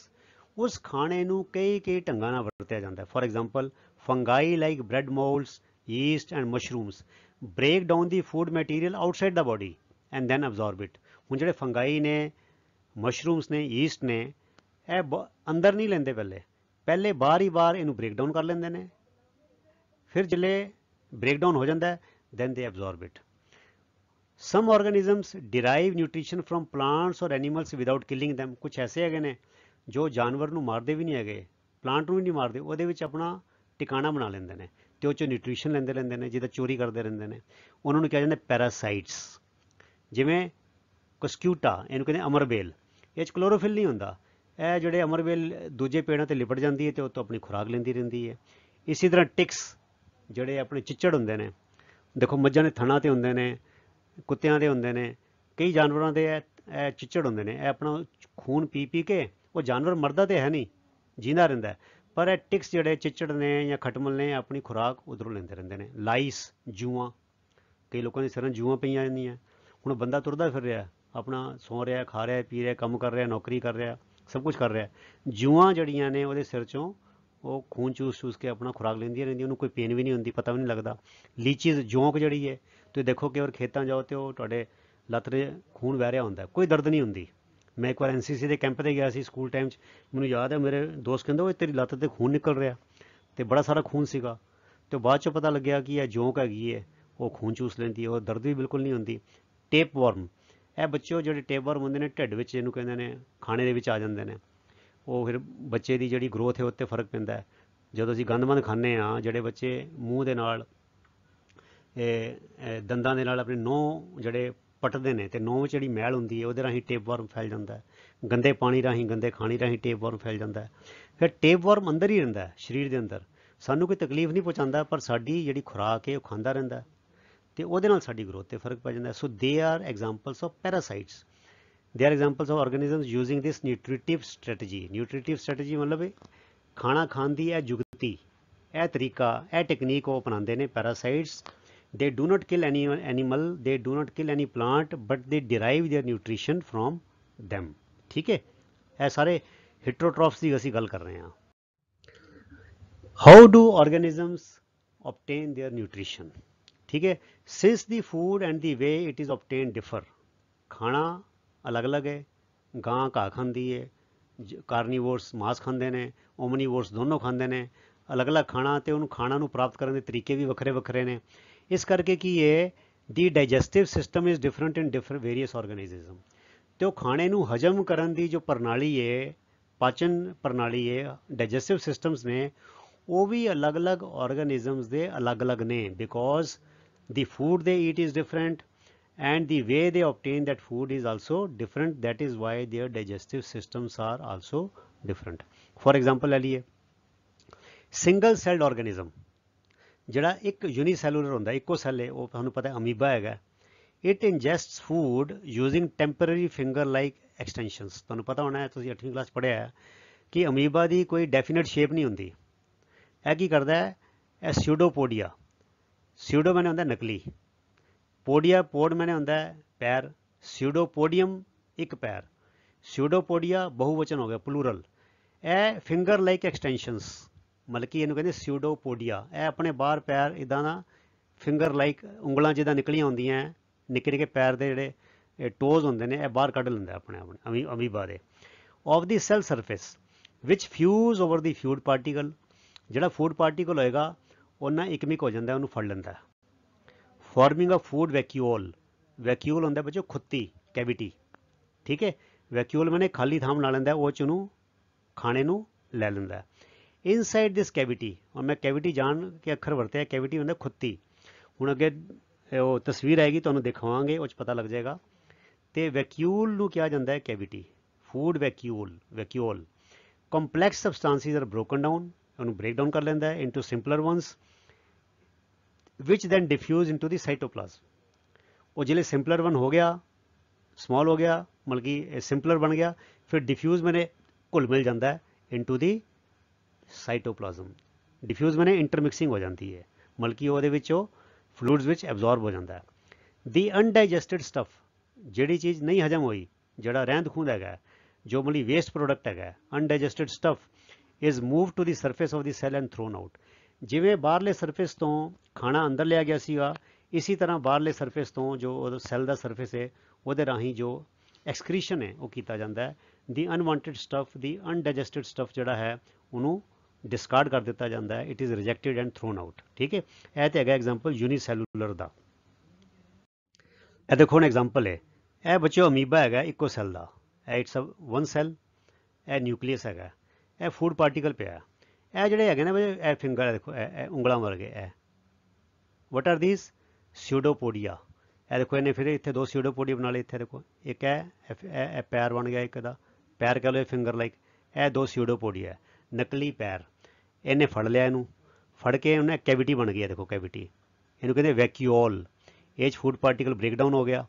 ਉਸ ਖਾਣੇ ਨੂੰ ਕਈ ਢੰਗਾਂ ਨਾਲ ਵਰਤਿਆ ਜਾਂਦਾ ਹੈ। For example, fungi like bread moulds, yeast and mushrooms break down the food material outside the body and then absorb it. ਹੁਣ ਜਿਹੜੇ ਫੰਗਾਈ ਨੇ, ਮਸ਼ਰੂਮਸ ਨੇ, ਯੀਸਟ ਨੇ, ਇਹ ਅੰਦਰ ਨਹੀਂ ਲੈਂਦੇ, ਪਹਿਲੇ ਬਾਹਰ ਹੀ ਬਾਹਰ ਇਹਨੂੰ ਬ੍ਰੇਕ ਡਾਊਨ ਕਰ ਲੈਂਦੇ ਨੇ, ਫਿਰ ਜਿਹੜੇ ਬ੍ਰੇਕ ਡਾਊਨ ਹੋ ਜਾਂਦਾ then they absorb it. Some organisms derive nutrition from plants or animals without killing them। ਕੁਛ ਐਸੇ ਹੈਗੇ ਨੇ ਜੋ ਜਾਨਵਰ ਨੂੰ ਮਾਰਦੇ ਵੀ ਨਹੀਂ ਹੈਗੇ, ਪਲਾਂਟ ਨੂੰ ਵੀ ਨਹੀਂ ਮਾਰਦੇ, ਉਹਦੇ ਵਿੱਚ ਆਪਣਾ ਟਿਕਾਣਾ ਬਣਾ ਲੈਂਦੇ ਨੇ ਤੇ ਉਹ 'ਚੋਂ ਨਿਊਟ੍ਰੀਸ਼ਨ ਲੈਂਦੇ ਨੇ, ਜਿਹਦਾ ਚੋਰੀ ਕਰਦੇ ਰਹਿੰਦੇ ਨੇ। ਉਹਨਾਂ ਨੂੰ ਕਿਹਾ ਜਾਂਦਾ ਪੈਰਾਸਾਈਟਸ। ਜਿਵੇਂ ਕਸਕਿਊਟਾ, ਇਹਨੂੰ ਕਹਿੰਦੇ ਅਮਰਬੇਲ, ਇਹ 'ਚ ਕਲੋਰੋਫਿਲ ਨਹੀਂ ਹੁੰਦਾ। ਇਹ ਜਿਹੜੇ ਅਮਰਬੇਲ ਦੂਜੇ ਪੇੜਾਂ ਤੇ ਲਿਪਟ ਜਾਂਦੀ ਹੈ ਤੇ ਉਹ ਤੋਂ ਆਪਣੀ ਖੁਰਾਕ ਲੈਂਦੀ ਰਹਿੰਦੀ ਹੈ। ਇਸੇ ਤਰ੍ਹਾਂ ਟਿਕਸ, ਜਿਹੜੇ ਆਪਣੇ ਚਿੱਚੜ ਹੁੰਦੇ ਨੇ, ਦੇਖੋ ਮੱਝਾਂ ਦੇ ਥਣਾਂ ਤੇ ਹੁੰਦੇ ਨੇ, ਕੁੱਤਿਆਂ ਦੇ ਹੁੰਦੇ ਨੇ, ਕਈ ਜਾਨਵਰਾਂ ਦੇ ਇਹ ਚਿੱਚੜ ਹੁੰਦੇ ਨੇ, ਇਹ ਆਪਣਾ ਖੂਨ ਪੀ ਕੇ, ਉਹ ਜਾਨਵਰ ਮਰਦਾ ਤੇ ਹੈ ਨਹੀਂ, ਜਿੰਦਾ ਰਹਿੰਦਾ, ਪਰ ਇਹ ਟਿਕਸ ਜਿਹੜੇ ਚਿੱਚੜ ਨੇ ਜਾਂ ਖਟਮਲ ਨੇ ਆਪਣੀ ਖੁਰਾਕ ਉਧਰੋਂ ਲੈਂਦੇ ਰਹਿੰਦੇ ਨੇ। ਲਾਈਸ, ਜੂਆਂ, ਕਈ ਲੋਕਾਂ ਦੇ ਸਿਰਾਂ ਜੂਆਂ ਪਈਆਂ ਜਾਂਦੀਆਂ। ਹੁਣ ਬੰਦਾ ਤੁਰਦਾ ਫਿਰ ਰਿਹਾ, ਆਪਣਾ ਸੌਂ ਰਿਹਾ, ਖਾ ਰਿਹਾ, ਪੀ ਰਿਹਾ, ਕੰਮ ਕਰ ਰਿਹਾ, ਨੌਕਰੀ ਕਰ ਰਿਹਾ, ਸਭ ਕੁਝ ਕਰ ਰਿਹਾ, ਜੂਆਂ ਜਿਹੜੀਆਂ ਨੇ ਉਹਦੇ ਸਿਰ 'ਚੋਂ ਉਹ ਖੂਨ ਚੂਸ ਕੇ ਆਪਣਾ ਖੁਰਾਕ ਲੈਂਦੀਆਂ ਰਹਿੰਦੀਆਂ, ਉਹਨੂੰ ਕੋਈ ਪੇਨ ਵੀ ਨਹੀਂ ਹੁੰਦੀ, ਪਤਾ ਵੀ ਨਹੀਂ ਲੱਗਦਾ। ਲੀਚੀਜ਼, ਜੌਂਕ ਜਿਹੜੀ ਹੈ, ਤੁਸੀਂ ਦੇਖੋ ਕਿ ਅਗਰ ਖੇਤਾਂ ਜਾਓ ਤੇ ਉਹ ਤੁਹਾਡੇ ਲੱਤ 'ਤੇ ਖੂਨ ਵਹਿ ਰਿਹਾ ਹੁੰਦਾ, ਕੋਈ ਦਰਦ ਨਹੀਂ ਹੁੰਦੀ। ਮੈਂ ਇੱਕ ਵਾਰ NCC ਦੇ ਕੈਂਪ 'ਤੇ ਗਿਆ ਸੀ ਸਕੂਲ ਟਾਈਮ 'ਚ, ਮੈਨੂੰ ਯਾਦ ਹੈ ਮੇਰੇ ਦੋਸਤ ਕਹਿੰਦਾ ਉਹ ਤੇਰੀ ਲੱਤ 'ਤੇ ਖੂਨ ਨਿਕਲ ਰਿਹਾ, ਤੇ ਬੜਾ ਸਾਰਾ ਖੂਨ ਸੀਗਾ। ਤੇ ਬਾਅਦ 'ਚੋਂ ਪਤਾ ਲੱਗਿਆ ਕਿ ਇਹ ਜੌਂਕ ਹੈਗੀ ਹੈ, ਉਹ ਖੂਨ ਚੂਸ ਲੈਂਦੀ ਹੈ, ਉਹ ਦਰਦ ਵੀ ਬਿਲਕੁਲ ਨਹੀਂ ਹੁੰਦੀ। ਟੇਪ ਵਾਰਮ, ਇਹ ਬੱਚਿਓ ਜਿਹੜੇ ਟੇਪ ਵਾਰਮ ਹੁੰਦੇ ਨੇ ਢਿੱਡ ਵਿੱਚ, ਇਹਨੂੰ ਕਹਿੰਦੇ ਨੇ, ਖਾਣੇ ਦੇ ਵਿੱਚ ਆ ਜਾਂਦੇ ਨੇ, ਉਹ ਫਿਰ ਬੱਚੇ ਦੀ ਜਿਹੜੀ ਗਰੋਥ ਹੈ ਉੱਤੇ ਫਰਕ ਪੈਂਦਾ ਹੈ। ਜਦੋਂ ਅਸੀਂ ਗੰਦਮੰਦ ਖਾਂਦੇ ਹਾਂ, ਜਿਹੜੇ ਬੱਚੇ ਮੂੰਹ ਦੇ ਨਾਲ ਦੰਦਾਂ ਦੇ ਨਾਲ ਆਪਣੇ ਨਹੁੰ ਜਿਹੜੇ ਪੱਟਦੇ ਨੇ, ਤੇ ਨਹੁੰ ਵਿੱਚ ਜਿਹੜੀ ਮੈਲ ਹੁੰਦੀ ਹੈ ਉਹਦੇ ਰਾਹੀਂ ਟੇਪ ਵਾਰਮ ਫੈਲ ਜਾਂਦਾ ਹੈ। ਗੰਦੇ ਪਾਣੀ ਰਾਹੀਂ, ਗੰਦੇ ਖਾਣੇ ਰਾਹੀਂ ਟੇਪ ਵਾਰਮ ਫੈਲ ਜਾਂਦਾ ਹੈ। ਫਿਰ ਟੇਪ ਵਾਰਮ ਅੰਦਰ ਹੀ ਰਹਿੰਦਾ ਹੈ, ਸਰੀਰ ਦੇ ਅੰਦਰ, ਸਾਨੂੰ ਕੋਈ ਤਕਲੀਫ ਨਹੀਂ ਪਹੁੰਚਾਉਂਦਾ, ਪਰ ਸਾਡੀ ਜਿਹੜੀ ਖੁਰਾਕ ਹੈ ਉਹ ਖਾਂਦਾ ਰਹਿੰਦਾ, ਤੇ ਉਹਦੇ ਨਾਲ ਸਾਡੀ ਗਰੋਥ 'ਤੇ ਫਰਕ ਪੈ ਜਾਂਦਾ। ਸੋ ਦੇ are examples of parasites, they are examples of organisms using this nutritive strategy. Nutritive strategy ਮਤਲਬ ਖਾਣਾ ਖਾਣ ਦੀ ਇਹ ਜੁਗਤੀ, ਇਹ ਤਰੀਕਾ, ਇਹ ਟੈਕਨੀਕ ਉਹ ਅਪਣਾਉਂਦੇ ਨੇ ਪੈਰਾਸਾਈਟਸ। They do not kill any animal, they do not kill any plant, but they derive their nutrition from them। ठीक है, ਇਹ ਸਾਰੇ heterotrophs ਦੀ ਅਸੀਂ ਗੱਲ ਕਰ ਰਹੇ ਹਾਂ। How do organisms obtain their nutrition? ठीक है, since the food and the way it is obtained differ, ਖਾਣਾ ਅਲੱਗ-ਅਲੱਗ ਹੈ। ਗਾਂ ਘਾਹ ਖਾਂਦੀ ਹੈ, ਕਾਰਨੀਵੋਰਸ ਮਾਸ ਖਾਂਦੇ ਨੇ, ਓਮਨੀਵੋਰਸ ਦੋਨੋਂ ਖਾਂਦੇ ਨੇ। ਅਲੱਗ-ਅਲੱਗ ਖਾਣਾ, ਤੇ ਉਹਨੂੰ ਖਾਣਾ ਨੂੰ ਪ੍ਰਾਪਤ ਕਰਨ ਦੇ ਤਰੀਕੇ ਵੀ ਵੱਖਰੇ ਵੱਖਰੇ ਨੇ। इस करके की है the digestive system is different in different various organism. तो खाने ਨੂੰ ਹਜਮ ਕਰਨ ਦੀ ਜੋ ਪ੍ਰਣਾਲੀ ਹੈ, ਪਾਚਨ ਪ੍ਰਣਾਲੀ ਹੈ, ਡਾਈਜੈਸਟਿਵ ਸਿਸਟਮਸ ਨੇ, ਉਹ ਵੀ ਅਲੱਗ-ਅਲੱਗ ਆਰਗੇਨਿਜ਼ਮਸ ਦੇ ਅਲੱਗ-ਅਲੱਗ ਨੇ, because the food they eat is different and the way they obtain that food is also different. That is why their digestive systems are also different. For example, ਲੈ ਲਈਏ single salad organism, ਜਿਹੜਾ ਇੱਕ ਯੂਨੀਸੈਲੂਲਰ ਹੁੰਦਾ, ਇੱਕੋ cell ਹੈ, ਉਹ ਤੁਹਾਨੂੰ ਪਤਾ ਅਮੀਬਾ ਹੈਗਾ। It ingests food using temporary finger like extensions. ਤੁਹਾਨੂੰ ਪਤਾ ਹੋਣਾ ਹੈ, ਤੁਸੀਂ 8ਵੀਂ ਕਲਾਸ ਪੜ੍ਹਿਆ ਹੈ ਕਿ ਅਮੀਬਾ ਦੀ ਕੋਈ ਡੈਫੀਨਿਟ ਸ਼ੇਪ ਨਹੀਂ ਹੁੰਦੀ। ਇਹ ਕੀ ਕਰਦਾ ਹੈ, ਇਹ ਸਿਊਡੋਪੋਡੀਆ, ਸਿਊਡੋ ਮੈਨੇ ਹੁੰਦਾ ਨਕਲੀ, ਪੋਡੀਆ ਪੋਡ ਮੈਨੇ ਹੁੰਦਾ ਪੈਰ, ਸਿਊਡੋਪੋਡੀਅਮ ਇੱਕ ਪੈਰ, ਸਿਊਡੋਪੋਡੀਆ ਬਹੁਵਚਨ ਹੋ ਗਿਆ ਪਲੂਰਲ। ਇਹ ਫਿੰਗਰ ਲਾਈਕ ਐਕਸਟੈਂਸ਼ਨਸ, ਮਤਲਬ ਕਿ ਇਹਨੂੰ ਕਹਿੰਦੇ ਸਿਊਡੋਪੋਡੀਆ। ਇਹ ਆਪਣੇ ਬਾਹਰ ਪੈਰ ਇੱਦਾਂ ਦਾ ਫਿੰਗਰ ਲਾਈਕ ਉਂਗਲਾਂ ਜਿੱਦਾਂ ਨਿਕਲੀਆਂ ਹੁੰਦੀਆਂ, ਨਿੱਕੇ ਨਿੱਕੇ ਪੈਰ ਦੇ ਜਿਹੜੇ ਟੋਜ਼ ਹੁੰਦੇ ਨੇ, ਇਹ ਬਾਹਰ ਕੱਢ ਲੈਂਦਾ ਆਪਣੇ ਆਪਣੇ ਅਮੀਬਾ ਦੇ। ਆਫ ਦੀ ਸੈਲ ਸਰਫੇਸ ਵਿਚ fuse over the food particle, ਜਿਹੜਾ ਫੂਡ ਪਾਰਟੀਕਲ ਹੋਏਗਾ ਉਹਨਾਂ ਇਕਮਿਕ ਹੋ ਜਾਂਦਾ, ਉਹਨੂੰ ਫੜ ਲੈਂਦਾ। Forming a food vacuole, vacuole ਹੁੰਦਾ ਬੱਚੋ ਖੁੱਤੀ, ਕੈਵਿਟੀ, ਠੀਕ ਹੈ। ਵੈਕਿਊਲ ਮੈਨੇ ਖਾਲੀ ਥਾਂ ਬਣਾ ਲੈਂਦਾ, ਉਹ 'ਚ ਉਹਨੂੰ ਖਾਣੇ ਨੂੰ ਲੈ ਲੈਂਦਾ। ਇਨਸਾਈਡ ਦਿਸ ਕੈਵਿਟੀ, ਔਰ ਮੈਂ ਕੈਵਿਟੀ ਜਾਣ ਕੇ ਅੱਖਰ ਵਰਤਿਆ, ਕੈਵਿਟੀ ਹੁੰਦਾ ਖੁੱਤੀ। ਹੁਣ ਅੱਗੇ ਉਹ ਤਸਵੀਰ ਆਏਗੀ ਤੁਹਾਨੂੰ ਦਿਖਾਵਾਂਗੇ, ਉਹ 'ਚ ਪਤਾ ਲੱਗ ਜਾਏਗਾ। ਤੇ ਵੈਕਿਊਲ ਨੂੰ ਕਿਹਾ ਜਾਂਦਾ ਹੈ cavity, food vacuole, vacuole. Complex substances are broken down, ਉਹਨੂੰ ਬ੍ਰੇਕ ਡਾਊਨ ਕਰ ਲੈਂਦਾ into simpler ones which then diffuse into the cytoplasm। ਉਹ ਜਿਹੜੇ ਸਿੰਪਲਰ ਵਨ ਹੋ ਗਿਆ, ਸਮॉल ਹੋ ਗਿਆ, ਮਤਲਬ ਕਿ ਸਿੰਪਲਰ ਬਣ ਗਿਆ, ਫਿਰ ਡਿਫਿਊਜ਼ ਮੈਨੇ ਘੁਲ ਮਿਲ ਜਾਂਦਾ ਇਨਟੂ ਦੀ ਸਾਈਟੋਪਲਾਜ਼ਮ। ਡਿਫਿਊਜ਼ ਮੈਨੇ ਇੰਟਰਮਿਕਸਿੰਗ ਹੋ ਜਾਂਦੀ ਹੈ, ਮਤਲਬ ਕਿ ਉਹਦੇ ਵਿੱਚ ਉਹ ਫਲੂਇਡਸ ਵਿੱਚ ਐਬਜ਼ੌਰਬ ਹੋ ਜਾਂਦਾ। ਦੀ ਅਨਡਾਈਜੈਸਟਡ ਸਟਫ, ਜਿਹੜੀ ਚੀਜ਼ ਨਹੀਂ ਹਜਮ ਹੋਈ, ਜਿਹੜਾ ਰਹਿੰਦ ਖੂੰਦ ਹੈਗਾ, ਜੋ ਮਤਲਬ ਵੇਸਟ ਪ੍ਰੋਡਕਟ ਹੈਗਾ, undigested stuff is move to the surface of the cell and thrown out. ਜਿਵੇਂ ਬਾਹਰਲੇ ਸਰਫੇਸ ਤੋਂ ਖਾਣਾ ਅੰਦਰ ਲਿਆ ਗਿਆ ਸੀਗਾ, ਇਸੀ ਤਰ੍ਹਾਂ ਬਾਹਰਲੇ ਸਰਫੇਸ ਤੋਂ ਜੋ ਸੈੱਲ ਦਾ ਸਰਫੇਸ ਹੈ, ਉਹਦੇ ਰਾਹੀਂ ਜੋ ਐਕਸਕ੍ਰੀਸ਼ਨ ਹੈ ਉਹ ਕੀਤਾ ਜਾਂਦਾ ਹੈ। ਦੀ ਅਨਵਾਂਟਡ ਸਟਫ, ਦੀ ਅਨਡਾਈਜੈਸਟਡ ਸਟਫ ਜਿਹੜਾ ਹੈ ਉਹਨੂੰ ਡਿਸਕਾਰਡ ਕਰ ਦਿੱਤਾ ਜਾਂਦਾ ਹੈ। It is rejected and thrown out, ਠੀਕ ਹੈ। ਇਹ ਤਾਂ ਹੈਗਾ ਐਗਜ਼ਾਮਪਲ ਯੂਨੀਸੈਲੂਲਰ ਦਾ। ਇਹ ਦੇਖੋ ਹੁਣ ਐਗਜ਼ਾਮਪਲ ਹੈ, ਇਹ ਬੱਚੋ ਅਮੀਬਾ ਹੈਗਾ ਇੱਕੋ ਸੈੱਲ ਦਾ, ਇਹ ਇਟਸ ਵਨ ਸੈੱਲ, ਇਹ ਨਿਊਕਲੀਅਸ ਹੈਗਾ, ਇਹ ਫੂਡ ਪਾਰਟੀਕਲ ਪਿਆ। ਇਹ ਜਿਹੜੇ ਹੈਗੇ ਨੇ ਇਹ ਫਿੰਗਰ ਦੇਖੋ, ਇਹ ਉਂਗਲਾਂ ਵਰਗੇ, ਇਹ ਵਟ ਆਰ ਦੀਸ ਸਿਊਡੋਪੋਡੀਆ। ਇਹ ਦੇਖੋ ਇਹਨੇ ਫਿਰ ਇੱਥੇ ਦੋ ਸਿਊਡੋਪੋਡੀਆ ਬਣਾ ਲਏ, ਇੱਥੇ ਦੇਖੋ ਇੱਕ ਇਹ ਪੈਰ ਬਣ ਗਿਆ, ਇੱਕ ਦਾ ਪੈਰ ਕਹਿ ਲਓ ਫਿੰਗਰ ਲਾਈਕ, ਇਹ ਦੋ ਸਿਊਡੋਪੋਡੀਆ ਨਕਲੀ ਪੈਰ। ਇਹਨੇ ਫੜ ਲਿਆ, ਇਹਨੂੰ ਫੜ ਕੇ ਉਹਨੇ ਕੈਵਿਟੀ ਬਣ ਗਈ ਹੈ, ਦੇਖੋ ਕੈਵਿਟੀ, ਇਹਨੂੰ ਕਹਿੰਦੇ ਵੈਕਿਊਲ। ਇਹ 'ਚ ਫੂਡ ਪਾਰਟੀਕਲ ਬ੍ਰੇਕਡਾਊਨ ਹੋ ਗਿਆ,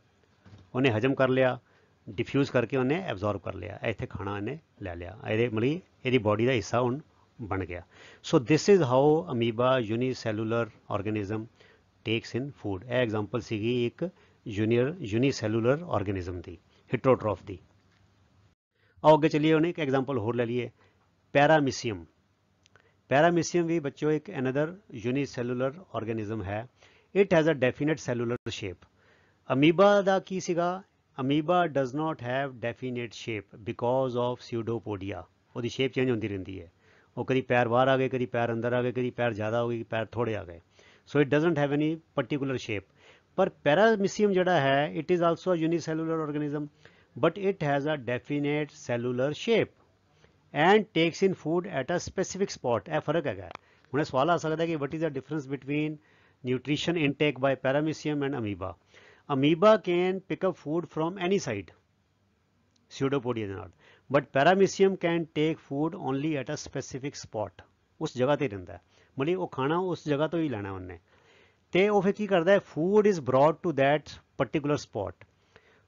ਉਹਨੇ ਹਜਮ ਕਰ ਲਿਆ, ਡਿਫਿਊਜ਼ ਕਰਕੇ ਉਹਨੇ ਐਬਜ਼ੌਰਬ ਕਰ ਲਿਆ, ਇੱਥੇ ਖਾਣਾ ਇਹਨੇ ਲੈ ਲਿਆ, ਇਹਦੇ ਮਤਲਬ ਇਹਦੀ ਬੋਡੀ ਦਾ ਹਿੱਸਾ ਹੁਣ ਬਣ ਗਿਆ। So this is how amoeba unicellular organism takes in food. ਇਹ ਐਗਜ਼ਾਮਪਲ ਸੀਗੀ ਇੱਕ ਯੂਨੀਸੈਲੂਲਰ ਆਰਗੇਨਿਜ਼ਮ ਦੀ, ਹੀਟਰੋਟ੍ਰੋਫ ਦੀ। ਆਓ ਅੱਗੇ ਚੱਲੀਏ, ਉਹਨੇ ਇੱਕ ਐਗਜ਼ਾਮਪਲ ਹੋਰ ਲੈ ਲਈਏ, ਪੈਰਾਮੀਸੀਅਮ। ਪੈਰਾਮੀਸੀਅਮ ਵੀ ਬੱਚੋ ਇੱਕ ਅਨਦਰ ਯੂਨੀਸੈਲੂਲਰ ਆਰਗੇਨਿਜ਼ਮ ਹੈ। It has a definite cellular shape. Amoeba ਦਾ ਕੀ ਸੀਗਾ, amoeba does not have definite shape because of pseudopodia. ਉਹਦੀ ਸ਼ੇਪ ਚੇਂਜ ਹੁੰਦੀ ਰਹਿੰਦੀ ਹੈ, ਉਹ ਕਦੀ ਪੈਰ ਬਾਹਰ ਆ ਗਏ, ਕਦੀ ਪੈਰ ਅੰਦਰ ਆ ਗਏ, ਕਦੀ ਪੈਰ ਜ਼ਿਆਦਾ ਹੋ ਗਏ, ਪੈਰ ਥੋੜ੍ਹੇ ਆ ਗਏ। So it doesn't have any particular shape. ਪਰ ਪੈਰਾਮੀਸੀਅਮ ਜਿਹੜਾ ਹੈ, it is also unicellular organism, but it has a definite cellular shape and takes in food at a specific spot. ਇਹ ਫਰਕ ਹੈਗਾ। ਹੁਣ ਇਹ ਸਵਾਲ ਆ ਸਕਦਾ ਕਿ what is the difference between nutrition intake by paramecium and amoeba. Amoeba can pick up food from any side pseudopodia ਦੇ ਨਾਲ, but paramecium can take food only at a specific spot. ਉਸ ਜਗ੍ਹਾ 'ਤੇ ਰਹਿੰਦਾ, ਮਤਲਬ ਉਹ ਖਾਣਾ ਉਸ ਜਗ੍ਹਾ ਤੋਂ ਹੀ ਲੈਣਾ ਉਹਨੇ। ਅਤੇ ਉਹ ਫਿਰ ਕੀ ਕਰਦਾ ਹੈ, food is brought to that particular spot.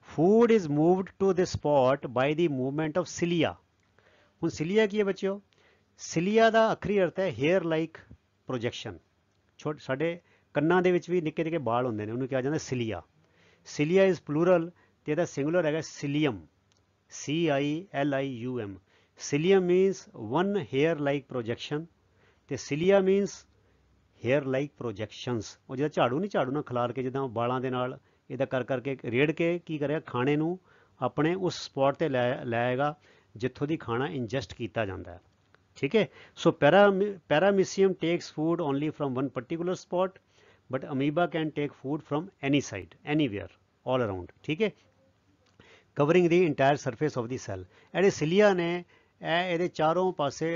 Food is moved to this spot by the movement of cilia. ਹੁਣ ਸਿਲੀਆ ਕੀ ਹੈ ਬੱਚਿਓ, ਸਿਲੀਆ ਦਾ ਅੱਖਰੀ ਅਰਥ ਹੈ ਹੇਅਰ ਲਾਈਕ ਪ੍ਰੋਜੈਕਸ਼ਨ। ਸਾਡੇ ਕੰਨਾਂ ਦੇ ਵਿੱਚ ਵੀ ਨਿੱਕੇ ਨਿੱਕੇ ਬਾਲ ਹੁੰਦੇ ਨੇ, ਉਹਨੂੰ ਕਿਹਾ ਜਾਂਦਾ ਸਿਲੀਆ। ਸਿਲੀਆ ਇਜ਼ ਪਲੂਰਲ ਅਤੇ ਇਹਦਾ ਸਿੰਗੂਲਰ ਹੈਗਾ cilium, CILIUM। Cilium means one hair like projection, ਅਤੇ cilia means hair like projections. ਉਹ ਜਿਹਦਾ ਝਾੜੂ ਨਹੀਂ, ਝਾੜੂ ਨਾਲ ਖਿਲਾਰ ਕੇ ਜਿੱਦਾਂ ਬਾਲਾਂ ਦੇ ਨਾਲ ਇਹਦਾ ਕਰ ਕਰਕੇ ਰੇੜ ਕੇ ਕੀ ਕਰੇਗਾ, ਖਾਣੇ ਨੂੰ ਆਪਣੇ ਉਸ ਸਪੌਟ 'ਤੇ ਲੈ ਆਏਗਾ ਜਿੱਥੋਂ ਦੀ ਖਾਣਾ ਇੰਜੈਸਟ ਕੀਤਾ ਜਾਂਦਾ ਹੈ, ਠੀਕ ਹੈ। So paramecium takes food only from one particular spot but amoeba can take food from any side anywhere all around, ठीक है, covering the entire surface of the cell. ਜਿਹੜੇ ਸਿਲੀਆ ਨੇ ਇਹਦੇ ਚਾਰੋਂ ਪਾਸੇ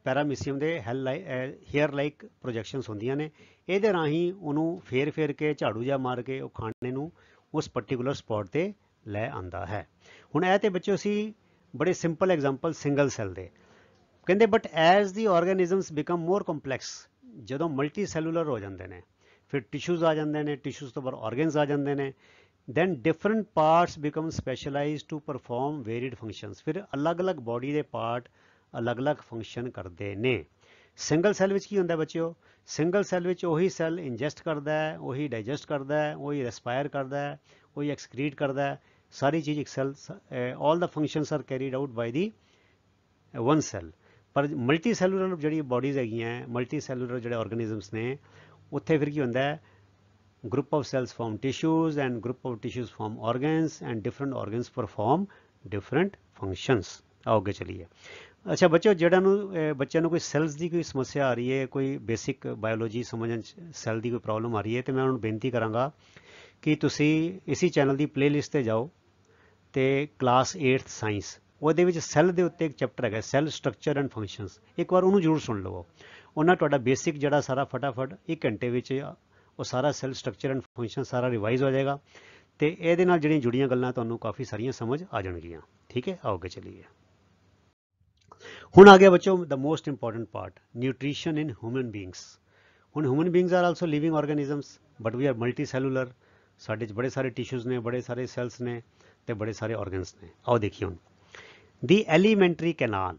ਪੈਰਾਮੀਸੀਅਮ ਦੇ ਹੇਅਰ ਲਾਈਕ ਪ੍ਰੋਜੈਕਸ਼ਨਸ ਹੁੰਦੀਆਂ ਨੇ, ਇਹਦੇ ਰਾਹੀਂ ਉਹਨੂੰ ਫੇਰ ਫੇਰ ਕੇ ਝਾੜੂ ਜਿਹਾ ਮਾਰ ਕੇ ਉਹ ਖਾਣੇ ਨੂੰ ਉਸ ਪਰਟੀਕੂਲਰ ਸਪੌਟ ਤੇ ਲੈ ਆਂਦਾ ਹੈ। ਹੁਣ ਇਹ ਤੇ ਬੱਚਿਓ ਸੀ ਬੜੇ ਸਿੰਪਲ ਐਗਜ਼ਾਮਪਲ ਸਿੰਗਲ ਸੈੱਲ ਦੇ। ਕਹਿੰਦੇ but as the ਆਰਗੈਨਿਜ਼ਮਸ become more complex, ਜਦੋਂ ਮਲਟੀ ਸੈਲੂਲਰ ਹੋ ਜਾਂਦੇ ਨੇ ਫਿਰ ਟਿਸ਼ੂਜ਼ ਆ ਜਾਂਦੇ ਨੇ, ਟਿਸ਼ੂਜ਼ ਤੋਂ ਬਾਅਦ ਆਰਗਨਸ ਆ ਜਾਂਦੇ ਨੇ, then different parts become specialized to perform varied functions। ਫਿਰ ਅਲੱਗ-ਅਲੱਗ ਬੋਡੀ ਦੇ ਪਾਰਟ ਅਲੱਗ-ਅਲੱਗ ਫੰਕਸ਼ਨ ਕਰਦੇ ਨੇ। ਸਿੰਗਲ ਸੈੱਲ ਵਿੱਚ ਕੀ ਹੁੰਦਾ ਬੱਚਿਓ, ਸਿੰਗਲ ਸੈੱਲ ਵਿੱਚ ਉਹੀ ਸੈੱਲ ਇੰਜੈਸਟ ਕਰਦਾ ਹੈ, ਉਹੀ ਡਾਈਜੈਸਟ ਕਰਦਾ ਹੈ, ਉਹੀ ਰੈਸਪਾਇਰ ਕਰਦਾ ਹੈ, ਉਹੀ ਐਕਸਕ੍ਰੀਟ ਕਰਦਾ ਹੈ, ਸਾਰੀ ਚੀਜ਼ ਇੱਕ ਸੈੱਲ, ਆਲ ਦਾ ਫੰਕਸ਼ਨਸ ਆਰ ਕੈਰੀਡ ਆਊਟ ਬਾਈ ਦੀ ਵਨ ਸੈੱਲ। ਪਰ ਮਲਟੀ ਸੈਲੂਲਰ ਜਿਹੜੀ ਬੋਡੀਜ਼ ਹੈਗੀਆਂ, ਮਲਟੀ ਸੈਲੂਲਰ ਜਿਹੜੇ ਆਰਗੈਨਿਜ਼ਮਸ ਨੇ, ਉੱਥੇ ਫਿਰ ਕੀ ਹੁੰਦਾ ਹੈ, group of cells form tissues and group of tissues form organs and different organs perform different functions। आओ आगे चलिए। अच्छा बच्चों ਜਿਹੜਾ ਨੂੰ ਬੱਚਿਆਂ ਨੂੰ ਕੋਈ ਸੈਲਸ ਦੀ ਕੋਈ ਸਮੱਸਿਆ ਆ ਰਹੀ ਹੈ, ਕੋਈ ਬੇਸਿਕ ਬਾਇਓਲੋਜੀ ਸਮਝਣ ਸੈੱਲ ਦੀ ਕੋਈ ਪ੍ਰੋਬਲਮ ਆ ਰਹੀ ਹੈ, ਤੇ ਮੈਂ ਉਹਨਾਂ ਨੂੰ ਬੇਨਤੀ ਕਰਾਂਗਾ ਕਿ ਤੁਸੀਂ ਇਸੀ ਚੈਨਲ ਦੀ ਪਲੇਲਿਸਟ ਤੇ ਜਾਓ ਤੇ ਕਲਾਸ 8th ਸਾਇੰਸ, ਉਹਦੇ ਵਿੱਚ ਸੈੱਲ ਦੇ ਉੱਤੇ ਇੱਕ ਚੈਪਟਰ ਹੈਗਾ ਸੈੱਲ ਸਟਰਕਚਰ ਐਂਡ ਫੰਕਸ਼ਨਸ, ਇੱਕ ਵਾਰ ਉਹਨੂੰ ਜ਼ਰੂਰ ਸੁਣ ਲਵੋ। ਉਹਨਾਂ ਤੁਹਾਡਾ ਬੇਸਿਕ ਜਿਹੜਾ ਸਾਰਾ ਫਟਾਫਟ 1 ਘੰਟੇ ਵਿੱਚ ਉਹ ਸਾਰਾ ਸੈੱਲ ਸਟਰਕਚਰ ਐਂਡ ਫੰਕਸ਼ਨ ਸਾਰਾ ਰਿਵਾਈਜ਼ ਹੋ ਜਾਏਗਾ, ਤੇ ਇਹਦੇ ਨਾਲ ਜਿਹੜੀਆਂ ਜੁੜੀਆਂ ਗੱਲਾਂ ਤੁਹਾਨੂੰ ਕਾਫੀ ਸਾਰੀਆਂ ਸਮਝ ਆ ਜਾਣਗੀਆਂ, ਠੀਕ ਹੈ। ਆਓ ਅੱਗੇ ਚਲੀਏ। ਹੁਣ ਆ ਗਿਆ ਬੱਚੋ the most important part, nutrition in human beings. ਹੁਣ human beings are also living organisms but we are multicellular. ਸਾਡੇ 'ਚ ਬੜੇ ਸਾਰੇ ਟਿਸ਼ੂਜ਼ ਨੇ, ਬੜੇ ਸਾਰੇ ਸੈਲਸ ਨੇ, ਤੇ ਬੜੇ ਸਾਰੇ ਆਰਗਨਸ ਨੇ। ਆਓ ਦੇਖੀਏ ਹੁਣ ਦੀ ਐਲੀਮੈਂਟਰੀ ਕੈਨਾਲ।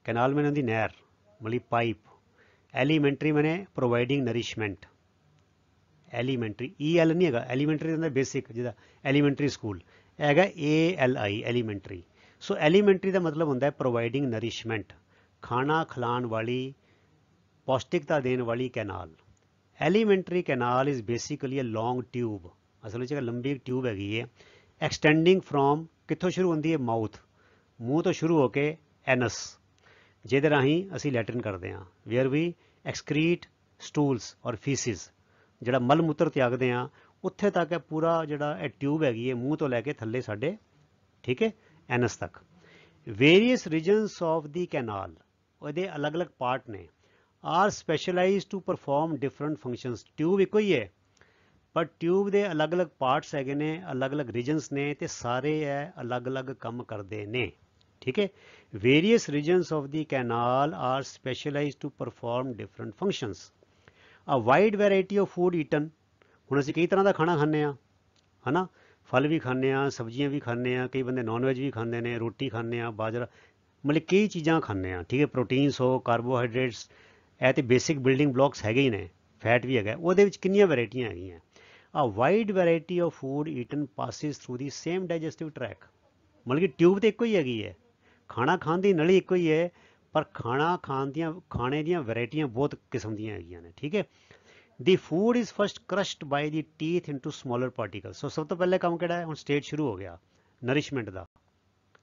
ਕੈਨਾਲ ਮੈਨੇ ਹੁੰਦੀ ਨਹਿਰ, ਮਤਲਬ ਪਾਈਪ। ਐਲੀਮੈਂਟਰੀ ਮੈਨੇ ਪ੍ਰੋਵਾਈਡਿੰਗ ਨਰਿਸ਼ਮੈਂਟ। ਐਲੀਮੈਂਟਰੀ EL ਨਹੀਂ ਹੈਗਾ, ਐਲੀਮੈਂਟਰੀ ਹੁੰਦਾ ਬੇਸਿਕ, ਜਿਹਦਾ ਐਲੀਮੈਂਟਰੀ ਸਕੂਲ ਹੈਗਾ ALI ਐਲੀਮੈਂਟਰੀ। ਸੋ ਐਲੀਮੈਂਟਰੀ ਦਾ ਮਤਲਬ ਹੁੰਦਾ ਹੈ ਪ੍ਰੋਵਾਈਡਿੰਗ ਨਰਿਸ਼ਮੈਂਟ, ਖਾਣਾ ਖਿਲਾਉਣ ਵਾਲੀ, ਪੌਸ਼ਟਿਕਤਾ ਦੇਣ ਵਾਲੀ canal. Alimentary canal is basically a long tube, ਅਸਲ ਵਿੱਚ ਲੰਬੀ ਇੱਕ ਟਿਊਬ ਹੈਗੀ ਹੈ, ਐਕਸਟੈਂਡਿੰਗ ਫਰੋਮ, ਕਿੱਥੋਂ ਸ਼ੁਰੂ ਹੁੰਦੀ ਹੈ, ਮਾਊਥ, ਮੂੰਹ ਤੋਂ ਸ਼ੁਰੂ ਹੋ ਕੇ ਐਨਸ, ਜਿਹਦੇ ਰਾਹੀਂ ਅਸੀਂ ਲੈਟਰਿਨ ਕਰਦੇ ਹਾਂ, ਵੇਅਰ ਵੀ ਐਕਸਕ੍ਰੀਟ ਸਟੂਲਸ ਔਰ ਫੀਸਿਸ, ਜਿਹੜਾ ਮਲ ਮੂਤਰ ਤਿਆਗਦੇ ਹਾਂ, ਉੱਥੇ ਤੱਕ ਹੈ ਪੂਰਾ ਜਿਹੜਾ ਇਹ ਟਿਊਬ ਹੈਗੀ ਹੈ, ਮੂੰਹ ਤੋਂ ਲੈ ਕੇ ਥੱਲੇ ਸਾਡੇ, ਠੀਕ ਹੈ, ਐਨਸ ਤੱਕ। Various regions of the canal, ਉਹਦੇ ਅਲੱਗ-ਅਲੱਗ ਪਾਰਟ ਨੇ, are specialise to perform different functions. Tube ਇੱਕੋ ਹੀ ਹੈ ਪਰ ਟਿਊਬ ਦੇ ਅਲੱਗ-ਅਲੱਗ ਪਾਰਟਸ ਹੈਗੇ ਨੇ, ਅਲੱਗ-ਅਲੱਗ ਰੀਜਨਸ ਨੇ, ਤੇ ਸਾਰੇ ਹੈ ਅਲੱਗ-ਅਲੱਗ ਕੰਮ ਕਰਦੇ ਨੇ, ਠੀਕ ਹੈ। Various regions of the canal are specialise to perform different functions. A wide variety of food eaten. ਹੁਣ ਅਸੀਂ ਕਈ ਤਰ੍ਹਾਂ ਦਾ ਖਾਣਾ ਖਾਂਦੇ ਹਾਂ, ਹੈ ਨਾ, ਫਲ ਵੀ ਖਾਂਦੇ ਹਾਂ, ਸਬਜ਼ੀਆਂ ਵੀ ਖਾਂਦੇ ਹਾਂ, ਕਈ ਬੰਦੇ ਨੌਨ ਵੈਜ ਵੀ ਖਾਂਦੇ ਨੇ, ਰੋਟੀ ਖਾਂਦੇ ਹਾਂ, ਬਾਜਰਾ, ਮਤਲਬ ਕਈ ਚੀਜ਼ਾਂ ਖਾਂਦੇ ਹਾਂ, ਠੀਕ ਹੈ। ਪ੍ਰੋਟੀਨਸ ਹੋ, ਕਾਰਬੋਹਾਈਡਰੇਟਸ, ਇਹ ਤੇ ਬੇਸਿਕ ਬਿਲਡਿੰਗ ਬਲੋਕਸ ਹੈਗੇ ਹੀ ਨੇ, ਫੈਟ ਵੀ ਹੈਗਾ, ਉਹਦੇ ਵਿੱਚ ਕਿੰਨੀਆਂ ਵੈਰਾਈਟੀਆਂ ਹੈਗੀਆਂ। ਆ wide variety of food eaten passes through the same digestive track, ਮਤਲਬ ਕਿ ਟਿਊਬ ਤੇ ਇੱਕੋ ਹੀ ਹੈਗੀ ਹੈ, ਖਾਣਾ ਖਾਣ ਦੀ ਨਲੀ ਇੱਕੋ ਹੀ ਹੈ, ਪਰ ਖਾਣੇ ਦੀਆਂ ਵੈਰਾਈਟੀਆਂ ਬਹੁਤ ਕਿਸਮ ਦੀਆਂ ਹੈਗੀਆਂ ਨੇ, ਠੀਕ ਹੈ। The food is first ਕਰਸ਼ਡ by the teeth into smaller particle. ਸੋ ਸਭ ਤੋਂ ਪਹਿਲੇ ਕੰਮ ਕਿਹੜਾ ਹੈ, ਹੁਣ ਸਟੇਜ ਸ਼ੁਰੂ ਹੋ ਗਿਆ ਨਰਿਸ਼ਮੈਂਟ ਦਾ,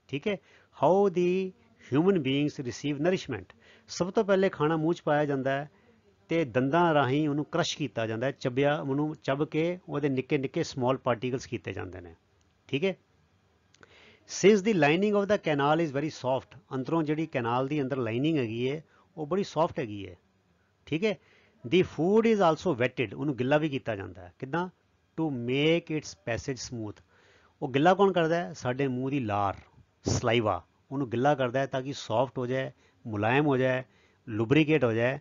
ਠੀਕ ਹੈ। How the human beings receive nourishment. ਸਭ ਤੋਂ ਪਹਿਲੇ ਖਾਣਾ ਮੂੰਹ 'ਚ ਪਾਇਆ ਜਾਂਦਾ ਹੈ, ਤੇ ਦੰਦਾਂ ਰਾਹੀਂ ਉਹਨੂੰ ਕ੍ਰਸ਼ ਕੀਤਾ ਜਾਂਦਾ ਹੈ, ਚੱਬਿਆ, ਉਹਨੂੰ ਚੱਬ ਕੇ ਉਹਦੇ ਨਿੱਕੇ ਨਿੱਕੇ ਸਮਾਲ ਪਾਰਟੀਕਲਸ ਕੀਤੇ ਜਾਂਦੇ ਨੇ, ਠੀਕ ਹੈ। Since the lining of the canal is very soft, ਅੰਦਰੋਂ ਜਿਹੜੀ ਕੈਨਾਲ ਦੀ ਅੰਦਰ ਲਾਈਨਿੰਗ ਹੈਗੀ ਹੈ ਉਹ ਬੜੀ ਸੌਫਟ ਹੈਗੀ ਹੈ, ਠੀਕ ਹੈ। The food is also wetted, ਉਹਨੂੰ ਗਿੱਲਾ ਵੀ ਕੀਤਾ ਜਾਂਦਾ ਹੈ, ਕਿੱਦਾਂ, to make its passage smooth. ਉਹ ਗਿੱਲਾ ਕੌਣ ਕਰਦਾ ਹੈ, ਸਾਡੇ ਮੂੰਹ ਦੀ ਲਾਰ, ਸਲਾਈਵਾ, ਉਹਨੂੰ ਗਿੱਲਾ ਕਰਦਾ ਹੈ ਤਾਂ ਕਿ ਸੌਫਟ ਹੋ ਜਾਏ, ਮੁਲਾਇਮ ਹੋ ਜਾਏ, ਲੁਬਰੀਕੇਟ ਹੋ ਜਾਏ,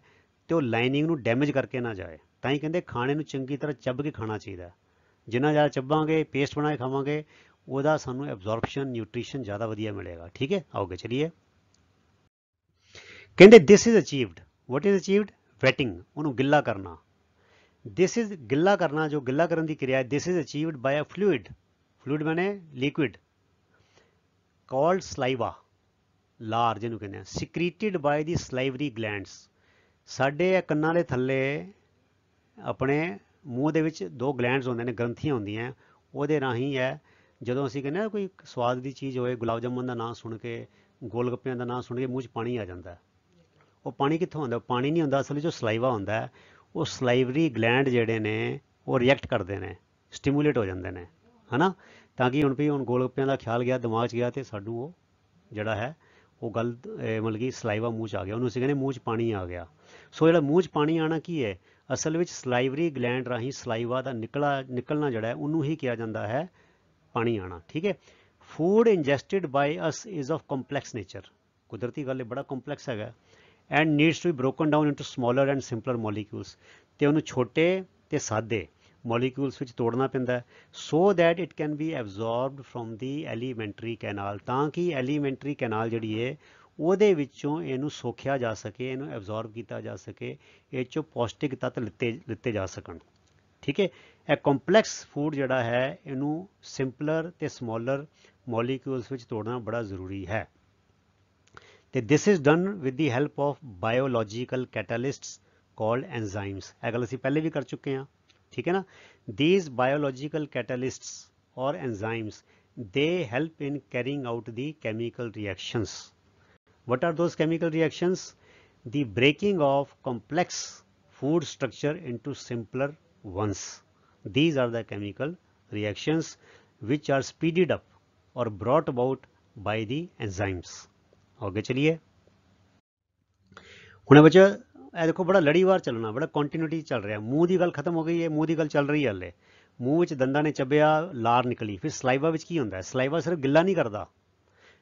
ਤੇ ਉਹ ਲਾਈਨਿੰਗ ਨੂੰ ਡੈਮੇਜ ਕਰਕੇ ਨਾ ਜਾਏ। ਤਾਂ ਹੀ ਕਹਿੰਦੇ ਖਾਣੇ ਨੂੰ ਚੰਗੀ ਤਰ੍ਹਾਂ ਚੱਬ ਕੇ ਖਾਣਾ ਚਾਹੀਦਾ, ਜਿੰਨਾ ਜ਼ਿਆਦਾ ਚੱਬਾਂਗੇ, ਪੇਸਟ ਬਣਾ ਕੇ ਖਾਵਾਂਗੇ, ਉਹਦਾ ਸਾਨੂੰ ਐਬਜ਼ੌਰਪਸ਼ਨ, ਨਿਊਟ੍ਰੀਸ਼ਨ ਜ਼ਿਆਦਾ ਵਧੀਆ ਮਿਲੇਗਾ, ਠੀਕ ਹੈ। ਆਓਗੇ ਚਲੀਏ। ਕਹਿੰਦੇ ਦਿਸ is achieved, what is achieved, vetting, ਉਹਨੂੰ ਗਿੱਲਾ ਕਰਨਾ। ਦਿਸ ਇਜ਼ ਗਿੱਲਾ ਕਰਨਾ, ਜੋ ਗਿੱਲਾ ਕਰਨ ਦੀ ਕਿਰਿਆ ਹੈ, this is achieved by a fluid, fluid ਮੈਨੇ ਲਿਕੁਇਡ, ਕਾਲਡ ਸਲਾਈਵਾ, ਲਾਰ ਜਿਹਨੂੰ ਕਹਿੰਦੇ ਆ, ਸਿਕਰੀਟਿਡ ਬਾਈ ਦੀ ਸਲਾਈਵਰੀ ਗਲੈਂਡਸ। ਸਾਡੇ ਕੰਨਾਂ ਦੇ ਥੱਲੇ ਆਪਣੇ ਮੂੰਹ ਦੇ ਵਿੱਚ 2 ਗਲੈਂਡਸ ਹੁੰਦੇ ਨੇ, ਗ੍ਰੰਥੀਆਂ ਹੁੰਦੀਆਂ, ਉਹਦੇ ਰਾਹੀਂ ਹੈ, ਜਦੋਂ ਅਸੀਂ ਕਹਿੰਦੇ ਹਾਂ ਕੋਈ ਸਵਾਦ ਦੀ ਚੀਜ਼ ਹੋਏ, ਗੁਲਾਬ ਜਾਮੁਨ ਦਾ ਨਾਂ ਸੁਣ ਕੇ, ਗੋਲ ਗੱਪਿਆਂ ਦਾ ਨਾਂ ਸੁਣ ਕੇ ਮੂੰਹ 'ਚ ਪਾਣੀ ਆ ਜਾਂਦਾ। ਉਹ ਪਾਣੀ ਕਿੱਥੋਂ ਆਉਂਦਾ, ਪਾਣੀ ਨਹੀਂ ਹੁੰਦਾ, ਅਸਲ ਵਿੱਚ ਉਹ ਸਲਾਈਵਾ ਹੁੰਦਾ ਹੈ, ਉਹ ਸਲਾਈਵਰੀ ਗਲੈਂਡ ਜਿਹੜੇ ਨੇ ਉਹ ਰਿਐਕਟ ਕਰਦੇ ਨੇ, ਸਟਿਮੂਲੇਟ ਹੋ ਜਾਂਦੇ ਨੇ, ਹੈ ਨਾ। ਤਾਂ ਕਿ ਹੁਣ ਵੀ ਹੁਣ ਗੋਲਗੱਪਿਆਂ ਦਾ ਖਿਆਲ ਗਿਆ ਦਿਮਾਗ 'ਚ ਗਿਆ ਤੇ ਸਾਨੂੰ ਉਹ ਜਿਹੜਾ ਹੈ ਉਹ ਗੱਲ ਮਤਲਬ ਕਿ ਸਲਾਈਵਾ ਮੂੰਹ 'ਚ ਆ ਗਿਆ, ਉਹਨੂੰ ਅਸੀਂ ਕਹਿੰਦੇ ਮੂੰਹ 'ਚ ਪਾਣੀ ਆ ਗਿਆ। ਸੋ ਜਿਹੜਾ ਮੂੰਹ 'ਚ ਪਾਣੀ ਆਉਣਾ ਕੀ ਹੈ, ਅਸਲ ਵਿੱਚ ਸਲਾਈਵਰੀ ਗਲੈਂਡ ਰਾਹੀਂ ਸਲਾਈਵਾ ਦਾ ਨਿਕਲਣਾ ਜਿਹੜਾ ਹੈ ਉਹਨੂੰ ਹੀ ਕਿਹਾ ਜਾਂਦਾ ਹੈ ਪਾਣੀ ਆਣਾ। ਠੀਕ ਹੈ। Food ingested by us is of complex nature, ਕੁਦਰਤੀ ਗੱਲ ਇਹ ਬੜਾ ਕੰਪਲੈਕਸ ਹੈਗਾ, and needs to be broken down into smaller and simpler molecules, ਤੇ ਉਹਨੂੰ ਛੋਟੇ ਤੇ ਸਾਦੇ ਮੋਲੀਕਿਊਲਸ ਵਿੱਚ ਤੋੜਨਾ ਪੈਂਦਾ so that it can be absorbed from the alimentary canal, ਤਾਂ ਕਿ ਐਲੀਮੈਂਟਰੀ ਕੈਨਾਲ ਜਿਹੜੀ ਹੈ ਉਹਦੇ ਵਿੱਚੋਂ ਇਹਨੂੰ ਸੋਖਿਆ ਜਾ ਸਕੇ, ਇਹਨੂੰ ਐਬਜ਼ੋਰਬ ਕੀਤਾ ਜਾ ਸਕੇ, ਇਹ 'ਚੋਂ ਪੌਸ਼ਟਿਕ ਤੱਤ ਲਿੱਤੇ ਜਾ ਸਕਣ। ਠੀਕ ਹੈ। ਇਹ ਕੰਪਲੈਕਸ ਫੂਡ ਜਿਹੜਾ ਹੈ ਇਹਨੂੰ ਸਿੰਪਲਰ ਤੇ ਸਮੋਲਰ ਮੋਲੀਕਿਊਲਸ ਵਿੱਚ ਤੋੜਨਾ ਬੜਾ ਜ਼ਰੂਰੀ ਹੈ। ਤੇ this is done with the help of biological catalysts called enzymes, ਇਹ ਗੱਲ ਅਸੀਂ ਪਹਿਲੇ ਵੀ ਕਰ ਚੁੱਕੇ ਹਾਂ। ਠੀਕ ਹੈ ਨਾ। these biological catalysts or enzymes, they help in carrying out the chemical reactions. What are those chemical reactions? The breaking of complex food structure into simpler ones. These are the chemical reactions which are speeded up or brought about by the enzymes. आगे चलिए। ਹੁਣ ਬੱਚਾ ਇਹ ਦੇਖੋ ਬੜਾ ਲੜੀਵਾਰ ਚੱਲਣਾ, ਬੜਾ ਕੰਟੀਨਿਊਟੀ ਚੱਲ ਰਿਹਾ। ਮੂੰਹ ਦੀ ਗੱਲ ਖਤਮ ਹੋ ਗਈ ਹੈ, ਮੂੰਹ ਦੀ ਗੱਲ ਚੱਲ ਰਹੀ ਹੈ ਹਲੇ। ਮੂੰਹ ਵਿੱਚ ਦੰਦਾਂ ਨੇ ਚੱਬਿਆ, ਲਾਰ ਨਿਕਲੀ, ਫਿਰ ਸਲਾਈਵਾ ਵਿੱਚ ਕੀ ਹੁੰਦਾ ਹੈ? ਸਲਾਈਵਾ ਸਿਰਫ ਗਿੱਲਾ ਨਹੀਂ ਕਰਦਾ,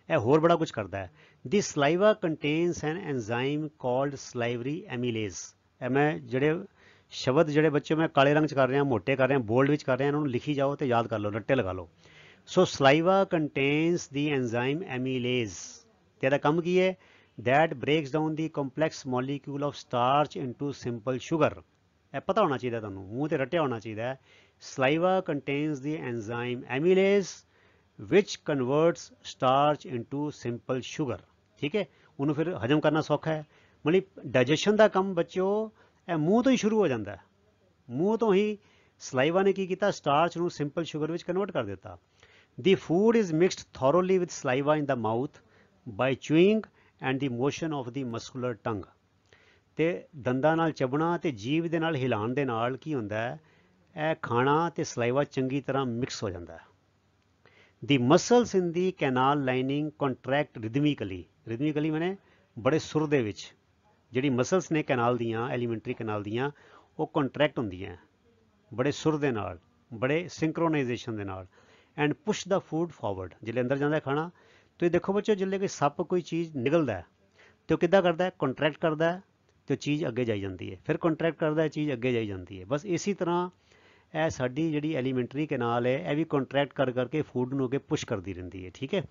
ਇਹ ਹੋਰ ਬੜਾ ਕੁਝ ਕਰਦਾ ਹੈ। ਦੀ ਸਲਾਈਵਾ ਕੰਟੇਨਸ ਐਨ ਐਨਜ਼ਾਈਮ ਕਾਲਡ ਸਲਾਈਵਰੀ ਐਮੀਲੇਜ਼। ਇਹ ਮੈਂ ਜਿਹੜੇ ਸ਼ਬਦ ਜਿਹੜੇ ਬੱਚੇ ਮੈਂ ਕਾਲੇ ਰੰਗ 'ਚ ਕਰ ਰਿਹਾ, ਮੋਟੇ ਕਰ ਰਿਹਾ, ਬੋਲਡ ਵਿੱਚ ਕਰ ਰਿਹਾ, ਇਹਨਾਂ ਨੂੰ ਲਿਖੀ ਜਾਓ ਤੇ ਯਾਦ ਕਰ ਲਓ, ਰੱਟੇ ਲਗਾ ਲਓ। ਸੋ ਸਲਾਈਵਾ ਕੰਟੇਨਸ ਦੀ ਐਨਜ਼ਾਈਮ ਐਮੀਲੇਜ਼, ਤੇ ਇਹਦਾ ਕੰਮ ਕੀ ਹੈ? that breaks down the complex molecule of starch into simple sugar. ਇਹ ਪਤਾ ਹੋਣਾ ਚਾਹੀਦਾ ਤੁਹਾਨੂੰ, ਮੂੰਹ ਤੇ ਰੱਟਿਆ ਹੋਣਾ ਚਾਹੀਦਾ ਹੈ। saliva contains the enzyme amylase which converts starch into simple sugar. ਠੀਕ ਹੈ। ਉਹਨੂੰ ਫਿਰ ਹਜਮ ਕਰਨਾ ਸੌਖਾ ਹੈ, ਮਤਲਬ ਡਾਈਜੈਸ਼ਨ ਦਾ ਕੰਮ ਬੱਚਿਓ ਇਹ ਮੂੰਹ ਤੋਂ ਹੀ ਸ਼ੁਰੂ ਹੋ ਜਾਂਦਾ ਹੈ। ਮੂੰਹ ਤੋਂ ਹੀ ਸਲਾਈਵਾ ਨੇ ਕੀ ਕੀਤਾ? ਸਟਾਰਚ ਨੂੰ ਸਿੰਪਲ ਸ਼ੂਗਰ ਵਿੱਚ ਕਨਵਰਟ ਕਰ ਦਿੱਤਾ। the food is mixed thoroughly with saliva in the mouth by chewing and the motion of the muscular ਟੰਗ, ਤੇ ਦੰਦਾਂ ਨਾਲ ਚਬਣਾ ਤੇ ਜੀਭ ਦੇ ਨਾਲ ਹਿਲਾਉਣ ਦੇ ਨਾਲ ਕੀ ਹੁੰਦਾ ਹੈ? ਇਹ ਖਾਣਾ ਤੇ ਸਲਾਈਵਾ ਚੰਗੀ ਤਰ੍ਹਾਂ ਮਿਕਸ ਹੋ ਜਾਂਦਾ ਹੈ। ਦੀ ਮਸਲਸ ਇਨ ਦੀ ਕੈਨਾਲ ਲਾਈਨਿੰਗ ਕੰਟਰੈਕਟ ਰਿਦਮਿਕਲੀ, ਰਿਦਮਿਕਲੀ ਮੈਨੇ ਬੜੇ ਸੁਰ ਦੇ ਵਿੱਚ। ਜਿਹੜੀ ਮਸਲਸ ਨੇ ਕੈਨਾਲ ਦੀਆਂ, ਐਲੀਮੈਂਟਰੀ ਕੈਨਾਲ ਦੀਆਂ, ਉਹ ਕੰਟਰੈਕਟ ਹੁੰਦੀਆਂ ਬੜੇ ਸੁਰ ਦੇ ਨਾਲ, ਬੜੇ ਸਿੰਕਰੋਨਾਈਜੇਸ਼ਨ ਦੇ ਨਾਲ। And push the food forward, ਜਿਹੜੇ ਅੰਦਰ ਜਾਂਦਾ ਖਾਣਾ। ਤੁਸੀਂ ਦੇਖੋ ਬੱਚੋ, ਜਿੱਲੇ ਕੋਈ ਸੱਪ ਕੋਈ ਚੀਜ਼ ਨਿਕਲਦਾ ਹੈ ਤੇ ਉਹ ਕਿੱਦਾਂ ਕਰਦਾ ਹੈ? ਕੰਟਰੈਕਟ ਕਰਦਾ ਹੈ ਤੇ ਉਹ ਚੀਜ਼ ਅੱਗੇ ਜਾਈ ਜਾਂਦੀ ਹੈ, ਫਿਰ ਕੰਟਰੈਕਟ ਕਰਦਾ ਹੈ, ਚੀਜ਼ ਅੱਗੇ ਜਾਈ ਜਾਂਦੀ ਹੈ। ਬਸ ਇਸੇ ਤਰ੍ਹਾਂ ਇਹ ਸਾਡੀ ਜਿਹੜੀ ਐਲੀਮੈਂਟਰੀ ਕੈਨਾਲ ਹੈ ਇਹ ਵੀ ਕੰਟਰੈਕਟ ਕਰ ਕਰਕੇ ਫੂਡ ਨੂੰ ਅੱਗੇ ਪੁਸ਼ ਕਰਦੀ ਰਹਿੰਦੀ ਹੈ। ਠੀਕ ਹੈ।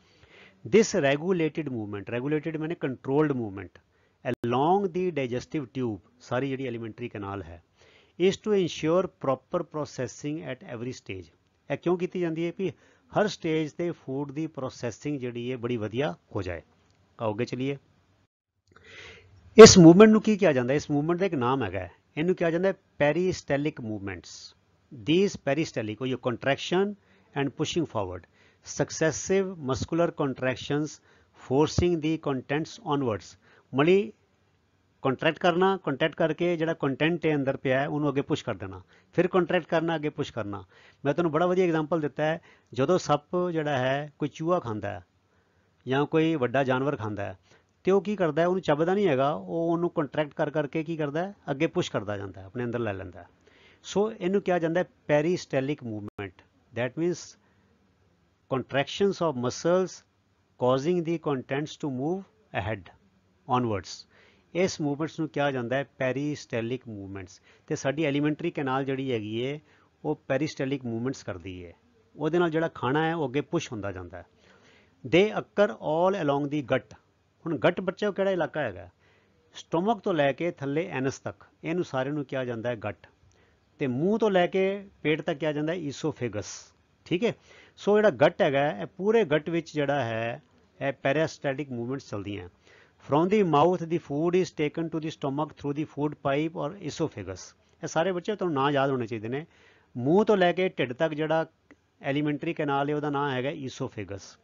ਦਿਸ ਰੈਗੂਲੇਟਿਡ ਮੂਵਮੈਂਟ, ਰੈਗੂਲੇਟਿਡ ਮੈਨੇ controlled movement along the digestive tube, ਸਾਰੀ ਜਿਹੜੀ ਐਲੀਮੈਂਟਰੀ ਕੈਨਾਲ ਹੈ, is to ensure proper processing at every stage. ਇਹ ਕਿਉਂ ਕੀਤੀ ਜਾਂਦੀ ਹੈ? ਵੀ ਹਰ ਸਟੇਜ ਤੇ ਫੂਡ ਦੀ ਪ੍ਰੋਸੈਸਿੰਗ ਜਿਹੜੀ ਹੈ ਬੜੀ ਵਧੀਆ ਹੋ ਜਾਏ। ਅੱਗੇ ਚਲੀਏ। ਇਸ ਮੂਵਮੈਂਟ ਨੂੰ ਕੀ ਕਿਹਾ ਜਾਂਦਾ? ਇਸ ਮੂਵਮੈਂਟ ਦਾ ਇੱਕ ਨਾਮ ਹੈਗਾ, ਇਹਨੂੰ ਕਿਹਾ ਜਾਂਦਾ ਪੈਰੀਸਟੈਲਿਕ movements. these peristaltic or your contraction and pushing forward, successive muscular contractions forcing the contents onwards। ਮਤਲਬ ਕੰਟਰੈਕਟ ਕਰਨਾ, ਕੰਟੈਕਟ ਕਰਕੇ ਜਿਹੜਾ ਕੰਟੈਂਟ ਹੈ ਅੰਦਰ ਪਿਆ ਉਹਨੂੰ ਅੱਗੇ ਪੁਸ਼ ਕਰ ਦੇਣਾ, ਫਿਰ ਕੰਟਰੈਕਟ ਕਰਨਾ, ਅੱਗੇ ਪੁਸ਼ ਕਰਨਾ। ਮੈਂ ਤੁਹਾਨੂੰ ਬੜਾ ਵਧੀਆ ਐਗਜ਼ਾਮਪਲ ਦਿੱਤਾ ਹੈ, ਜਦੋਂ ਸੱਪ ਜਿਹੜਾ ਹੈ ਕੋਈ ਚੂਹਾ ਖਾਂਦਾ ਹੈ ਜਾਂ ਕੋਈ ਵੱਡਾ ਜਾਨਵਰ ਖਾਂਦਾ ਹੈ ਤੇ ਉਹ ਕੀ ਕਰਦਾ? ਉਹਨੂੰ ਚੱਬਦਾ ਨਹੀਂ ਹੈਗਾ, ਉਹ ਉਹਨੂੰ ਕੰਟਰੈਕਟ ਕਰ ਕਰਕੇ ਕੀ ਕਰਦਾ? ਅੱਗੇ ਪੁਸ਼ ਕਰਦਾ ਜਾਂਦਾ, ਆਪਣੇ ਅੰਦਰ ਲੈ ਲੈਂਦਾ। ਸੋ ਇਹਨੂੰ ਕਿਹਾ ਜਾਂਦਾ peristaltic movement. That means contractions of muscles causing the contents to move ahead onwards. ਇਸ ਮੂਵਮੈਂਟਸ ਨੂੰ ਕਿਹਾ ਜਾਂਦਾ ਹੈ ਪੈਰੀਸਟੈਲਿਕ ਮੂਵਮੈਂਟਸ। ਤੇ ਸਾਡੀ ਐਲੀਮੈਂਟਰੀ ਕੈਨਾਲ ਜਿਹੜੀ ਹੈਗੀ ਹੈ ਉਹ ਪੈਰੀਸਟੈਲਿਕ ਮੂਵਮੈਂਟਸ ਕਰਦੀ ਹੈ, ਉਹਦੇ ਨਾਲ ਜਿਹੜਾ ਖਾਣਾ ਹੈ ਉਹ ਅੱਗੇ ਪੁਸ਼ ਹੁੰਦਾ ਜਾਂਦਾ ਹੈ। ਦੇ ਅਕਰ ਆਲ ਅਲੋਂਗ ਦੀ ਗਟ। ਹੁਣ ਗਟ ਬੱਚਾ ਕਿਹੜਾ ਇਲਾਕਾ ਹੈਗਾ? ਸਟੋਮਕ ਤੋਂ ਲੈ ਕੇ ਥੱਲੇ ਐਨਸ ਤੱਕ, ਇਹਨੂੰ ਸਾਰੇ ਨੂੰ ਕਿਹਾ ਜਾਂਦਾ ਹੈ ਗਟ। ਤੇ ਮੂੰਹ ਤੋਂ ਲੈ ਕੇ ਪੇਟ ਤੱਕ ਕਿਹਾ ਜਾਂਦਾ ਹੈ ਈਸੋਫੇਗਸ। ਠੀਕ ਹੈ। ਸੋ ਜਿਹੜਾ ਗਟ ਹੈਗਾ ਇਹ ਪੂਰੇ ਗਟ ਵਿੱਚ ਜਿਹੜਾ ਹੈ ਇਹ ਪੈਰੀਸਟੈਲਿਕ ਮੂਵਮੈਂਟਸ ਚੱਲਦੀਆਂ। From the mouth the food is taken to the stomach through the food pipe ਔਰ ਈਸੋਫੇਗਸ। ਇਹ ਸਾਰੇ ਬੱਚੇ ਤੁਹਾਨੂੰ ਨਾਂ ਯਾਦ ਹੋਣੇ ਚਾਹੀਦੇ ਨੇ। ਮੂੰਹ ਤੋਂ ਲੈ ਕੇ ਢਿੱਡ ਤੱਕ ਜਿਹੜਾ ਐਲੀਮੈਂਟਰੀ ਕੈਨਾਲ ਹੈ ਉਹਦਾ ਨਾਮ ਹੈਗਾ ਈਸੋਫੇਗਸ,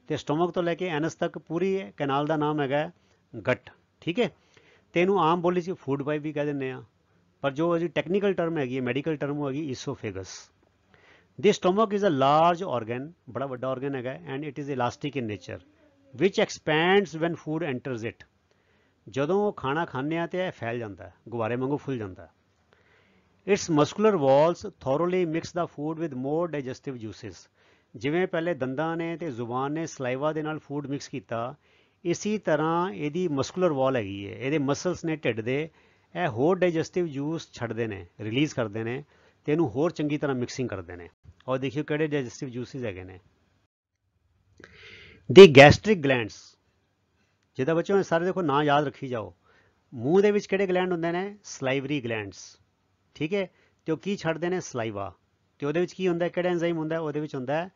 ਤੇ ਸਟੋਮਕ ਤੋਂ ਲੈ ਕੇ ਐਨਸ ਤੱਕ ਪੂਰੀ ਕੈਨਾਲ ਦਾ ਨਾਮ ਹੈਗਾ ਗਟ। ਠੀਕ ਹੈ। ਤੇ ਇਹਨੂੰ ਆਮ ਬੋਲੀ 'ਚ ਫੂਡ ਪਾਈਪ ਵੀ ਕਹਿ ਦਿੰਦੇ ਆ। ਪਰ ਜੋ ਇਹਦੀ ਟੈਕਨੀਕਲ ਟਰਮ ਹੈਗੀ ਹੈ, ਮੈਡੀਕਲ ਟਰਮ ਹੈਗੀ ਈਸੋਫੇਗਸ। The stomach is a large organ, बड़ा ਵੱਡਾ organ ਹੈਗਾ, and it is elastic in nature, which expands when food enters it। ਜਦੋਂ ਖਾਣਾ ਖਾਂਦੇ ਆ ਤੇ ਇਹ ਫੈਲ ਜਾਂਦਾ ਹੈ, ਗੁਬਾਰੇ ਵਾਂਗੂ ਫੁੱਲ ਜਾਂਦਾ ਹੈ। Its muscular walls thoroughly mix the food with more digestive juices। ਜਿਵੇਂ ਪਹਿਲੇ ਦੰਦਾਂ ਨੇ ਤੇ ਜ਼ੁਬਾਨ ਨੇ ਸਲਾਈਵਾ ਦੇ ਨਾਲ ਫੂਡ ਮਿਕਸ ਕੀਤਾ, ਇਸੀ ਤਰ੍ਹਾਂ ਇਹਦੀ ਮਸਕੂਲਰ ਵਾਲ ਹੈਗੀ ਹੈ, ਇਹਦੇ ਮਸਲਸ ਨੇ ਢਿੱਡ ਦੇ, ਇਹ ਹੋਰ ਡਾਈਜੈਸਟਿਵ ਜੂਸ ਛੱਡਦੇ ਨੇ, ਰਿਲੀਜ਼ ਕਰਦੇ ਨੇ ਤੇ ਇਹਨੂੰ ਹੋਰ ਚੰਗੀ ਤਰ੍ਹਾਂ ਮਿਕਸਿੰਗ ਕਰਦੇ ਨੇ। ਔਰ ਦੇਖਿਓ ਕਿਹੜੇ ਡਾਈਜੈਸਟਿਵ ਜੂਸਿਸ ਹੈਗੇ ਨੇ। ਦੀ ਗੈਸਟ੍ਰਿਕ ਗਲੈਂਡਸ, ਜਿਹਦਾ ਬੱਚਿਓ ਸਾਰੇ ਦੇਖੋ ਨਾਂ ਯਾਦ ਰੱਖੀ ਜਾਓ। ਮੂੰਹ ਦੇ ਵਿੱਚ ਕਿਹੜੇ ਗਲੈਂਡ ਹੁੰਦੇ ਨੇ? ਸਲਾਈਵਰੀ ਗਲੈਂਡਸ, ਠੀਕ ਹੈ। ਤੇ ਉਹ ਕੀ ਛੱਡਦੇ ਨੇ? ਸਲਾਈਵਾ। ਤੇ ਉਹਦੇ ਵਿੱਚ ਕੀ ਹੁੰਦਾ? ਕਿਹੜਾ ਐਂਜ਼ਾਈਮ ਹੁੰਦਾ? ਉਹਦੇ ਵਿੱਚ ਹੁੰਦਾ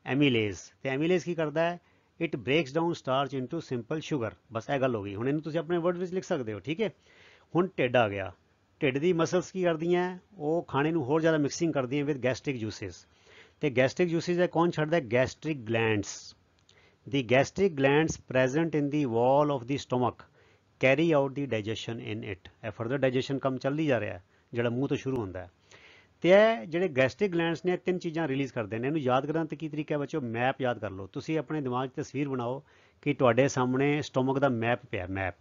ਐਮੀਲੇਜ਼। ਤੇ ਐਮੀਲੇਜ਼ ਕੀ ਕਰਦਾ ਹੈ? It breaks down starch into simple sugar. ਬਸ ਇਹ ਗੱਲ ਹੋ ਗਈ। ਹੁਣ ਇਹਨੂੰ ਤੁਸੀਂ ਆਪਣੇ ਵਰਡ ਵਿੱਚ ਲਿਖ ਸਕਦੇ ਹੋ, ਠੀਕ ਹੈ। ਹੁਣ ਢਿੱਡ ਆ ਗਿਆ। ਢਿੱਡ ਦੀ ਮਸਲਸ ਕੀ ਕਰਦੀਆਂ? ਉਹ ਖਾਣੇ ਨੂੰ ਹੋਰ ਜ਼ਿਆਦਾ ਮਿਕਸਿੰਗ ਕਰਦੀਆਂ ਵਿਦ ਗੈਸਟ੍ਰਿਕ ਜੂਸਿਸ। ਤੇ ਗੈਸਟ੍ਰਿਕ ਜੂਸਿਸ ਹੈ ਕੌਣ ਛੱਡਦਾ? Gastric glands. The gastric glands present in the wall of the stomach carry out the digestion in it. ਇਹ ਫਰਦਰ ਡਾਈਜੈਸ਼ਨ ਕੰਮ ਚੱਲਦੀ ਜਾ ਰਿਹਾ, ਜਿਹੜਾ ਮੂੰਹ ਤੋਂ ਸ਼ੁਰੂ ਹੁੰਦਾ ਹੈ। ਤੇ ਇਹ ਜਿਹੜੇ ਗੈਸਟ੍ਰਿਕ ਗਲੈਂਡਸ ਨੇ ਤਿੰਨ ਚੀਜ਼ਾਂ ਰਿਲੀਜ਼ ਕਰਦੇ ਨੇ। ਇਹਨੂੰ ਯਾਦ ਕਰਨ ਤੇ ਕੀ ਤਰੀਕਾ ਹੈ ਬੱਚੋ? ਮੈਪ ਯਾਦ ਕਰ ਲਓ। ਤੁਸੀਂ ਆਪਣੇ ਦਿਮਾਗ 'ਚ ਤਸਵੀਰ ਬਣਾਓ ਕਿ ਤੁਹਾਡੇ ਸਾਹਮਣੇ ਸਟੋਮਕ ਦਾ ਮੈਪ ਪਿਆ, map,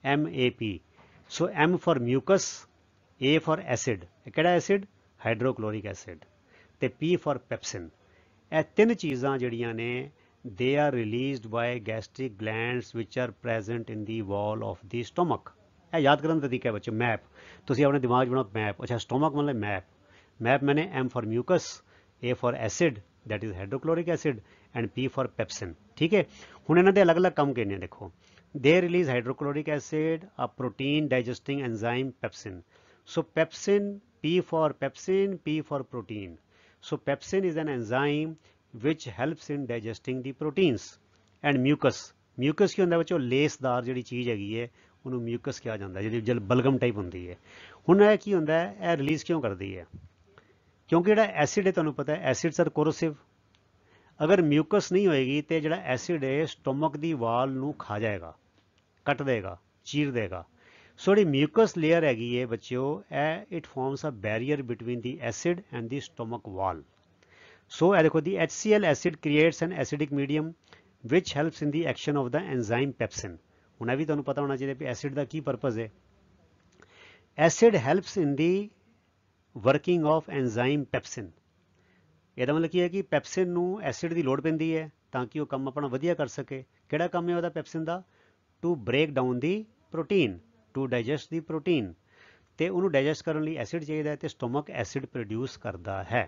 MAP। So M for mucus, A for acid, ਇਹ ਕਿਹੜਾ ਐਸਿਡ? ਹਾਈਡਰੋਕਲੋਰਿਕ ਐਸਿਡ, ਤੇ P ਫॉर ਪੈਪਸਿਨ। ਇਹ ਤਿੰਨ ਚੀਜ਼ਾਂ ਜਿਹੜੀਆਂ ਨੇ they are released by gastric glands which are present in the wall of the stomach. ਇਹ ਯਾਦ ਕਰਨ ਦਾ ਤਰੀਕਾ ਹੈ ਬੱਚੋ, ਮੈਪ। ਤੁਸੀਂ ਆਪਣੇ ਦਿਮਾਗ 'ਚ ਬਣਾਓ ਮੈਪ। ਅੱਛਾ, ਸਟੋਮਕ ਮਤਲਬ ਮੈਪ। मैप मैंने M for mucus, A for acid that is hydrochloric acid and P for pepsin, ठीक है। हुण इन्हां दे अलग अलग काम किन्ने देखो। They release hydrochloric acid, a protein digesting enzyme pepsin. So pepsin, P for pepsin, P for protein. So pepsin is an enzyme which helps in digesting the proteins. And mucus, mucus की हुंदा बच्चों? लेसदार जिहड़ी चीज़ हैगी है उन्होंने mucus कहा जाता है, जिहड़ी जल बलगम टाइप हुंदी है। हुण यह की हुंदा है? यह रिलीज क्यों करती है? क्योंकि जो एसिड है तुहानूं पता है एसिड्स आर कोरोसिव। अगर म्यूकस नहीं होएगी तो जो एसिड है स्टोमक की वाल नूं खा जाएगा, कट देगा, चीर देगा। सो जी म्यूकस लेयर हैगी है बच्चों, it forms a barrier between the acid and the stomach wall. So देखो the HCl acid creates an acidic medium which helps in the action of the enzyme pepsin. हुण भी तुहानूं पता होना चाहिए भी एसिड का की पर्पज है। Acid helps in the working of enzyme pepsin. ਇਹਦਾ ਮਤਲਬ ਕੀ ਹੈ ਕਿ ਪੈਪਸਿਨ ਨੂੰ ਐਸਿਡ ਦੀ ਲੋੜ ਪੈਂਦੀ ਹੈ ਤਾਂ ਕਿ ਉਹ ਕੰਮ ਆਪਣਾ ਵਧੀਆ ਕਰ ਸਕੇ। ਕਿਹੜਾ ਕੰਮ ਹੈ ਉਹਦਾ ਪੈਪਸਿਨ ਦਾ? To break down the protein, to digest the protein. ਤੇ ਉਹਨੂੰ ਡਾਈਜੈਸਟ ਕਰਨ ਲਈ ਐਸਿਡ ਚਾਹੀਦਾ ਤੇ ਸਟੋਮਕ ਐਸਿਡ ਪ੍ਰੋਡਿਊਸ ਕਰਦਾ ਹੈ।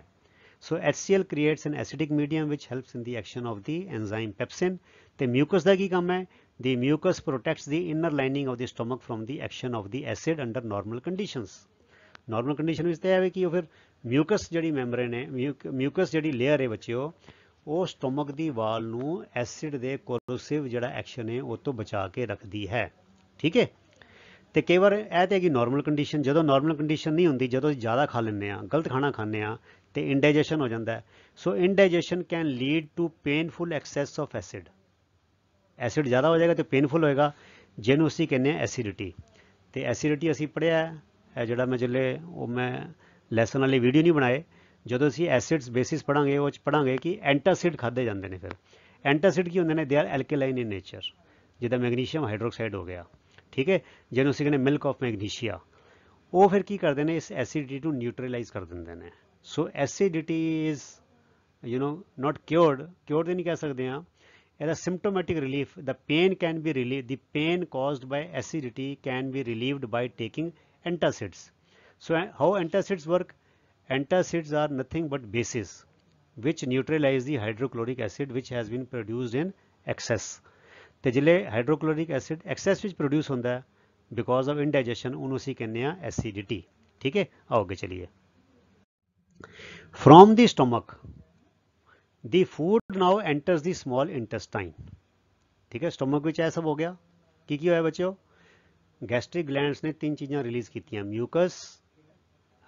So HCl creates an acidic medium which helps in the action of the enzyme pepsin. ਤੇ ਮਿਊਕਸ ਦਾ ਕੀ ਕੰਮ ਹੈ? The mucus protects the inner lining of the stomach from the action of the acid under normal conditions. Normal condition में तो है कि फिर म्यूकस जी मैंबरेन है, म्यूकस जी लेयर है बच्चों, वो स्टोमक की वाल नूं एसिड के कोरोसिव जोड़ा एक्शन है वो तो बचा के रखती है, ठीक है। तो कई बार यह तो है कि नॉर्मल कंडीशन, जो नॉर्मल कंडीशन नहीं होंगी, जो ज़्यादा खा लें, गलत खाना खाने तो इनडाइजेशन हो जाता है। So indigestion can lead to painful excess of acid. Acid ज़्यादा हो जाएगा तो पेनफुल होएगा, जिन्होंने असीं कहने एसिडिटी। तो एसिडिटी असीं पढ़िया है जोड़ा मैं जिले वो मैं लैसन वाली वीडियो नहीं बनाए, जो असीं एसिड्स बेसिस पढ़ांगे वो पढ़ांगे कि एंटासिड खाधे जाते हैं। फिर एंटासिड की होंगे ने? They are alkaline in nature, जिदा मैगनीशियम हाइड्रोक्साइड हो गया, ठीक है, जिन्होंने असीं कहने मिल्क ऑफ मैगनीशिया। वो फिर की करते हैं? इस एसिडिटी नूं न्यूट्रलाइज कर देंगे ने। So acidity is not cured, cured तो नहीं कह सकते हैं। ਇਹਦਾ symptomatic relief, the pain can be relieved, the pain caused by acidity can be relieved by taking antacids. So how antacids work? Antacids are nothing but bases which neutralize the hydrochloric acid which has been produced in excess. ਤੇ ਜਿਹੜੇ hydrochloric acid excess ਵਿੱਚ produce ਹੁੰਦਾ ਹੈ because of indigestion, ਉਹਨੂੰ ਅਸੀਂ ਕਹਿੰਦੇ ਆ acidity, ठीक है। आओ आगे चलिए। From the stomach the food now enters the small intestine, ठीक है। स्टोमक विच यह सब हो गया। की होया बच्चों? गैस्ट्रिक ग्लैंड्स ने तीन चीज़ां रिलीज की, mucus,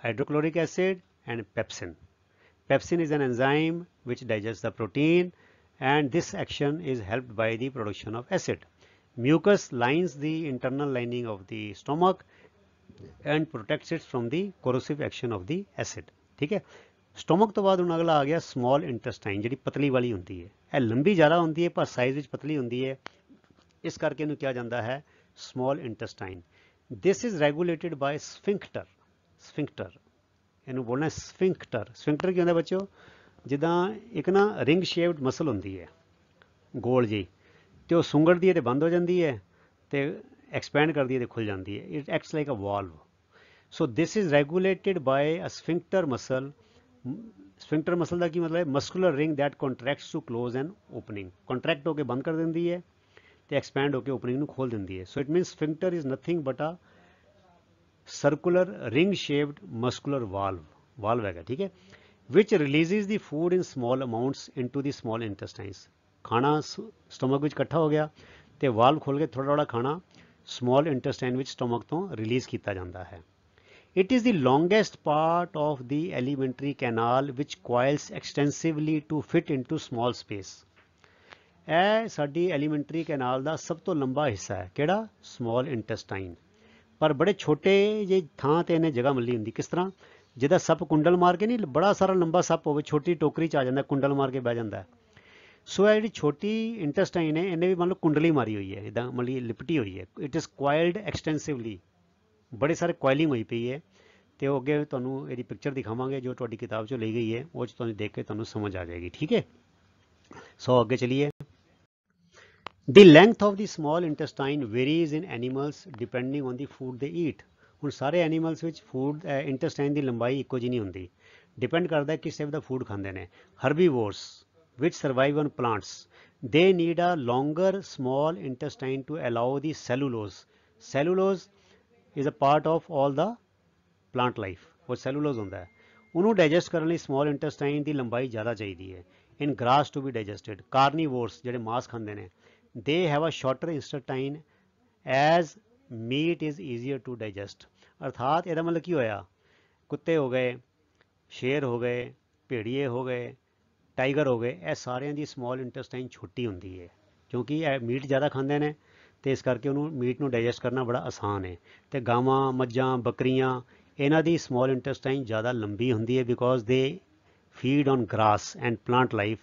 hydrochloric acid and pepsin. Pepsin is an enzyme which digest the protein and this action is helped by the production of acid. Mucus lines the internal lining of the stomach and protects it from the corrosive action of the acid. ठीक है, stomach तो बाद ਹੁਣ ਅਗਲਾ ਆ ਗਿਆ small intestine, ਜਿਹੜੀ ਪਤਲੀ ਵਾਲੀ ਹੁੰਦੀ ਹੈ। ਇਹ ਲੰਬੀ ਜ਼ਿਆਦਾ ਹੁੰਦੀ ਹੈ ਪਰ ਸਾਈਜ਼ ਵਿੱਚ ਪਤਲੀ ਹੁੰਦੀ ਹੈ, ਇਸ ਕਰਕੇ ਇਹਨੂੰ ਕਿਹਾ ਜਾਂਦਾ ਹੈ small intestine. This is regulated by sphincter. Sphincter ਇਹਨੂੰ ਬੋਲਣਾ ਸਫਿੰਕਟਰ। ਸਫਿੰਕਟਰ ਕੀ ਹੁੰਦਾ ਬੱਚਿਓ, ਜਿੱਦਾਂ ਇੱਕ ਨਾ ਰਿੰਗ ਸ਼ੇਪਡ ਮਸਲ ਹੁੰਦੀ ਹੈ ਗੋਲ ਜੀ, ਤੇ ਉਹ ਸੁੰਗੜਦੀ ਹੈ ਤੇ ਬੰਦ ਹੋ ਜਾਂਦੀ ਹੈ, ਤੇ ਐਕਸਪੈਂਡ ਕਰਦੀ ਹੈ ਤੇ ਖੁੱਲ ਜਾਂਦੀ ਹੈ। It acts like a valve. So this is regulated by a sphincter muscle. Sphincter muscle ਦਾ ਕੀ ਮਤਲਬ ਹੈ, muscular ring that contracts to close an opening. Contract ਹੋ ਕੇ ਬੰਦ ਕਰ ਦਿੰਦੀ ਹੈ ਤੇ ਐਕਸਪੈਂਡ ਹੋ ਕੇ ਓਪਨਿੰਗ ਨੂੰ ਖੋਲ ਦਿੰਦੀ ਹੈ। So it means sphincter is nothing but a circular ring shaped muscular valve ਹੈਗਾ। ਠੀਕ ਹੈ, which releases the food in small amounts into the small intestines। ਖਾਣਾ ਸਟਮਕ ਵਿੱਚ ਇਕੱਠਾ ਹੋ ਗਿਆ ਤੇ ਵਾਲਵ ਖੋਲ ਕੇ ਥੋੜਾ ਥੋੜਾ ਖਾਣਾ small intestine ਵਿੱਚ ਸਟਮਕ ਤੋਂ ਰਿਲੀਜ਼ ਕੀਤਾ ਜਾਂਦਾ ਹੈ। It is the longest part of the alimentary canal which coils extensively to fit into small space। ਇਹ ਸਾਡੀ ਐਲੀਮੈਂਟਰੀ ਕੈਨਾਲ ਦਾ ਸਭ ਤੋਂ ਲੰਬਾ ਹਿੱਸਾ ਹੈ। ਕਿਹੜਾ? Small intestine. ਪਰ ਬੜੇ ਛੋਟੇ ਜਿਹੀ ਥਾਂ ਤੇ ਇਹਨੇ ਜਗ੍ਹਾ ਮਿਲੀ ਹੁੰਦੀ। ਕਿਸ ਤਰ੍ਹਾਂ? ਜਿੱਦਾਂ ਸੱਪ ਕੁੰਡਲ ਮਾਰ ਕੇ ਨਹੀਂ, ਬੜਾ ਸਾਰਾ ਲੰਬਾ ਸੱਪ ਹੋਵੇ, ਛੋਟੀ ਟੋਕਰੀ 'ਚ ਆ ਜਾਂਦਾ, ਕੁੰਡਲ ਮਾਰ ਕੇ ਬਹਿ ਜਾਂਦਾ। ਸੋ ਇਹ ਜਿਹੜੀ ਛੋਟੀ ਇੰਟੈਸਟਾਈਨ ਹੈ, ਇਹਨੇ ਵੀ ਮੰਨ ਲਓ ਕੁੰਡਲੀ ਮਾਰੀ ਹੋਈ ਹੈ, ਇੱਦਾਂ ਮਤਲਬ ਲਿਪਟੀ ਹੋਈ ਹੈ। ਇਟ ਇਜ਼ ਕੁਆਇਲਡ ਐਕਸਟੈਂਸਿਵਲੀ, ਬੜੇ ਸਾਰੇ ਕੁਆਇਲਿੰਗ ਹੋਈ ਪਈ ਹੈ। ਤੇ ਉਹ ਅੱਗੇ ਤੁਹਾਨੂੰ ਇਹਦੀ ਪਿਕਚਰ ਦਿਖਾਵਾਂਗੇ ਜੋ ਤੁਹਾਡੀ ਕਿਤਾਬ 'ਚੋਂ ਲਈ ਗਈ ਹੈ, ਉਹ 'ਚ ਤੁਹਾਨੂੰ ਦੇਖ ਕੇ ਤੁਹਾਨੂੰ ਸਮਝ ਆ ਜਾਏਗੀ। ਠੀਕ ਹੈ, ਸੋ ਅੱਗੇ ਚਲੀਏ। The length of the small intestine varies in animals depending on the food they eat। ਹੁਣ ਸਾਰੇ ਐਨੀਮਲਸ ਵਿੱਚ ਫੂਡ ਇੰਟੈਸਟਾਈਨ ਦੀ ਲੰਬਾਈ ਇੱਕੋ ਜਿਹੀ ਨਹੀਂ ਹੁੰਦੀ, ਡਿਪੈਂਡ ਕਰਦਾ ਕਿਸ ਟਾਈਪ ਦਾ ਫੂਡ ਖਾਂਦੇ ਨੇ। Herbivores which survive on plants, they need a longer small intestine to allow the cellulose। Cellulose is a part of all the plant life। ਉਹ cellulose ਹੁੰਦਾ ਹੈ, ਉਹਨੂੰ ਡਾਈਜੈਸਟ ਕਰਨ ਲਈ small intestine ਦੀ ਲੰਬਾਈ ਜ਼ਿਆਦਾ ਚਾਹੀਦੀ ਹੈ। In grass to be digested। Carnivores ਜਿਹੜੇ ਮਾंस ਖਾਂਦੇ ਨੇ, they have a shorter intestine as meat is easier to digest। ਅਰਥਾਤ ਇਹਦਾ ਮਤਲਬ ਕੀ ਹੋਇਆ, ਕੁੱਤੇ ਹੋ ਗਏ, ਸ਼ੇਰ ਹੋ ਗਏ, ਭੇੜੀਏ ਹੋ ਗਏ, ਟਾਈਗਰ ਹੋ ਗਏ, ਇਹ ਸਾਰਿਆਂ ਦੀ ਸਮੋਲ ਇੰਟੈਸਟਾਈਨ ਛੋਟੀ ਹੁੰਦੀ ਹੈ, ਕਿਉਂਕਿ ਇਹ ਮੀਟ ਜ਼ਿਆਦਾ ਖਾਂਦੇ ਨੇ ਤੇ ਇਸ ਕਰਕੇ ਉਹਨੂੰ ਮੀਟ ਨੂੰ ਡਾਈਜੈਸਟ ਕਰਨਾ ਬੜਾ ਆਸਾਨ ਹੈ। ਤੇ ਗਾਵਾਂ, ਮੱਝਾਂ, ਬੱਕਰੀਆਂ, ਇਹਨਾਂ ਦੀ ਸਮੋਲ ਇੰਟੈਸਟਾਈਨ ਜ਼ਿਆਦਾ ਲੰਬੀ ਹੁੰਦੀ ਹੈ, ਬਿਕੋਜ਼ ਦੇ feed on grass and plant life,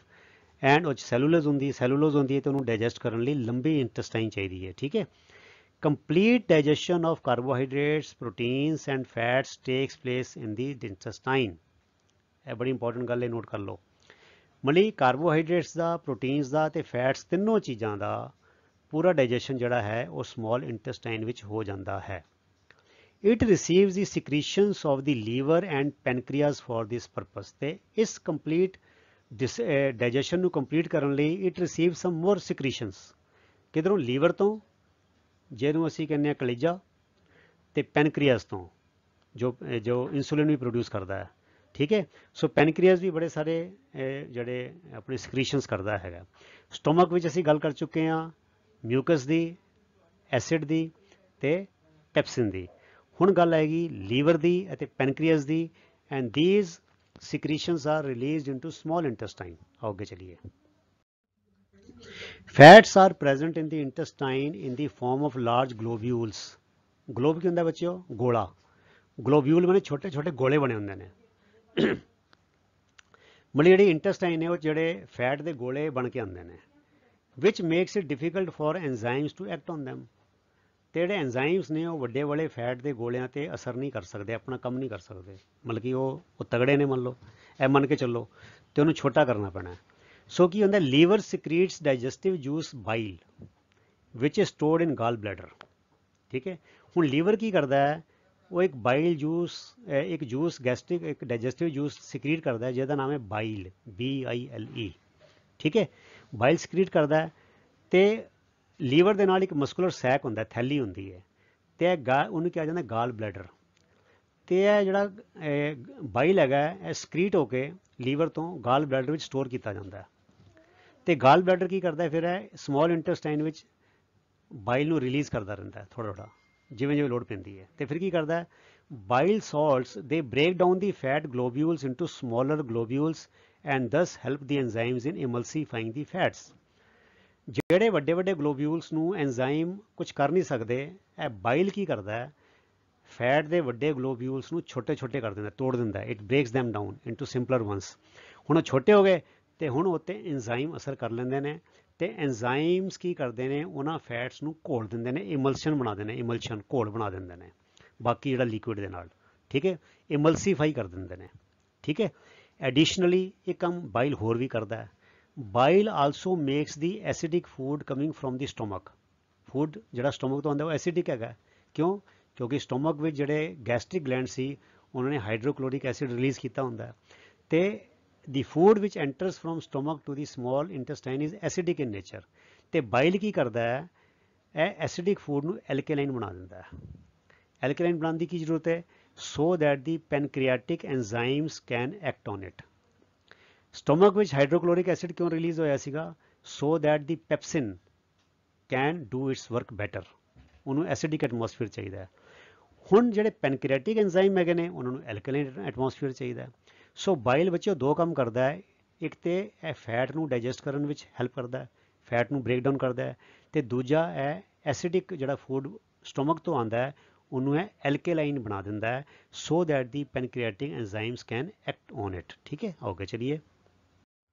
and ਉਹ 'ਚ ਸੈਲੂਲੋਜ਼ ਹੁੰਦੀ ਹੈ ਤੇ ਉਹਨੂੰ ਡਾਈਜੈਸਟ ਕਰਨ ਲਈ ਲੰਬੀ ਇੰਟੈਸਟਾਈਨ ਚਾਹੀਦੀ ਹੈ। ਠੀਕ ਹੈ, complete digestion of carbohydrates, proteins and fats takes place in the intestine। ਇਹ ਬੜੀ ਇੰਪੋਰਟੈਂਟ ਗੱਲ ਹੈ, ਨੋਟ ਕਰ ਲਓ। ਮਤਲਬ ਕਾਰਬੋਹਾਈਡਰੇਟਸ ਦਾ, ਪ੍ਰੋਟੀਨਸ ਦਾ ਤੇ ਫੈਟਸ, ਤਿੰਨੋਂ ਚੀਜ਼ਾਂ ਦਾ ਪੂਰਾ ਡਾਈਜੈਸ਼ਨ ਜਿਹੜਾ ਹੈ ਉਹ ਸਮੋਲ ਇੰਟੈਸਟਾਈਨ ਵਿੱਚ ਹੋ ਜਾਂਦਾ ਹੈ। It receives the secretions of the liver and pancreas for this purpose। ਤੇ ਇਸ ਕੰਪਲੀਟ ਡਾਈਜੈਸ਼ਨ ਨੂੰ ਕੰਪਲੀਟ ਕਰਨ ਲਈ ਇਟ ਰਿਸੀਵ ਸਮ ਮੋਰ ਸਿਕ੍ਰੀਸ਼ਨਸ। ਕਿਧਰੋਂ? ਲੀਵਰ ਤੋਂ, ਜਿਹਨੂੰ ਅਸੀਂ ਕਹਿੰਦੇ ਹਾਂ ਕਲੇਜਾ, ਤੇ ਪੈਨਕ੍ਰੀਆਸ ਤੋਂ, ਜੋ ਇਨਸੂਲਿਨ ਵੀ ਪ੍ਰੋਡਿਊਸ ਕਰਦਾ ਹੈ। ਠੀਕ ਹੈ, ਸੋ ਪੈਨਕ੍ਰੀਆਸ ਵੀ ਬੜੇ ਸਾਰੇ ਜਿਹੜੇ ਆਪਣੇ ਸਕ੍ਰੀਸ਼ਨਸ ਕਰਦਾ ਹੈਗਾ। ਸਟੋਮਕ ਵਿੱਚ ਅਸੀਂ ਗੱਲ ਕਰ ਚੁੱਕੇ ਹਾਂ ਮਿਊਕਸ ਦੀ, ਐਸਿਡ ਦੀ ਤੇ ਪੈਪਸਿਨ ਦੀ। ਹੁਣ ਗੱਲ ਆਏਗੀ ਲੀਵਰ ਦੀ ਅਤੇ pancreas the, and ਥੀਜ਼ secretions are released into small intestine। आओ आगे चलिए। Fats are present in the intestine in the form of large globules। globe ਕੀ ਹੁੰਦਾ ਬੱਚਿਓ? ਗੋਲਾ। globule ਬਣੇ ਛੋਟੇ ਛੋਟੇ ਗੋਲੇ ਬਣੇ ਹੁੰਦੇ ਨੇ। ਮਤਲਬ ਜਿਹੜੀ ਇੰਟੈਸਟਾਈਨ ਨੇ ਉਹ ਜਿਹੜੇ ਫੈਟ ਦੇ ਗੋਲੇ ਬਣ ਕੇ ਆਉਂਦੇ ਨੇ, which makes it difficult for enzymes to act on them। ਤੇ ਜਿਹੜੇ ਐਨਜ਼ਾਈਮਸ ਨੇ ਉਹ ਵੱਡੇ ਵਾਲੇ ਫੈਟ ਦੇ ਗੋਲਿਆਂ ਤੇ ਅਸਰ ਨਹੀਂ ਕਰ ਸਕਦੇ, ਆਪਣਾ ਕੰਮ ਨਹੀਂ ਕਰ ਸਕਦੇ। ਮਤਲਬ ਕਿ ਉਹ ਤਗੜੇ ਨੇ, ਮੰਨ ਲਓ, ਇਹ ਮੰਨ ਕੇ ਚੱਲੋ, ਤੇ ਉਹਨੂੰ ਛੋਟਾ ਕਰਨਾ ਪੈਣਾ। ਸੋ ਕੀ ਹੁੰਦਾ? Liver secretes digestive juice bile which is stored in gall bladder. ਠੀਕ ਹੈ, ਹੁਣ ਲੀਵਰ ਕੀ ਕਰਦਾ ਹੈ? ਉਹ ਇੱਕ ਬਾਈਲ ਜੂਸ, ਇੱਕ ਜੂਸ ਗੈਸਟ੍ਰਿਕ, ਇੱਕ ਡਾਈਜੈਸਟਿਵ ਜੂਸ ਸਿਕ੍ਰੀਟ ਕਰਦਾ ਹੈ ਜਿਹਦਾ ਨਾਮ ਹੈ ਬਾਈਲ, BILE। ਠੀਕ ਹੈ, ਬਾਈਲ ਸਿਕ੍ਰੀਟ ਕਰਦਾ ਹੈ ਤੇ ਲੀਵਰ ਦੇ ਨਾਲ ਇੱਕ ਮਸਕੂਲਰ ਸੈਕ ਹੁੰਦਾ, ਥੈਲੀ ਹੁੰਦੀ ਹੈ, ਤੇ ਇਹ ਉਹਨੂੰ ਕਿਹਾ ਜਾਂਦਾ ਗਾਲ ਬਲੈਡਰ। ਤੇ ਇਹ ਜਿਹੜਾ ਬਾਈਲ ਹੈਗਾ, ਇਹ ਸਕ੍ਰੀਟ ਹੋ ਕੇ ਲੀਵਰ ਤੋਂ ਗਾਲ ਬਲੈਡਰ ਵਿੱਚ ਸਟੋਰ ਕੀਤਾ ਜਾਂਦਾ। ਤੇ ਗਾਲ ਬਲੈਡਰ ਕੀ ਕਰਦਾ? ਫਿਰ ਇਹ ਸਮੋਲ ਇੰਟੈਸਟਾਈਨ ਵਿੱਚ ਬਾਈਲ ਨੂੰ ਰਿਲੀਜ਼ ਕਰਦਾ ਰਹਿੰਦਾ ਥੋੜਾ ਥੋੜਾ, ਜਿਵੇਂ ਜਿਵੇਂ ਲੋੜ ਪੈਂਦੀ ਹੈ। ਤੇ ਫਿਰ ਕੀ ਕਰਦਾ? ਬਾਈਲ ਸਾਲਟਸ ਦੇ break down the fat ਗਲੋਬਿਊਲਸ into ਸਮੋਲਰ ਗਲੋਬਿਊਲਸ and ਦਸ ਹੈਲਪ ਦੀ ਐਨਜ਼ਾਈਮਸ ਇਨ ਇਮਲਸੀਫਾਈਂਗ ਦੀ ਫੈਟਸ। ਜਿਹੜੇ ਵੱਡੇ ਵੱਡੇ ਗਲੋਬਿਊਲਸ ਨੂੰ ਐਨਜ਼ਾਈਮ ਕੁਝ ਕਰ ਨਹੀਂ ਸਕਦੇ, ਇਹ ਬਾਈਲ ਕੀ ਕਰਦਾ ਹੈ? ਫੈਟ ਦੇ ਵੱਡੇ ਗਲੋਬਿਊਲਸ ਨੂੰ ਛੋਟੇ ਛੋਟੇ ਕਰ ਦਿੰਦਾ, ਤੋੜ ਦਿੰਦਾ, it breaks them down into simpler ones. ਹੁਣ ਉਹ ਛੋਟੇ ਹੋ ਗਏ ਤੇ ਹੁਣ ਉੱਤੇ ਐਂਜ਼ਾਈਮ ਅਸਰ ਕਰ ਲੈਂਦੇ ਨੇ, ਤੇ ਐਂਜ਼ਾਈਮਸ ਕੀ ਕਰਦੇ ਨੇ, ਉਹਨਾਂ ਫੈਟਸ ਨੂੰ ਘੋਲ ਦਿੰਦੇ ਨੇ, ਇਮਲਸ਼ਨ ਬਣਾ ਦਿੰਦੇ ਨੇ, ਇਮਲਸ਼ਨ ਘੋਲ ਬਣਾ ਦਿੰਦੇ ਨੇ ਬਾਕੀ ਜਿਹੜਾ ਲਿਕੁਇਡ ਦੇ ਨਾਲ, ਠੀਕ ਹੈ, ਇਮਲਸੀਫਾਈ ਕਰ ਦਿੰਦੇ ਨੇ, ਠੀਕ ਹੈ। ਐਡੀਸ਼ਨਲੀ ਇਹ ਕੰਮ ਬਾਈਲ ਹੋਰ ਵੀ ਕਰਦਾ ਹੈ। Bile also makes the acidic food coming from the stomach. Food ਜਿਹੜਾ ਸਟੋਮਕ ਤੋਂ ਆਉਂਦਾ ਉਹ ਐਸਿਡਿਕ ਹੈਗਾ, ਕਿਉਂ? ਕਿਉਂਕਿ ਸਟੋਮਕ ਵਿੱਚ ਜਿਹੜੇ ਗੈਸਟ੍ਰਿਕ ਗਲੈਂਡ ਸੀ ਉਹਨਾਂ ਨੇ ਹਾਈਡਰੋਕਲੋਰਿਕ ਐਸਿਡ ਰਿਲੀਜ਼ ਕੀਤਾ ਹੁੰਦਾ ਹੈ, ਤੇ the food which enters from stomach to the small intestine is acidic in nature। ਤੇ ਬਾਈਲ ਕੀ ਕਰਦਾ ਹੈ, ਇਹ ਐਸਿਡਿਕ ਫੂਡ ਨੂੰ ਐਲਕੇਲਾਈਨ ਬਣਾ ਦਿੰਦਾ ਹੈ। ਐਲਕੇਲਾਈਨ ਬਣਾਉਣ ਦੀ ਕੀ ਜ਼ਰੂਰਤ ਹੈ? so that the pancreatic enzymes can act on it। Stomach ਵਿੱਚ ਹਾਈਡਰੋਕਲੋਰਿਕ ਐਸਿਡ ਕਿਉਂ ਰਿਲੀਜ਼ ਹੋਇਆ ਸੀਗਾ? so that the pepsin can do its work better। ਉਹਨੂੰ ਐਸਿਡਿਕ ਐਟਮੋਸਫੀਅਰ ਚਾਹੀਦਾ ਹੈ। ਹੁਣ ਜਿਹੜੇ ਪੈਨਕ੍ਰੀਆਟਿਕ ਐਂਜ਼ਾਈਮ ਹੈਗੇ ਨੇ ਉਹਨਾਂ ਨੂੰ ਐਲਕੇਲਾਈਨ ਐਟਮੋਸਫੀਅਰ ਚਾਹੀਦਾ ਹੈ। ਸੋ ਬਾਈਲ ਬੱਚਿਓ ਦੋ ਕੰਮ ਕਰਦਾ ਹੈ, ਇੱਕ ਤੇ ਇਹ ਫੈਟ ਨੂੰ ਡਾਈਜੈਸਟ ਕਰਨ ਵਿੱਚ ਹੈਲਪ ਕਰਦਾ ਹੈ, ਫੈਟ ਨੂੰ ਬ੍ਰੇਕ ਡਾਊਨ ਕਰਦਾ ਹੈ, ਤੇ ਦੂਜਾ ਇਹ ਐਸਿਡਿਕ ਜਿਹੜਾ ਫੂਡ ਸਟੋਮਕ ਤੋਂ ਆਉਂਦਾ ਹੈ ਉਹਨੂੰ ਇਹ ਐਲਕੇਲਾਈਨ ਬਣਾ ਦਿੰਦਾ ਹੈ, so that the pancreatic enzymes can act on it. ਠੀਕ ਹੈ, ਓਕੇ ਚਲਿਏ।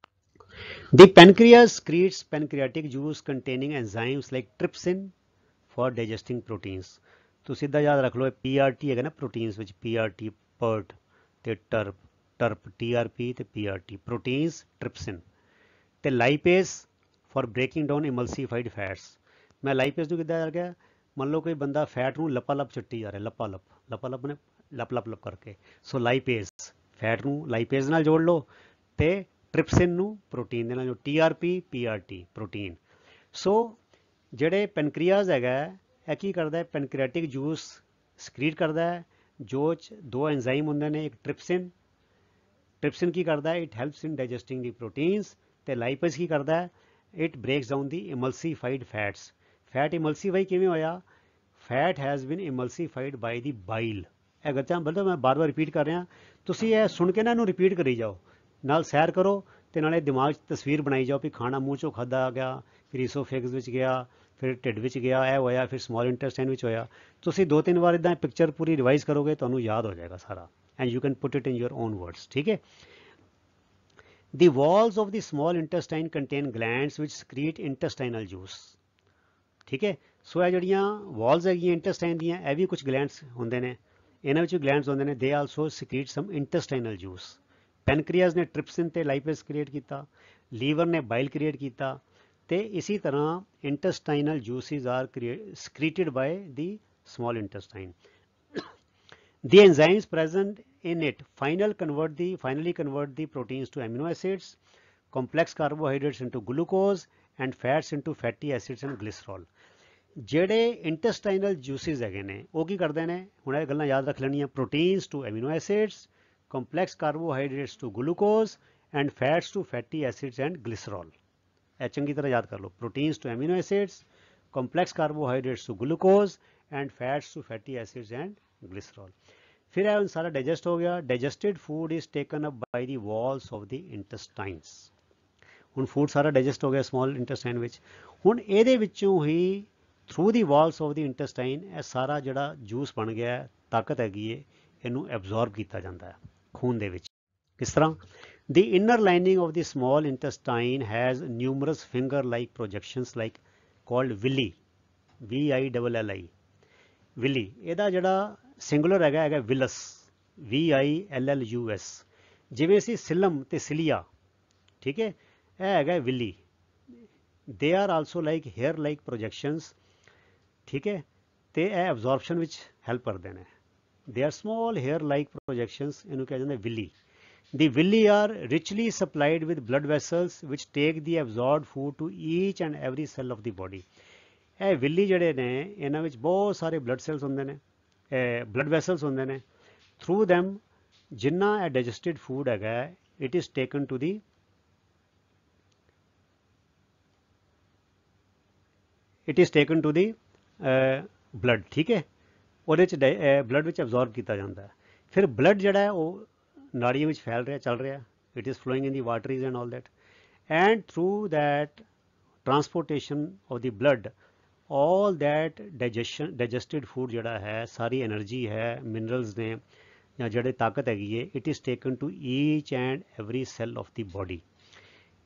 The pancreas secretes pancreatic juice containing enzymes like trypsin for digesting proteins। तो सीधा याद रख लो PRT है ना प्रोटीन्स ਵਿੱਚ PRT PERT ਤੇ TERP TRP ਤੇ PRT proteins trypsin ਤੇ lipase for breaking down emulsified fats। ਮੈਂ lipase ਨੂੰ ਕਿੱਦਾਂ ਕਰ ਗਿਆ, ਮੰਨ ਲਓ ਕੋਈ ਬੰਦਾ ਫੈਟ ਨੂੰ ਲੱਪਾ-ਲੱਪ ਚੱਟੀ ਜਾ ਰਿਹਾ, ਲੱਪਾ-ਲੱਪ ਨੇ ਲੱਪ ਕਰਕੇ, ਸੋ lipase ਫੈਟ ਨੂੰ lipase ਨਾਲ ਜੋੜ ਲਓ ਤੇ ਟ੍ਰਿਪਸਿਨ ਨੂੰ ਪ੍ਰੋਟੀਨ ਦੇ ਨਾਲ ਜੋ TRP PRT ਪ੍ਰੋਟੀਨ। ਸੋ ਜਿਹੜੇ ਪੈਨਕ੍ਰੀਆਜ਼ ਹੈਗਾ ਇਹ ਕੀ ਕਰਦਾ ਹੈ, ਪੈਨਕ੍ਰੀਆਟਿਕ ਜੂਸ ਸਕਰੀਟ ਕਰਦਾ ਹੈ, ਜੋ ਦੋ ਐਂਜ਼ਾਈਮ ਹੁੰਦੇ ਨੇ, ਇੱਕ ਟ੍ਰਿਪਸਿਨ ਕੀ ਕਰਦਾ ਹੈ, it helps in ਡਾਈਜੈਸਟਿੰਗ the proteins, ਤੇ ਲਾਈਪੇਜ਼ ਕੀ ਕਰਦਾ ਹੈ, it breaks down the ਇਮਲਸੀਫਾਈਡ fats. Fat ਇਮਲਸੀਫਾਈ ਕਿਵੇਂ ਹੋਇਆ? Fat has been ਇਮਲਸੀਫਾਈਡ by the bile. ਇਹ ਗੱਲਾਂ ਮਤਲਬ ਮੈਂ ਬਾਰ-ਬਾਰ ਰਿਪੀਟ ਕਰ ਰਿਹਾ, ਤੁਸੀਂ ਇਹ ਸੁਣ ਕੇ ਨਾ ਇਹਨੂੰ ਰਿਪੀਟ ਕਰੀ ਜਾਓ, ਨਾਲ ਸੈਰ ਕਰੋ ਤੇ ਨਾਲੇ ਦਿਮਾਗ 'ਚ ਤਸਵੀਰ ਬਣਾਈ ਜਾਓ ਵੀ ਖਾਣਾ ਮੂੰਹ 'ਚੋਂ ਖਾਧਾ ਗਿਆ, ਫਿਰ ਈਸੋਫੇਗਸ ਵਿੱਚ ਗਿਆ, ਫਿਰ ਢਿੱਡ ਵਿੱਚ ਗਿਆ, ਇਹ ਹੋਇਆ, ਫਿਰ ਸਮਾਲ ਇੰਟੈਸਟਾਈਨ ਵਿੱਚ ਹੋਇਆ। ਤੁਸੀਂ 2-3 ਵਾਰ ਇੱਦਾਂ ਪਿਕਚਰ ਪੂਰੀ ਰਿਵਾਈਜ਼ ਕਰੋਗੇ ਤੁਹਾਨੂੰ ਯਾਦ ਹੋ ਜਾਏਗਾ ਸਾਰਾ, and you can put it in your own words. ਠੀਕ ਹੈ। The walls of the small intestine contain glands which secrete intestinal juice। ਠੀਕ ਹੈ, ਸੋ ਇਹ ਜਿਹੜੀਆਂ ਵਾਲਸ ਹੈਗੀਆਂ ਇੰਟੈਸਟਾਈਨ ਦੀਆਂ, ਇਹ ਵੀ ਕੁਝ ਗਲੈਂਡਸ ਹੁੰਦੇ ਨੇ, ਇਹਨਾਂ ਵਿੱਚ ਗਲੈਂਡਸ ਹੁੰਦੇ ਨੇ, ਦੇ ਆਲਸੋ ਸਕ੍ਰੀਟ ਸਮ ਇੰਟੈਸਟਾਈਨਲ ਜੂਸ। ਪੈਨਕ੍ਰੀਆਜ਼ ਨੇ ਟ੍ਰਿਪਸਿਨ ਤੇ ਲਾਈਪੇਜ਼ ਕ੍ਰੀਏਟ ਕੀਤਾ, ਲੀਵਰ ਨੇ ਬਾਈਲ ਕ੍ਰੀਏਟ ਕੀਤਾ, ਤੇ ਇਸੀ ਤਰ੍ਹਾਂ ਇੰਟੈਸਟਾਈਨਲ juices R ਸਕ੍ਰੀਟਡ by the small intestine. The enzymes present in it finally convert the proteins to amino acids, complex carbohydrates into glucose, and fats into fatty acids and glycerol। ਜਿਹੜੇ ਇੰਟੈਸਟਾਈਨਲ juices ਹੈਗੇ ਨੇ ਉਹ ਕੀ ਕਰਦੇ ਨੇ, ਹੁਣ ਇਹ ਗੱਲਾਂ ਯਾਦ ਰੱਖ ਲੈਣੀਆਂ, proteins to amino acids, complex carbohydrates to glucose, and fats to fatty acids and glycerol। ਇਹ ਚੰਗੀ ਤਰ੍ਹਾਂ ਯਾਦ ਕਰ ਲਓ, proteins to amino acids, complex carbohydrates to glucose, and fats to fatty acids and glycerol। फिर ਇਹ ਸਾਰਾ डाइजेस्ट हो गया। Digested food is taken up by the walls of the intestines. ਹੁਣ ਫੂਡ ਸਾਰਾ ਡਾਈਜੈਸਟ ਹੋ ਗਿਆ ਸਮਾਲ ਇੰਟੈਸਟਾਈਨ ਵਿੱਚ। ਹੁਣ ਇਹਦੇ ਵਿੱਚੋਂ ਹੀ through the Waltz of the intestine ਇਹ ਸਾਰਾ ਜਿਹੜਾ ਜੂਸ ਬਣ ਗਿਆ, ਤਾਕਤ ਹੈਗੀ ਏ, ਇਹਨੂੰ ਐਬਜ਼ੌਰਬ ਕੀਤਾ ਜਾਂਦਾ ਹੈ ਖੂਨ ਦੇ ਵਿੱਚ। ਕਿਸ ਤਰ੍ਹਾਂ? The inner lining of the small intestine has numerous finger like projections like called villi, VILLI villi. ਇਹਦਾ ਜਿਹੜਾ ਸਿੰਗੂਲਰ ਹੈਗਾ ਵਿਲਸ, VILLUS। ਜਿਵੇਂ ਅਸੀਂ ਸਿਲਮ ਤੇ ਸਿਲੀਆ, ਠੀਕ ਹੈ, ਇਹ ਹੈਗਾ villi. They are also like hair like projections, ਠੀਕ ਹੈ, ਤੇ ਇਹ ਐਬਜ਼ੌਰਪਸ਼ਨ ਵਿੱਚ ਹੈਲਪ ਕਰਦੇ ਨੇ। They are small hair like projections, ਇਹਨੂੰ ਕਿਹਾ ਜਾਂਦਾ ਵਿਲੀ। The villi are richly supplied with blood vessels which take the absorbed food to each and every cell of the body। ਇਹ ਵਿਲੀ ਜਿਹੜੇ ਨੇ ਇਹਨਾਂ ਵਿੱਚ ਬਹੁਤ ਸਾਰੇ ਬਲੱਡ ਸੈਲਸ ਹੁੰਦੇ ਨੇ, ਬਲੱਡ ਵੈਸਲਸ ਹੁੰਦੇ ਨੇ। ਥਰੂ ਦੈਮ ਜਿੰਨਾ ਇਹ ਡਾਈਜੈਸਟਿਡ ਫੂਡ ਹੈਗਾ, it is taken to the blood. ਠੀਕ ਹੈ, ਉਹਦੇ 'ਚ ਬਲੱਡ ਵਿੱਚ ਐਬਜ਼ੌਰਬ ਕੀਤਾ ਜਾਂਦਾ ਹੈ। ਫਿਰ ਬਲੱਡ ਜਿਹੜਾ ਹੈ ਉਹ ਨਾੜੀਆਂ ਵਿੱਚ ਫੈਲ ਰਿਹਾ, ਚੱਲ ਰਿਹਾ, it is flowing in the arteries and all that, and through that transportation of the blood all that digested food ਜਿਹੜਾ ਹੈ, ਸਾਰੀ એનર્ਜੀ ਹੈ, ਮਿਨਰਲਸ ਨੇ ਜਾਂ ਜਿਹੜੇ ਤਾਕਤ ਹੈਗੀ ਹੈ, it is taken to each and every cell of the body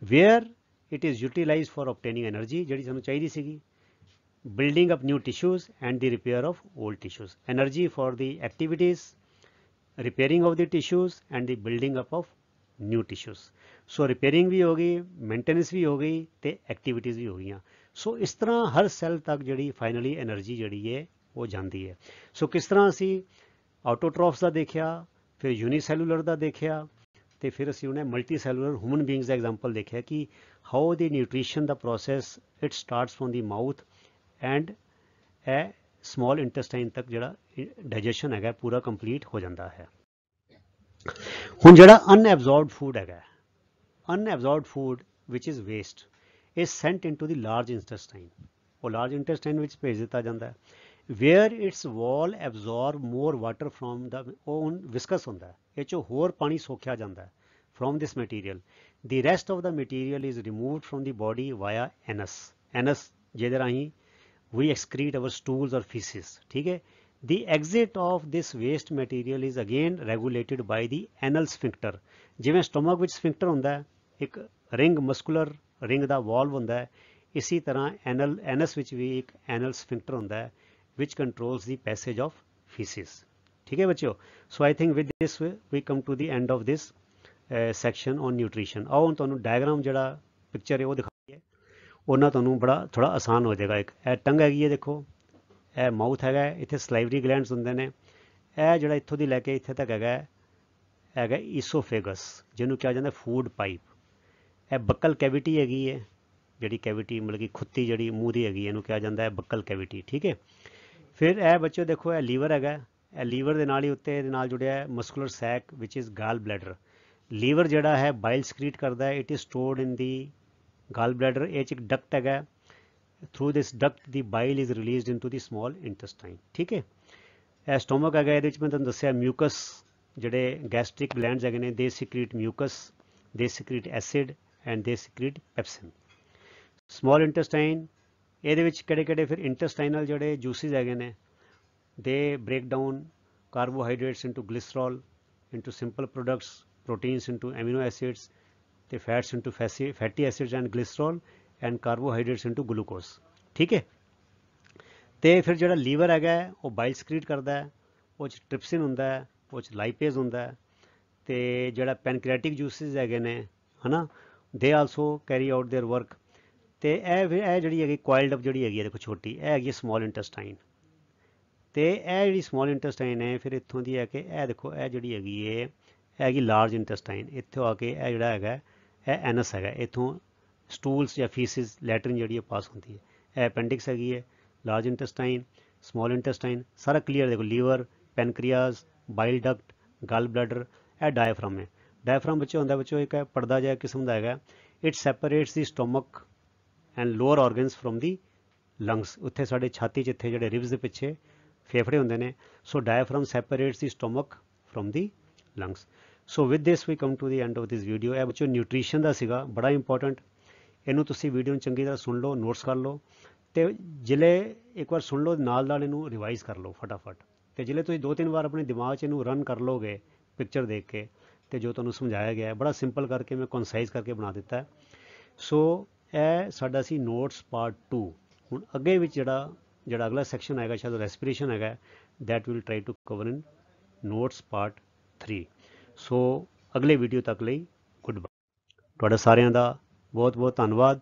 where it is utilized for obtaining energy ਜਿਹੜੀ ਸਾਨੂੰ ਚਾਹੀਦੀ ਸੀਗੀ, building up new tissues and the repair of old tissues, energy for the activities, repairing of the tissues and the building up of new tissues. So repairing ਵੀ ਹੋ ਗਈ, maintenance ਵੀ ਹੋ ਗਈ ਤੇ activities ਵੀ ਹੋ ਗਈਆਂ. ਸੋ ਇਸ ਤਰ੍ਹਾਂ ਹਰ ਸੈੱਲ ਤੱਕ ਜਿਹੜੀ ਫਾਈਨਲੀ એનર્ਜੀ ਜਿਹੜੀ ਹੈ ਉਹ ਜਾਂਦੀ ਹੈ. ਸੋ ਕਿਸ ਤਰ੍ਹਾਂ ਅਸੀਂ ਆਟੋਟ੍ਰੋਫਸ ਦਾ ਦੇਖਿਆ, ਫਿਰ ਯੂਨੀਸੈਲੂਲਰ ਦਾ ਦੇਖਿਆ, ਤੇ ਫਿਰ ਅਸੀਂ ਉਹਨੇ ਮਲਟੀ ਸੈਲੂਲਰ ਹਿਊਮਨ ਬੀਇੰਗਸ ਦਾ ਐਗਜ਼ਾਮਪਲ ਦੇਖਿਆ ਕਿ how the nutrition the process it starts from the mouth and ਇਹ ਸਮॉल ਇੰਟੈਸਟਾਈਨ ਤੱਕ ਜਿਹੜਾ ਡਾਈਜੈਸ਼ਨ ਹੈਗਾ ਪੂਰਾ ਕੰਪਲੀਟ ਹੋ ਜਾਂਦਾ ਹੈ. ਹੁਣ ਜਿਹੜਾ ਅਨਐਬਜ਼ੌਰਬਡ ਫੂਡ ਹੈਗਾ, unabsorbed food which is waste is sent into the large intestine. ਉਹ large intestine ਵਿੱਚ ਭੇਜ ਦਿੱਤਾ ਜਾਂਦਾ ਹੈ, where its wall absorb more water from the, ਉਹ ਹੁਣ ਵਿਸਕਸ ਹੁੰਦਾ ਹੈ, ਇਹ 'ਚੋਂ ਹੋਰ ਪਾਣੀ ਸੋਖਿਆ ਜਾਂਦਾ ਹੈ from this material. The rest of the material is removed from the body via anus. Anus ਜਿਹਦੇ ਰਾਹੀਂ we excrete our stools or feces. ਠੀਕ ਹੈ. The exit of this waste material is again regulated by the anal sphincter. ਜਿਵੇਂ stomach ਵਿੱਚ sphincter ਹੁੰਦਾ ਹੈ, ਇੱਕ ring muscular ring ਦਾ valve ਹੁੰਦਾ ਹੈ, ਇਸੀ ਤਰ੍ਹਾਂ ਐਨਸ ਵਿੱਚ ਵੀ ਇੱਕ ਐਨਲ ਸਫਿੰਕਟਰ ਹੁੰਦਾ ਹੈ which controls the passage of faeces. ਠੀਕ ਹੈ ਬੱਚਿਓ. So I think with this we come to the end of this section on nutrition. ਆਓ ਹੁਣ ਤੁਹਾਨੂੰ ਡਾਇਗਰਾਮ ਜਿਹੜਾ ਪਿਕਚਰ ਹੈ ਉਹ ਦਿਖਾਈਏ, ਉਹਨਾਂ ਤੁਹਾਨੂੰ ਬੜਾ ਥੋੜਾ ਆਸਾਨ ਹੋ ਜਾਏਗਾ. ਇੱਕ ਇਹ ਟੰਗ ਹੈਗੀ ਹੈ, ਦੇਖੋ ਇਹ ਮਾਊਥ ਹੈਗਾ, ਇੱਥੇ ਸਲਾਈਵਰੀ ਗਲੈਂਡਸ ਹੁੰਦੇ ਨੇ, ਇਹ ਜਿਹੜਾ ਇੱਥੋਂ ਦੀ ਲੈ ਕੇ ਇੱਥੇ ਤੱਕ ਹੈਗਾ ਈਸੋਫੇਗਸ, ਜਿਹਨੂੰ ਕਿਹਾ ਜਾਂਦਾ ਫੂਡ ਪਾਈਪ. ਇਹ ਬੱਕਲ ਕੈਵਿਟੀ ਹੈਗੀ ਹੈ, ਜਿਹੜੀ ਕੈਵਿਟੀ ਮਤਲਬ ਕਿ ਖੁੱਤੀ ਜਿਹੜੀ ਮੂੰਹ ਦੀ ਹੈਗੀ ਇਹਨੂੰ ਕਿਹਾ ਜਾਂਦਾ ਹੈ ਬੱਕਲ ਕੈਵਿਟੀ. ਠੀਕ ਹੈ. ਫਿਰ ਇਹ ਬੱਚੋ ਦੇਖੋ ਇਹ ਲੀਵਰ ਹੈਗਾ, ਇਹ ਲੀਵਰ ਦੇ ਨਾਲ ਹੀ ਉੱਤੇ ਇਹਦੇ ਨਾਲ ਜੁੜਿਆ ਹੈ muscular sac which is gall bladder. Liver ਜਿਹੜਾ ਹੈ ਬਾਈਲ ਸਕ੍ਰੀਟ ਕਰਦਾ ਹੈ, it is stored in the gall bladder. ਇਹ 'ਚ ਇੱਕ ਡਕਟ ਹੈਗਾ, through this duct the bile is released into the small intestine. ਠੀਕ ਹੈ. ਇਹ ਸਟੋਮਕ ਹੈਗਾ, ਇਹਦੇ ਵਿੱਚ ਮੈਂ ਤੁਹਾਨੂੰ ਦੱਸਿਆ ਮਿਊਕਸ, ਜਿਹੜੇ ਗੈਸਟ੍ਰਿਕ ਗਲੈਂਡਸ ਹੈਗੇ ਨੇ ਦੇ ਸਿਕ੍ਰੀਟ ਮਿਊਕਸ, ਦੇ ਸਿਕ੍ਰੀਟ ਐਸਿਡ ਐਂਡ ਦੇ ਸਿਕ੍ਰੀਟ ਪੈਪਸਿਨ. ਸਮॉल ਇੰਟੈਸਟਾਈਨ ਇਹਦੇ ਵਿੱਚ ਕਿਹੜੇ ਫਿਰ ਇੰਟੈਸਟਾਈਨਲ ਜਿਹੜੇ ਜੂਸਿਸ ਹੈਗੇ ਨੇ, they break down carbohydrates into glycerol, into simple products, proteins into amino acids, ਤੇ fats into fatty acids and glycerol and carbohydrates into glucose. ਠੀਕ ਹੈ. ਤੇ ਫਿਰ ਜਿਹੜਾ ਲੀਵਰ ਹੈਗਾ ਉਹ ਬਾਈਲ ਸਕ੍ਰੀਟ ਕਰਦਾ ਹੈ, ਉਹ 'ਚ ਟ੍ਰਿਪਸਿਨ ਹੁੰਦਾ ਹੈ, ਉਹ 'ਚ ਲਾਈਪੇਜ਼ ਹੁੰਦਾ ਹੈ, ਤੇ ਜਿਹੜਾ ਪੈਨਕ੍ਰੀਆਟਿਕ ਜੂਸਿਸ ਹੈਗੇ ਨੇ ਹੈ ਨਾ, ਦੇ also carry out there work. ਤੇ ਇਹ ਜਿਹੜੀ ਹੈਗੀ ਕੁਆਇਲਡ ਅਪ ਜਿਹੜੀ ਹੈਗੀ ਹੈ ਦੇਖੋ ਛੋਟੀ, ਇਹ ਹੈਗੀ ਸਮॉल ਇੰਟੈਸਟਾਈਨ. ਤੇ ਇਹ ਜਿਹੜੀ ਸਮॉल ਇੰਟੈਸਟਾਈਨ ਹੈ ਫਿਰ ਇੱਥੋਂ ਦੀ ਹੈ ਕਿ ਇਹ ਦੇਖੋ ਇਹ ਜਿਹੜੀ ਹੈਗੀ ਹੈ ਇਹ ਹੈਗੀ ਲਾਰਜ ਇੰਟੈਸਟਾਈਨ. ਇੱਥੋਂ ਆ ਕੇ ਇਹ ਜਿਹੜਾ ਹੈਗਾ ਇਹ ਐਨਸ ਹੈਗਾ, ਇੱਥੋਂ ਸਟੂਲਸ ਜਾਂ ਫੀਸਿਸ ਲੈਟਰਿਨ ਜਿਹੜੀ ਪਾਸ ਹੁੰਦੀ ਹੈ. ਇਹ ਅਪੈਂਡਿਕਸ ਹੈਗੀ ਹੈ, ਲਾਰਜ ਇੰਟੈਸਟਾਈਨ, ਸਮॉल ਇੰਟੈਸਟਾਈਨ, ਸਾਰਾ ਕਲੀਅਰ ਦੇਖੋ. ਲੀਵਰ, ਪੈਨਕ੍ਰੀਆਜ਼, ਬਾਈਲ ਡਕਟ, ਗਲ ਬਲੈਡਰ, ਇਹ ਡਾਇਫਰਾਮ ਹੈ. ਡਾਇਫਰਾਮ ਵਿੱਚ ਹੁੰਦਾ ਵਿੱਚੋਂ ਇੱਕ ਪਰਦਾ ਜਿਹਾ ਕਿਸਮ ਦਾ ਹੈਗਾ, it separates the stomach and lower organs from the lungs. ਉੱਥੇ ਸਾਡੇ ਛਾਤੀ 'ਚ ਇੱਥੇ ਜਿਹੜੇ ਰਿਬਸ ਦੇ ਪਿੱਛੇ ਫੇਫੜੇ ਹੁੰਦੇ ਨੇ. So diaphragm separates the stomach from the lungs. So with this we come to the end of this video. ਇਹ ਬੱਚੋ ਨਿਊਟ੍ਰੀਸ਼ਨ ਦਾ ਸੀਗਾ, ਬੜਾ ਇੰਪੋਰਟੈਂਟ. ਇਹਨੂੰ ਤੁਸੀਂ ਵੀਡੀਓ ਨੂੰ ਚੰਗੀ ਤਰ੍ਹਾਂ ਸੁਣ ਲਓ, ਨੋਟਸ ਕਰ ਲਓ, ਤੇ ਜਿਲੇ ਇੱਕ ਵਾਰ ਸੁਣ ਲਓ ਨਾਲ ਇਹਨੂੰ ਰਿਵਾਈਜ਼ ਕਰ ਲਓ ਫਟਾਫਟ. ਤੇ ਜਿਲੇ ਤੁਸੀਂ 2-3 ਵਾਰ ਆਪਣੇ ਦਿਮਾਗ 'ਚ ਇਹਨੂੰ ਰਨ ਕਰ ਲਓਗੇ ਪਿਕਚਰ ਦੇਖ ਕੇ, ਤੇ ਜੋ ਤੁਹਾਨੂੰ ਸਮਝਾਇਆ ਗਿਆ ਹੈ ਬੜਾ ਸਿੰਪਲ ਕਰਕੇ ਮੈਂ ਕਨਸਾਈਜ਼ ਕਰਕੇ ਬਣਾ ਦਿੱਤਾ ਹੈ. ਸੋ ਇਹ ਸਾਡਾ ਸੀ ਨੋਟਸ ਪਾਰਟ 2. ਹੁਣ ਅੱਗੇ ਵਿੱਚ ਜਿਹੜਾ ਅਗਲਾ ਸੈਕਸ਼ਨ ਆਏਗਾ ਸ਼ਾਇਦ ਰੈਸਪੀਰੇਸ਼ਨ ਹੈਗਾ, that will try to cover in notes part 3. So ਅਗਲੇ ਵੀਡੀਓ ਤੱਕ ਲਈ ਗੁੱਡ ਬਾਏ. ਤੁਹਾਡਾ ਸਾਰਿਆਂ ਦਾ ਬਹੁਤ ਬਹੁਤ ਧੰਨਵਾਦ.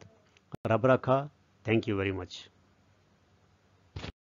ਰੱਬ ਰਾਖਾ. Thank you very much.